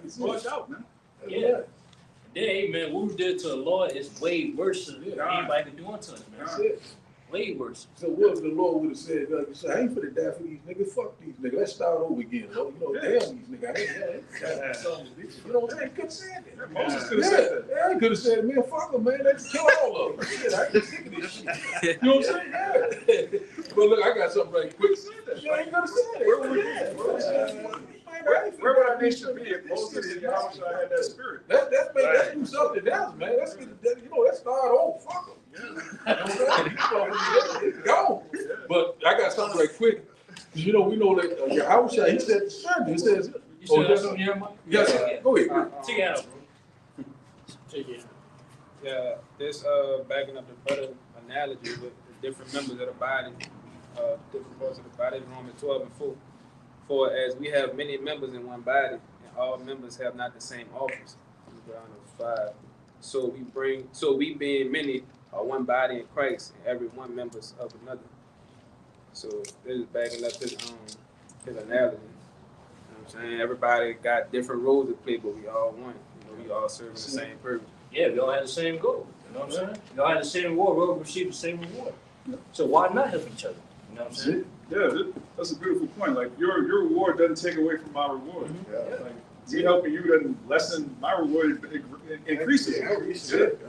He's washed out, man.
Yeah. Then, hey, man, what we did to the Lord is way worse than anybody can do unto us, man.
That's it.
Way worse.
So what if the Lord would have said, like you said, I ain't finna die for these niggas, fuck these niggas, let's start over again, Lord. You know, damn these niggas. You know what I'm saying? He could have said that.
Moses could have said that.
Yeah, he could have said, man, fuck them, man, let's kill all of them. Shit, I ain't sick of this shit. You know what I'm saying? Yeah. But look, I got something right quick. You ain't gonna say that. Where
would our nation be if Moses and Yahawashi had that spirit?
Let's do something else, man. Let's get that, let's start over. Fuck them. Go. But I got something right quick. We know that YAHAWASHI, he said the sermon. He says,
you still got something here, Mike?
Yes, go ahead.
Take it out, bro.
Take it. Yeah, this backing up the brother analogy with the different members of the body, different parts of the body, Romans 12 and 4. For as we have many members in one body, and all members have not the same office. Romans 5. So we being many are one body in Christ, and every one members of another. So this is backing up his analogy. You know what I'm saying? Everybody got different roles to play, but we all one. You know, we all serving the same purpose.
Yeah, we all have the same goal. You know what I'm saying? We all have the same reward. We all receive the same reward. So why not help each other? You know what I'm saying?
Yeah, that's a beautiful point. Like your reward doesn't take away from my reward.
Mm-hmm.
Yeah. Like me helping you doesn't lessen my reward, it increases it.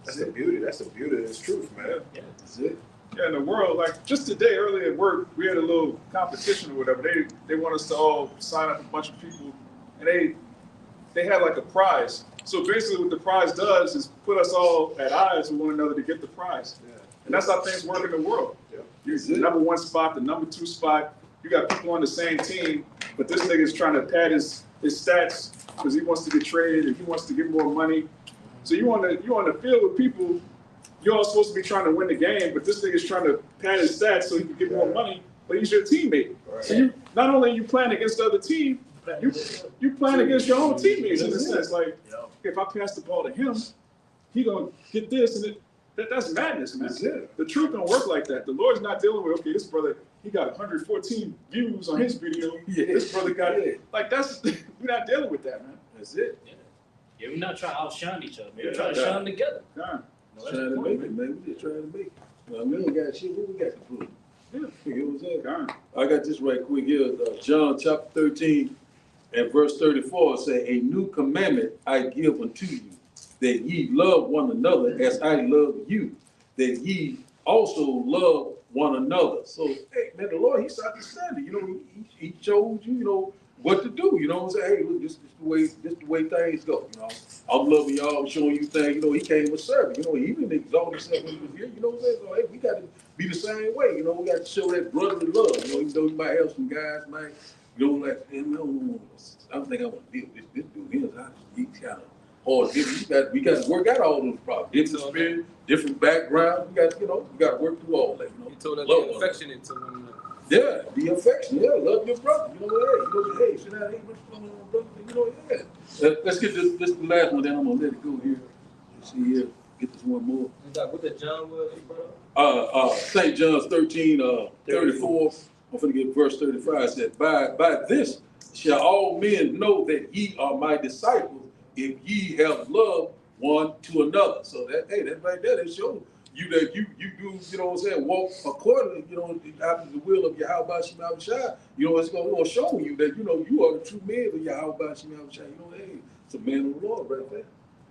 That's the beauty. That's the beauty of this truth, man.
Yeah, that's it.
Yeah, in the world, like just today, earlier at work, we had a little competition or whatever. They want us to all sign up a bunch of people, and they had like a prize. So basically, what the prize does is put us all at odds with one another to get the prize. Yeah. And that's how things work in the world. Yeah. You the number one spot, the number two spot. You got people on the same team, but this nigga's trying to pad his stats because he wants to get traded and he wants to get more money. So you on the field with people. You're all supposed to be trying to win the game, but this nigga's trying to pad his stats so he can get more money, but he's your teammate. Right. So you not only are you playing against the other team, you playing against your own teammates in a sense. Like, if I pass the ball to him, he gonna get this, and that's madness, man. The truth don't work like that. The Lord's not dealing with, okay, this brother, he got 114 views on his video. This brother got like that's we're not dealing with that, man.
That's it.
Yeah, we're not trying to outshine each other. We're trying to shine together. No, that's
Trying
the
to
point,
make it, man. We just trying to make it. Well, we ain't got shit. What we got to prove?
Yeah.
You know what I'm saying?
God.
I got this right quick here. John chapter 13 and verse 34 say, a new commandment I give unto you, that ye love one another as I love you, that ye also love one another. So, hey, man, the Lord, he set the standard. You know, he chose you, you know, what to do. You know what I'm saying? Hey, look, this the way things go. You know, I'm loving y'all, I'm showing you things. You know, he came a servant. You know, he didn't exalt himself when he was here. You know what I'm saying? So, hey, we got to be the same way. You know, we got to show that brotherly love. You know, even though you might have some guys, man, you know, like, man, I don't think I want to deal with this dude. He's kind of hard. We got to work out all those problems. Different spirit, different background. We got, you know, we got to work through all that. You know,
He told us
love
to be
one another.
affectionate to one another.
Yeah, be affectionate. Yeah, love your brother. You know, hey, sit down, hey, what's going on, brother? You know, yeah. Let's get this the last one, then I'm gonna let it go here. Let's see here, get this one more.
What the John was, bro?
St. John's 13, 34. I'm gonna get verse 35. It said, by this shall all men know that ye are my disciples, if ye have loved one to another. So that right there, that shows you that you do, you know what I'm saying, walk accordingly, you know, after the will of YAHAWASHI. You know, it's gonna show you that, you know, you are the true man of YAHAWASHI. You know, hey, it's a man of the Lord right there.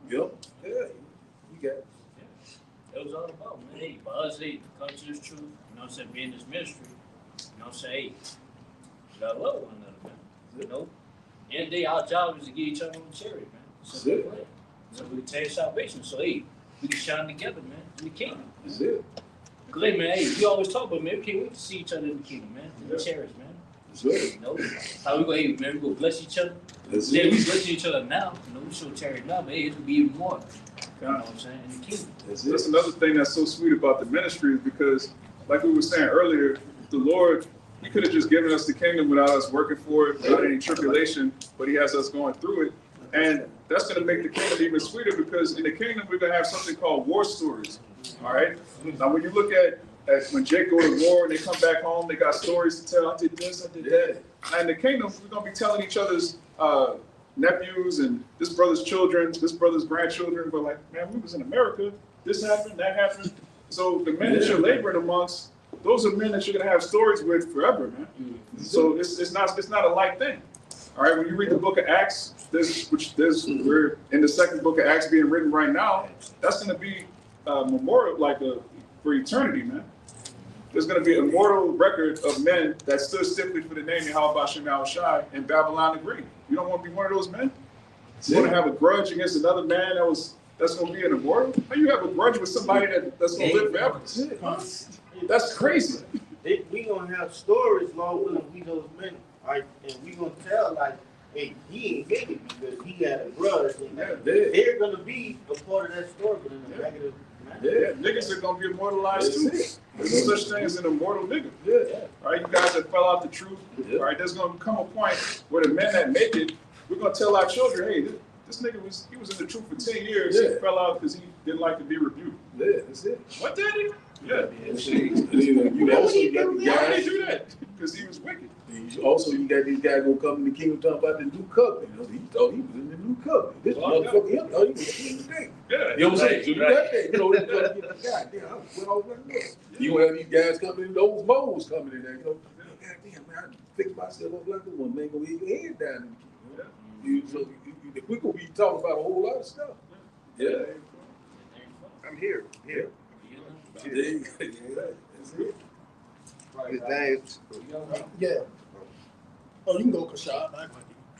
Yep. Yeah, you got it.
That was all about, man. Hey, for us, hey, come to this truth, you know what I'm saying, be in this ministry, you know what I'm saying, hey, we gotta love one another, man. You know? End of the day, our job is to give each other on charity, man. So we can take salvation. So, hey, we can shine together, man, in the kingdom.
That's it.
Cause, hey, man, hey, we always talk about, man, we can't wait to see each other in the kingdom, man. In the chariots, man.
That's it.
You know? How we go, hey, man, we go bless each other.
That's
Then
it.
we bless each other now. You know, we show charity now, but hey, it's gonna be even more. You know what I'm saying? In the kingdom.
That's
That's
it.
another thing that's so sweet about the ministry is because, like we were saying earlier, the Lord, he could have just given us the kingdom without us working for it, without any tribulation, but he has us going through it. And that's going to make the kingdom even sweeter because in the kingdom, we're going to have something called war stories. All right? Now, when you look at when Jake go to war and they come back home, they got stories to tell. I did this, I did that. And in the kingdom, we're going to be telling each other's nephews and this brother's children, this brother's grandchildren, but like, man, we was in America, this happened, that happened. So the men that you're laboring amongst, those are men that you're gonna have stories with forever, man. So it's not a light thing. All right, when you read the book of Acts, we're in the second book of Acts being written right now, that's gonna be a memorial, for eternity, man. There's gonna be a immortal record of men that stood stiffly for the name YAHAWASHI in Babylon the Great. You don't want to be one of those men? You want to have a grudge against another man that's going to be an immortal? How you have a grudge with somebody that's going to live forever? That's crazy.
We gonna have stories long as we those men, right? And we gonna tell like, hey, he ain't make it because he had a grudge. And they're gonna be a part of that story, but in a negative manner.
Yeah, niggas are going to be immortalized too. There's no such thing as an immortal nigga. All right, you guys that fell out the truth. All right, there's going to come a point where the men that make it, we're going to tell our children, hey, this nigga was in the truth for 10 years. He fell out because he didn't like to be rebuked.
Yeah, that's it.
What did he? Yeah.
You also got the
Why did
guys.
he do that? Because he was wicked.
Also, you got these guys gonna come in the kingdom talking about the new covenant. You know, he thought he was in the new covenant. This motherfucker, he thought he was in the thing.
Yeah.
You know what I'm saying? So you got that. You know, goddamn, I went all over the world. You gonna have these guys coming in, those moles coming in there. You know, goddamn, man, I fix myself up like this one. Man, gonna hit your head down in the kingdom. So we gonna be talking about a whole lot of stuff. Yeah.
I'm here.
Yeah. That's it.
His name's
Yeah. Oh, you can go, Kashad.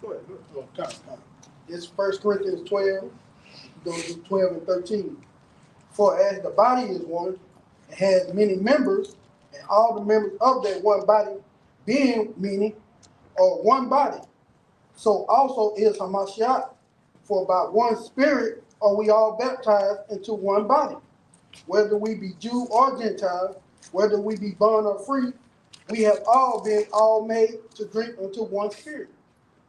go ahead.
Oh, come. It's 1 Corinthians 12. You go to 12 and 13. For as the body is one, it has many members, and all the members of that one body being many, or one body. So also is Hamashiach. For by one spirit are we all baptized into one body. Whether we be Jew or Gentile, whether we be bond or free, we have all been made to drink unto one spirit.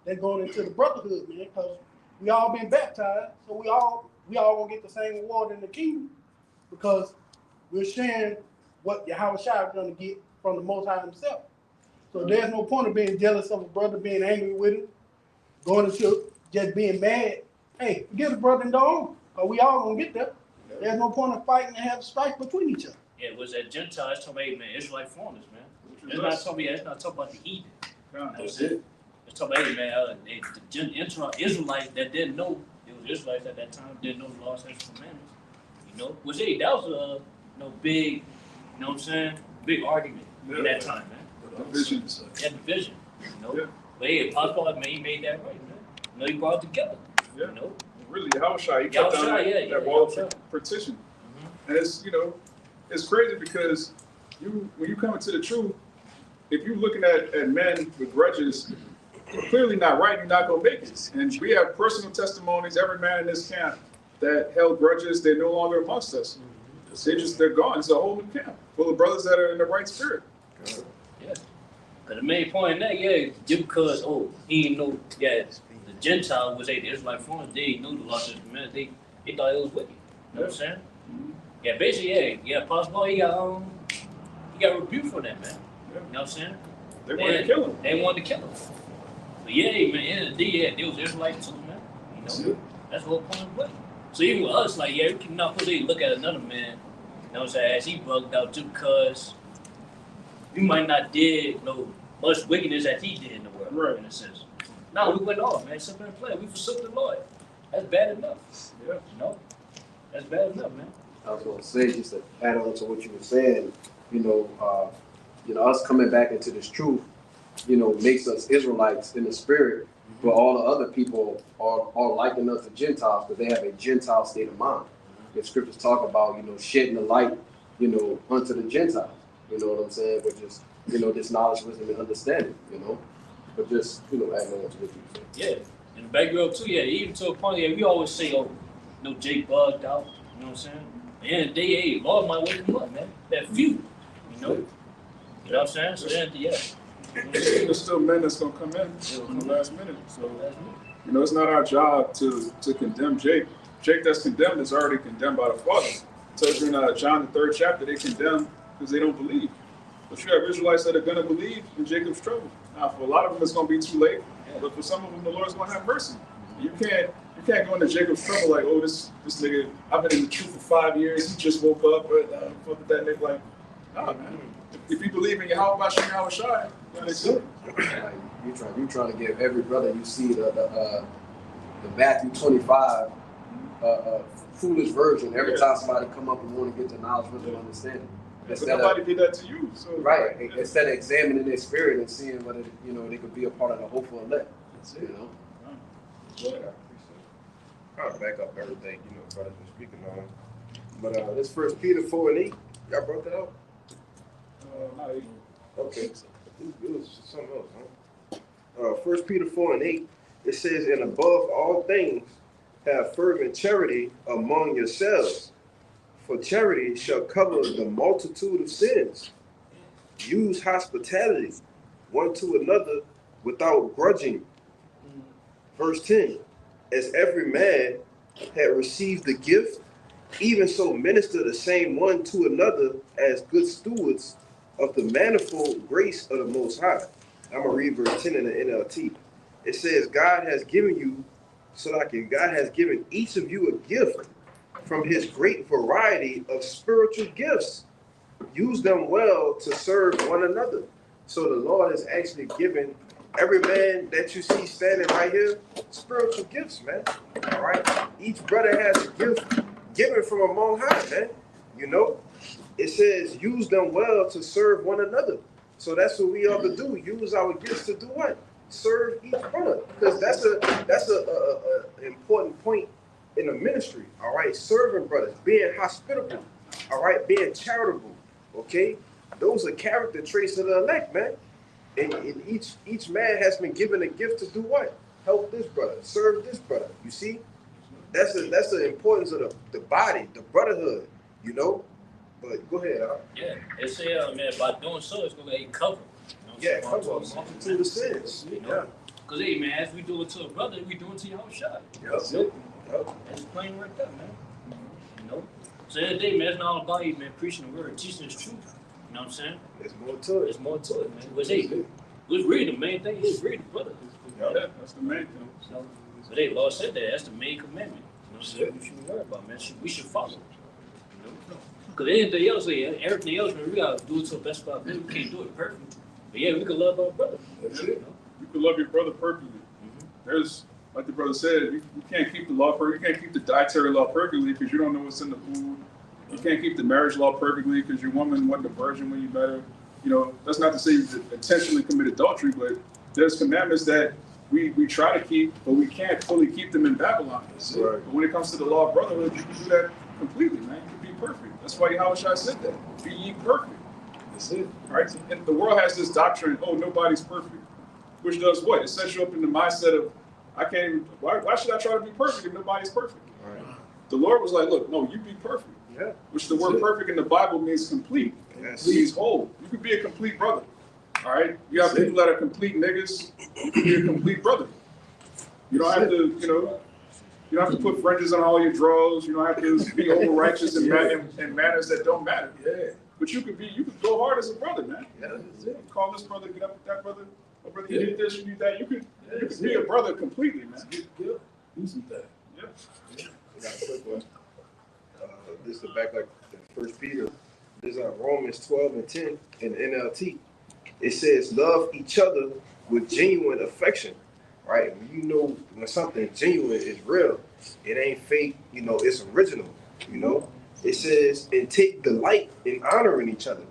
They're going into the brotherhood, man, because we all been baptized, so we all gonna get the same reward in the kingdom, because we're sharing what YAHAWASHI is gonna get from the Most High himself. So there's no point of being jealous of a brother, being angry with him, going into just being mad. Hey, forget the brother and go on, because we all gonna get there. There's no point in fighting and have strife between each other.
Yeah, it was that Gentiles talking about, hey, man, Israelite foreigners, man.
Which is
It's not
us.
talking about, it's not talking about the heathen.
Yeah,
That's it. It's talking about, hey, man, the Israelites that didn't know, it was Israelites at that time, didn't know the law, statutes, and commandments. You know, which, hey, that was a big, you know what I'm saying, big argument in that time, man.
Divisions.
That division, you know.
Yeah.
But hey, Apostle Paul, man, he made that right, man. You know, he brought it together,
Yeah.
you know.
Really, Yahawashi, he cut down that wall of partition. And it's, you know, it's crazy because when you come into the truth, if you're looking at men with grudges, you're clearly not right, you're not going to make it. And we have personal testimonies, every man in this camp that held grudges, they're no longer amongst us. They're gone. It's a whole new camp full of brothers that are in the right spirit.
Yeah. Cause the main point in that, yeah, just because, he didn't know, the Gentile was the Israelite foreigners, they didn't know the law, statutes, and commandments, they thought it was wicked. You know what I'm saying? Yeah, basically, Apostle Paul, he got rebuked for that, man. You know what I'm saying?
They wanted to kill him.
They wanted to kill him. But yeah, man, end of the day, they was Israelites too, man. You know, that's the whole point of the play. So even with us, like, we cannot put look at another man, you know what I'm saying, as he bugged out just because we might not did much wickedness that he did in the world,
right,
in a sense. No, we went off, man. Simple and plain. We forsook the Lord. That's bad enough.
Yeah.
You know? That's bad enough, man.
I was gonna say, just to add on to what you were saying, us coming back into this truth, makes us Israelites in the spirit, but all the other people are liking us to Gentiles because they have a Gentile state of mind. The scriptures talk about, shedding the light, unto the Gentiles. You know what I'm saying? But just, this knowledge, wisdom, and understanding, But just, adding on to what you said.
Yeah. In the background too, even to a point, we always say, Jake bugged out, you know what I'm saying? At the end of the day, hey, Lord might wake him up, man. That few, you know? You know what I'm saying? So then,
There's still men that's going to come in the last minute. So, it's not our job to condemn Jake. Jake that's condemned is already condemned by the Father. It tells you in John the 3rd chapter, they condemn because they don't believe. But you have Israelites that are going to believe in Jacob's trouble. Now, for a lot of them, it's going to be too late. But for some of them, the Lord's going to have mercy. You can't go into Jacob's trouble like, this nigga, I've been in the truth for 5 years. He just woke up. Fuck with that nigga. Like, nah, man. If you believe in YAHAWASHI, then it's good.
You trying to give every brother you see the Matthew 25 foolish version every time somebody come up and want to get the knowledge, wisdom, and understanding.
But nobody did that to you. So.
Right. Instead of examining their spirit and seeing whether they could be a part of the hopeful elect.
I'll back up everything, brothers been speaking on. But this 1 Peter 4:8, y'all brought that out? Okay. It was something else, huh? 1 Peter 4:8, it says, and above all things, have fervent charity among yourselves, for charity shall cover the multitude of sins. Use hospitality one to another without grudging. Verse 10, as every man had received the gift, even so minister the same one to another as good stewards of the manifold grace of the Most High. I'm going to read verse 10 in the NLT. It says, God has given each of you a gift from his great variety of spiritual gifts. Use them well to serve one another. So the Lord has actually given every man that you see standing right here spiritual gifts, man. All right? Each brother has a gift given from among high, man. It says use them well to serve one another. So that's what we ought to do. Use our gifts to do what? Serve each brother. Because that's a important point in the ministry. All right, serving brothers, being hospitable. All right, being charitable. Okay, those are character traits of the elect, man. And each man has been given a gift to do what? Help this brother, serve this brother. You see, that's the importance of the body, the brotherhood. But go ahead, huh?
Yeah, it say, man, by doing so, it's gonna cover.
Cover a multitude of sins.
Because hey, man, as we do it to a brother, we do it to YAHAWASHI. That's plain right there, man. So every day, man, it's not all about you, man, preaching the word, teaching the truth. You know what I'm saying?
There's more to it.
There's more to it, man. But hey, let's read the main thing. Let's read the brother.
Yeah, that's the main thing.
But hey, Lord said that. That's the main commandment. You know what I'm saying? We shouldn't worry about, man. We should follow. Because anything else, everything else, man, we gotta do it to the best of our ability. We can't do it perfect. But yeah, we can love our brother.
That's it. You can love your brother perfectly. There's, like the brother said, you can't keep the law perfect. You can't keep the dietary law perfectly because you don't know what's in the food. You can't keep the marriage law perfectly because your woman wasn't a virgin when you met her. You know, that's not to say you intentionally commit adultery, but there's commandments that we try to keep, but we can't fully keep them in Babylon. Right. But when it comes to the law of brotherhood, you can do that completely, man. You can be perfect. That's why YAHAWASHI said that. Be ye perfect. That's it. Right? And the world has this doctrine, oh, nobody's perfect. Which does what? It sets you up in the mindset of, I can't even, why should I try to be perfect if nobody's perfect? Right. The Lord was like, look, no, you be perfect. Yeah. Which the word perfect in the Bible means complete. Yes. It means whole. You could be a complete brother. All right? You have people that are complete niggas. You can be a complete brother. You don't have to, you know, you don't have to put fringes on all your drawers. You don't have to be over righteous in manners that don't matter. Yeah. But you could go hard as a brother, man. Yeah. Call this brother, get up with that brother. Oh, brother, you need this, you need that. You could be a brother completely, man.
Do some things.
Yeah.
I got a quick one. This is back like First Peter. This is Romans 12 and 10 in the NLT. It says, love each other with genuine affection, right? You know, when something genuine is real, it ain't fake, you know, it's original, you know? It says, and take delight in honoring each other.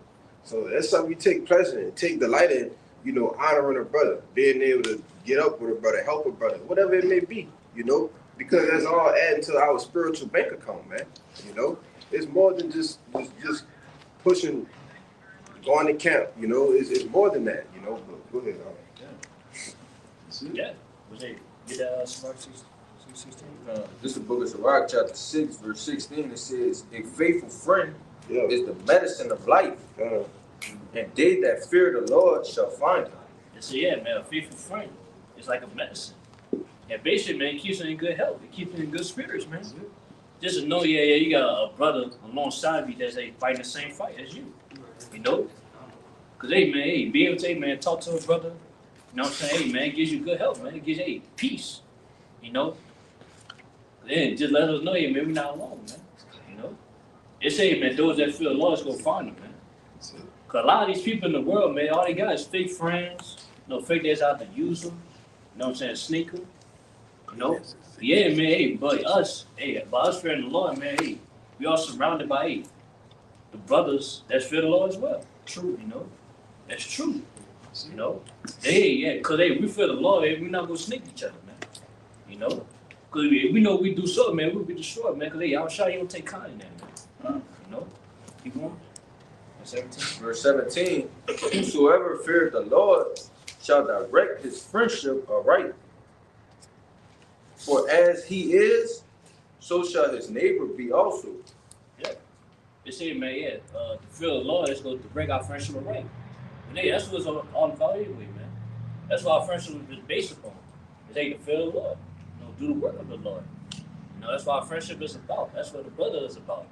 So that's something you take pleasure in, take delight in, you know, honoring a brother, being able to get up with a brother, help a brother, whatever it may be, you know? Because that's all adding to our spiritual bank account, man, you know? It's more than just pushing, going to camp, you know, it's more than that, you know, but go ahead.
Yeah. Was it, Sirach 16?
This is the book of Sirach, chapter 6, verse 16. It says, a faithful friend is the medicine of life, and they that fear the Lord shall find him.
So yeah, man, a faithful friend is like a medicine. And basically, man, it keeps you in good health. It keeps you in good spirits, man. Just to know, you got a brother alongside you that's fighting the same fight as you. You know? Because, hey, man, be able to, talk to a brother, you know what I'm saying? Hey, man, it gives you good health, man. It gives you, peace, you know? Then just let us know, man, we're not alone, man. You know? It's, man, those that feel lost, go find them, man. Because a lot of these people in the world, man, all they got is fake friends, fake that's out to use them, you know what I'm saying, sneak them, you know? Yeah, man, but us fearing the Lord, man, we are surrounded by, the brothers that fear the Lord as well. True, you know? That's true, you know? Because, we fear the Lord, we're not going to sneak each other, man, you know? Because we know we do so, man, we'll be destroyed, man, because, YAHAWASHI, you don't take kind in that, man, you know? Keep going. 17.
Verse 17, whosoever fears the Lord shall direct his friendship aright. For as he is, so shall his neighbor be also.
Yeah. It says, man, to fear the Lord is going to break our friendship aright. And that's what it's all about anyway, man. That's what our friendship is based upon. It's to fear the Lord. Do the work of the Lord. That's what our friendship is about. That's what the brother is about.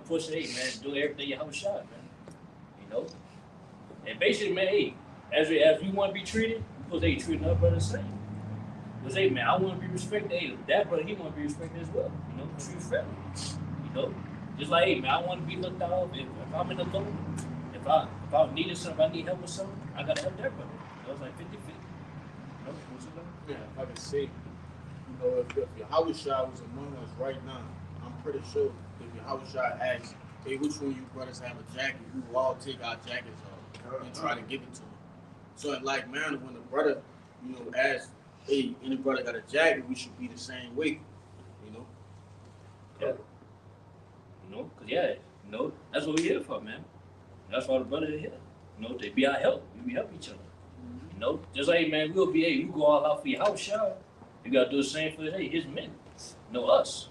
Push, man, do everything YAHAWASHI, man. And basically, man, as we want to be treated, because they treat another brother the same. Because, man, I want to be respected. That brother, he want to be respected as well. Treat fairly. Just like, man, I want to be looked out. If I'm in the low, if I needed something, if I need help with something, I got to help that brother. It's like 50-50.
Yeah, if I can say, if YAHAWASHI was among us right now, I'm pretty sure if YAHAWASHI asked, hey, which one of you brothers have a jacket, we will all take our jackets off and try to give it to him. So in like manner, when the brother, asks, hey, any brother got a jacket, we should be the same way,
Yeah. Because, that's what we're here for, man. That's why the brothers are here. They be our help. We help each other. Just like, man, we go all out for YAHAWASHI. You got to do the same for his men. Us.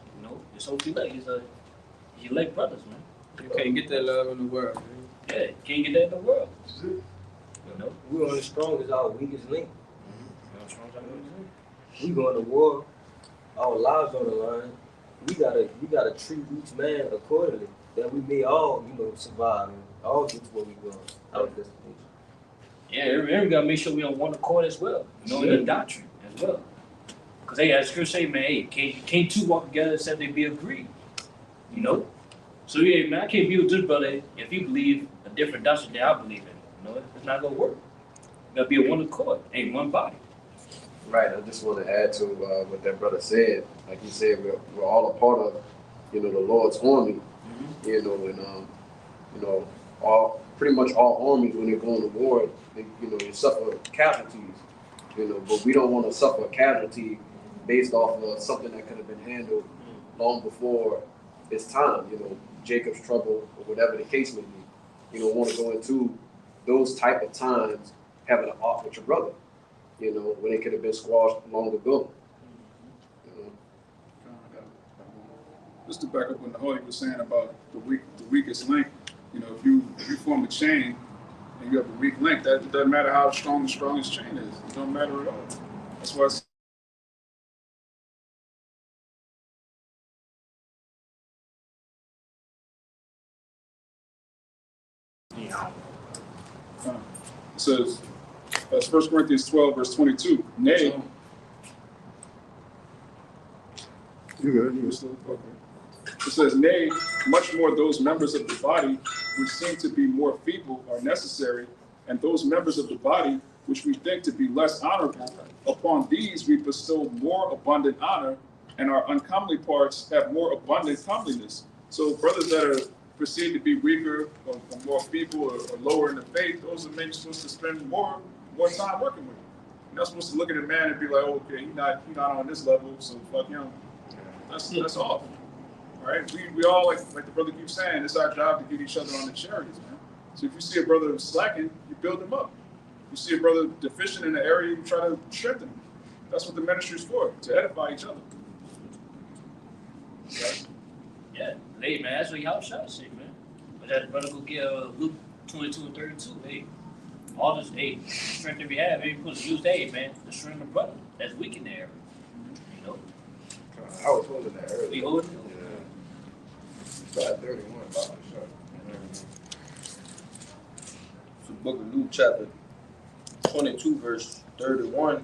It's whole elect. He's elect brothers, man.
You can't get that love in the world, man.
Yeah, can't get that in the world.
We're on the strongest, our weakest link. We going to war, our lives on the line. We gotta treat each man accordingly, that we may all, survive and all get to where we going, our destination.
Yeah, we gotta make sure we on one accord as well. In the doctrine as well. Because as scripture say, man, can't two walk together except they be agreed. So So yeah, man, I can't be with this brother if he believe a different doctrine than I believe in. You know, it's not gonna work. We gotta be a one accord, ain't one body.
Right. I just want to add to what that brother said. Like he said, we're all a part of, the Lord's army. And all pretty much all armies when they go into war, they suffer casualties. But we don't want to suffer a casualty based off of something that could have been handled long before it's time. Jacob's trouble or whatever the case may be. You don't want to go into those type of times having an off with your brother. When it could have been squashed long ago.
Just to back up what Nahoy was saying about the weakest link, if you form a chain and you have a weak link, that it doesn't matter how strong the strongest chain is. It don't matter at all. That's why it says, that's 1 Corinthians 12, verse 22. Nay, you still okay. It says, nay, much more those members of the body which seem to be more feeble are necessary, and those members of the body which we think to be less honorable, upon these we bestow more abundant honor, and our uncomely parts have more abundant comeliness. So brothers that are perceived to be weaker or more feeble or lower in the faith, those are men you're supposed to spend more time working with. You're not supposed to look at a man and be like, oh, okay, he's not on this level, so fuck him. That's off. Right? We all, like the brother keeps saying, it's our job to get each other on the chariots, man. So if you see a brother slacking, you build him up. If you see a brother deficient in an area, you try to strengthen him. That's what the ministry is for, to edify each other. Right?
Yeah, hey man, that's what YAHAWASHI say, man. But that brother go get Luke 22 and 32. Hey, all this, strength that we have, we supposed to use that, man, to strengthen the brother that's weak in the area.
I was holding that earlier.
We holding it.
31, sure.
So book of Luke chapter 22 verse 31.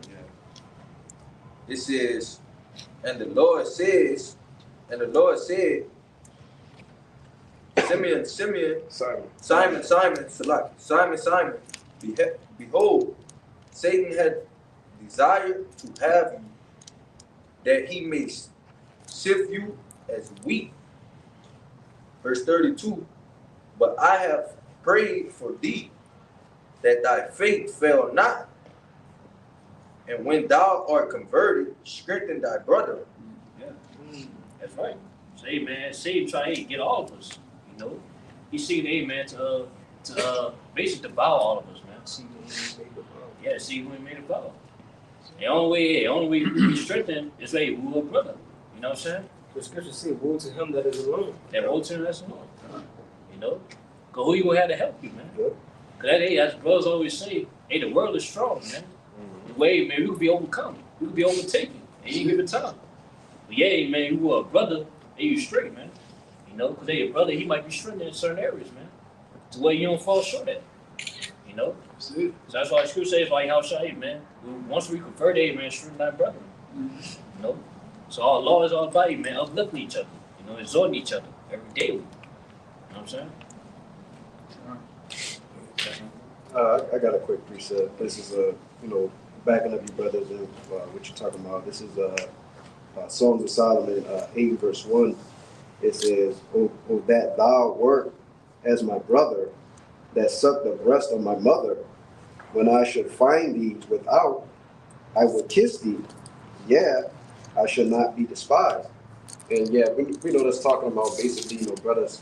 It says, and the Lord said, Simeon, Simon, behold, Satan had desired to have you, that he may sift you as wheat. Verse 32, but I have prayed for thee, that thy faith fail not. And when thou art converted, strengthen thy brother.
Yeah, that's right. So, hey, man, Satan try to get all of us, He's seeking, man, to basically devour all of us, man. Yeah, see who he made a vow. The only way we be strengthened is like we a brother. You know what I'm saying?
The scripture says, woe to him that is alone.
That woe to him that's alone. Cause who you gonna have to help you, man? Cause as brothers always say, the world is strong, man. The way, man, we could be overcome. We could be overtaken. And you give it time. But man, you are a brother, you straight, man. Cause a brother, he might be strengthened in certain areas, man. To where you don't fall short at. So that's why the scripture says, like YAHAWASHI, man. Once we convert, man, strengthen thy brother. So our law is all about, man, uplifting each other, exhorting each other every day. You know what I'm saying?
I got a quick precept. This is backing up you brothers and what you're talking about. This is Songs of Solomon 8 verse 1. It says, "O that thou wert as my brother, that sucked the breast of my mother. When I should find thee without, I would kiss thee. Yeah, I should not be despised." And we know that's talking about basically, brothers,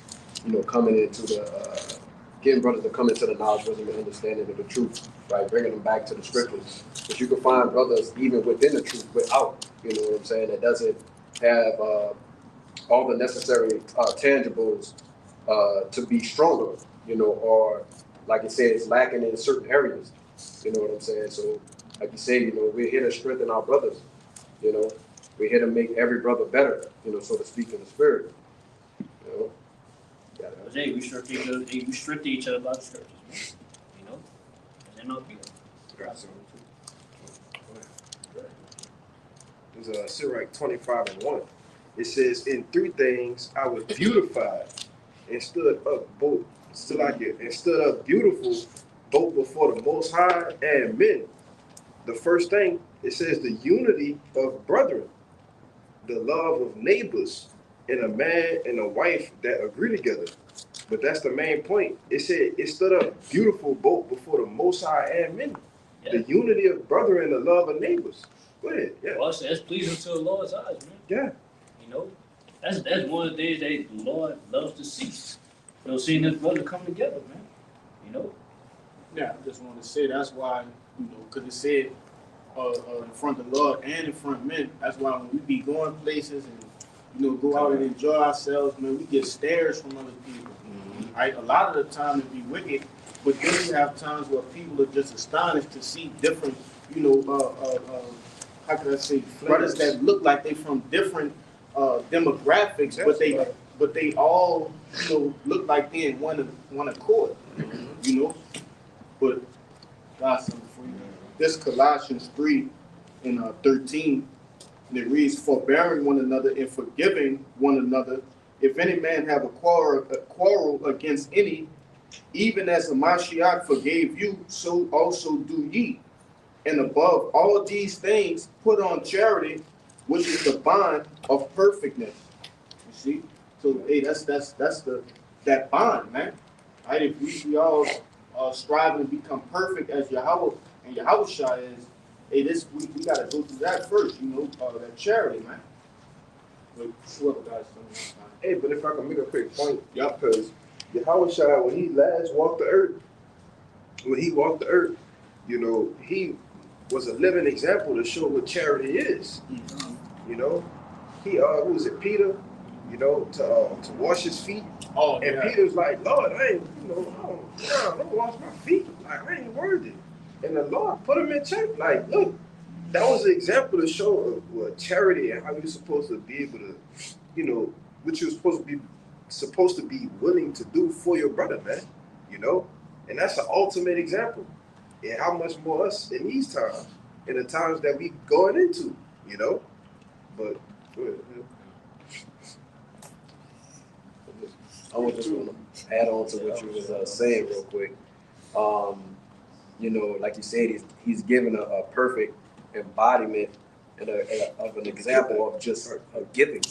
coming into the, getting brothers to come into the knowledge, wisdom, and understanding of the truth, right? Bringing them back to the scriptures. But you can find brothers even within the truth, without, what I'm saying, that doesn't have all the necessary tangibles to be stronger, or like it says, lacking in certain areas. You know what I'm saying? So, like you say, we're here to strengthen our brothers. We're here to make every brother better, so to speak, in the spirit.
We strengthen each other about the scriptures, man. And not be
There's Sirach 25 and 1. It says, in three things I was beautified, and stood up both, and stood up beautiful both before the Most High and men. The first thing, it says the unity of brethren, the love of neighbors, and a man and a wife that agree together. But that's the main point. It said it stood up beautiful both before the Most High and men.
Yeah.
The unity of brethren and the love of neighbors. Go ahead. Yeah.
Well, that's pleasing to the Lord's eyes, man.
Yeah.
You know, that's one of the things that the Lord loves to see. You know, seeing this brother come together, man. You know.
Yeah, I just want to say that's why, you know, because it said in front of the Lord and in front of men. That's why when we be going places and, you know, go out and enjoy ourselves, man, we get stares from other people. Right? A lot of the time it be wicked, but then you have times where people are just astonished to see different, you know, how can I say, brothers that look like they from different demographics, but they all, you know, look like they in one accord, you know. But got something for you. This Colossians 3 and 13, and it reads, forbearing one another and forgiving one another, if any man have a quarrel against any, even as the Mashiach forgave you, so also do ye. And above all these things, put on charity, which is the bond of perfectness. You see? So hey, that's that bond, man. Right? If we all striving to become perfect as Yahawah and YAHAWASHI is, hey, we gotta go through that first, you know, that charity, man. But whoever got something.
Hey, but if I can make a quick point, because YAHAWASHI, when he last walked the earth, you know, he was a living example to show what charity is. You know, he who was it, Peter? You know, to wash his feet. Oh, and yeah. Peter's like, Lord, I ain't, you know, don't wash my feet. Like, I ain't worthy. And the Lord put him in check. Like, look, that was an example to show what charity and how you're supposed to be able to, you know, what you're supposed to be willing to do for your brother, man. You know, and that's an ultimate example. And how much more us in these times, in the times that we going into, you know. But go ahead.
I was just going to add on to what you was saying real quick. You know, like you said, he's given a perfect embodiment and of an example of just giving,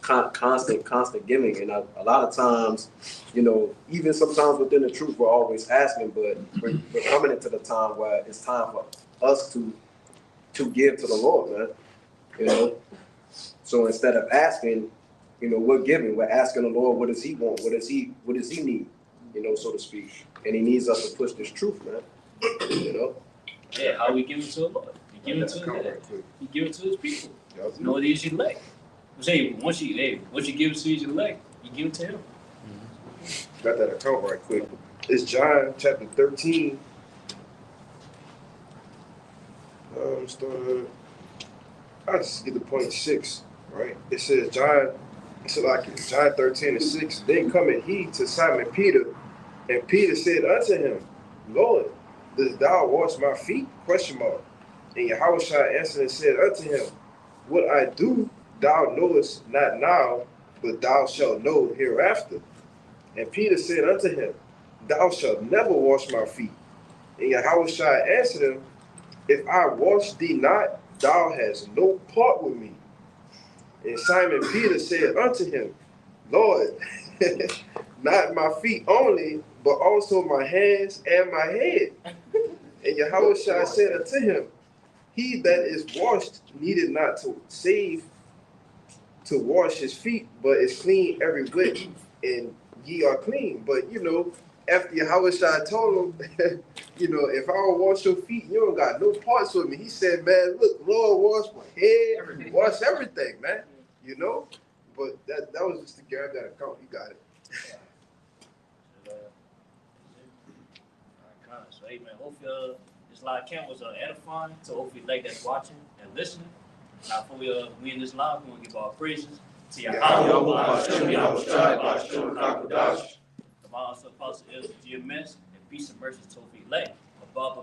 constant giving. And a lot of times, you know, even sometimes within the truth, we're always asking, but we're coming into the time where it's time for us to give to the Lord, man. You know, so instead of asking, you know, we're giving. We're asking the Lord, what does He want? What does He need? You know, so to speak. And He needs us to push this truth, man. You know.
Yeah, how we give it to the Lord? He give it to He give it to His people. You know, these elect. Say once you give it to His elect, you give it to Him.
Got that account right quick. It's John chapter 13. I just get the point 6, right? It says John 13 and 6. Then cometh he to Simon Peter, and Peter said unto him, Lord, dost thou wash my feet? ? And YAHAWASHI answered and said unto him, what I do thou knowest not now, but thou shalt know hereafter. And Peter said unto him, thou shalt never wash my feet. And YAHAWASHI answered him, if I wash thee not, thou hast no part with me. And Simon Peter said unto him, Lord, not my feet only, but also my hands and my head. And YAHAWASHI said unto him, he that is washed needed not to save to wash his feet, but is clean every whit, and ye are clean. But you know, after YAHAWASHI told him, you know, if I don't wash your feet, you don't got no parts with me. He said, man, look, Lord, wash my head, wash everything, man. You know? But that was just to grab that account. You got it.
So, hey, man, hopefully this live camp was edifying. So hopefully like that's watching and listening. Now, before we in this live, we want to give our praises to YAHAWAH, the Apostle is GMS, and peace and mercy to Tophi Lay. Above.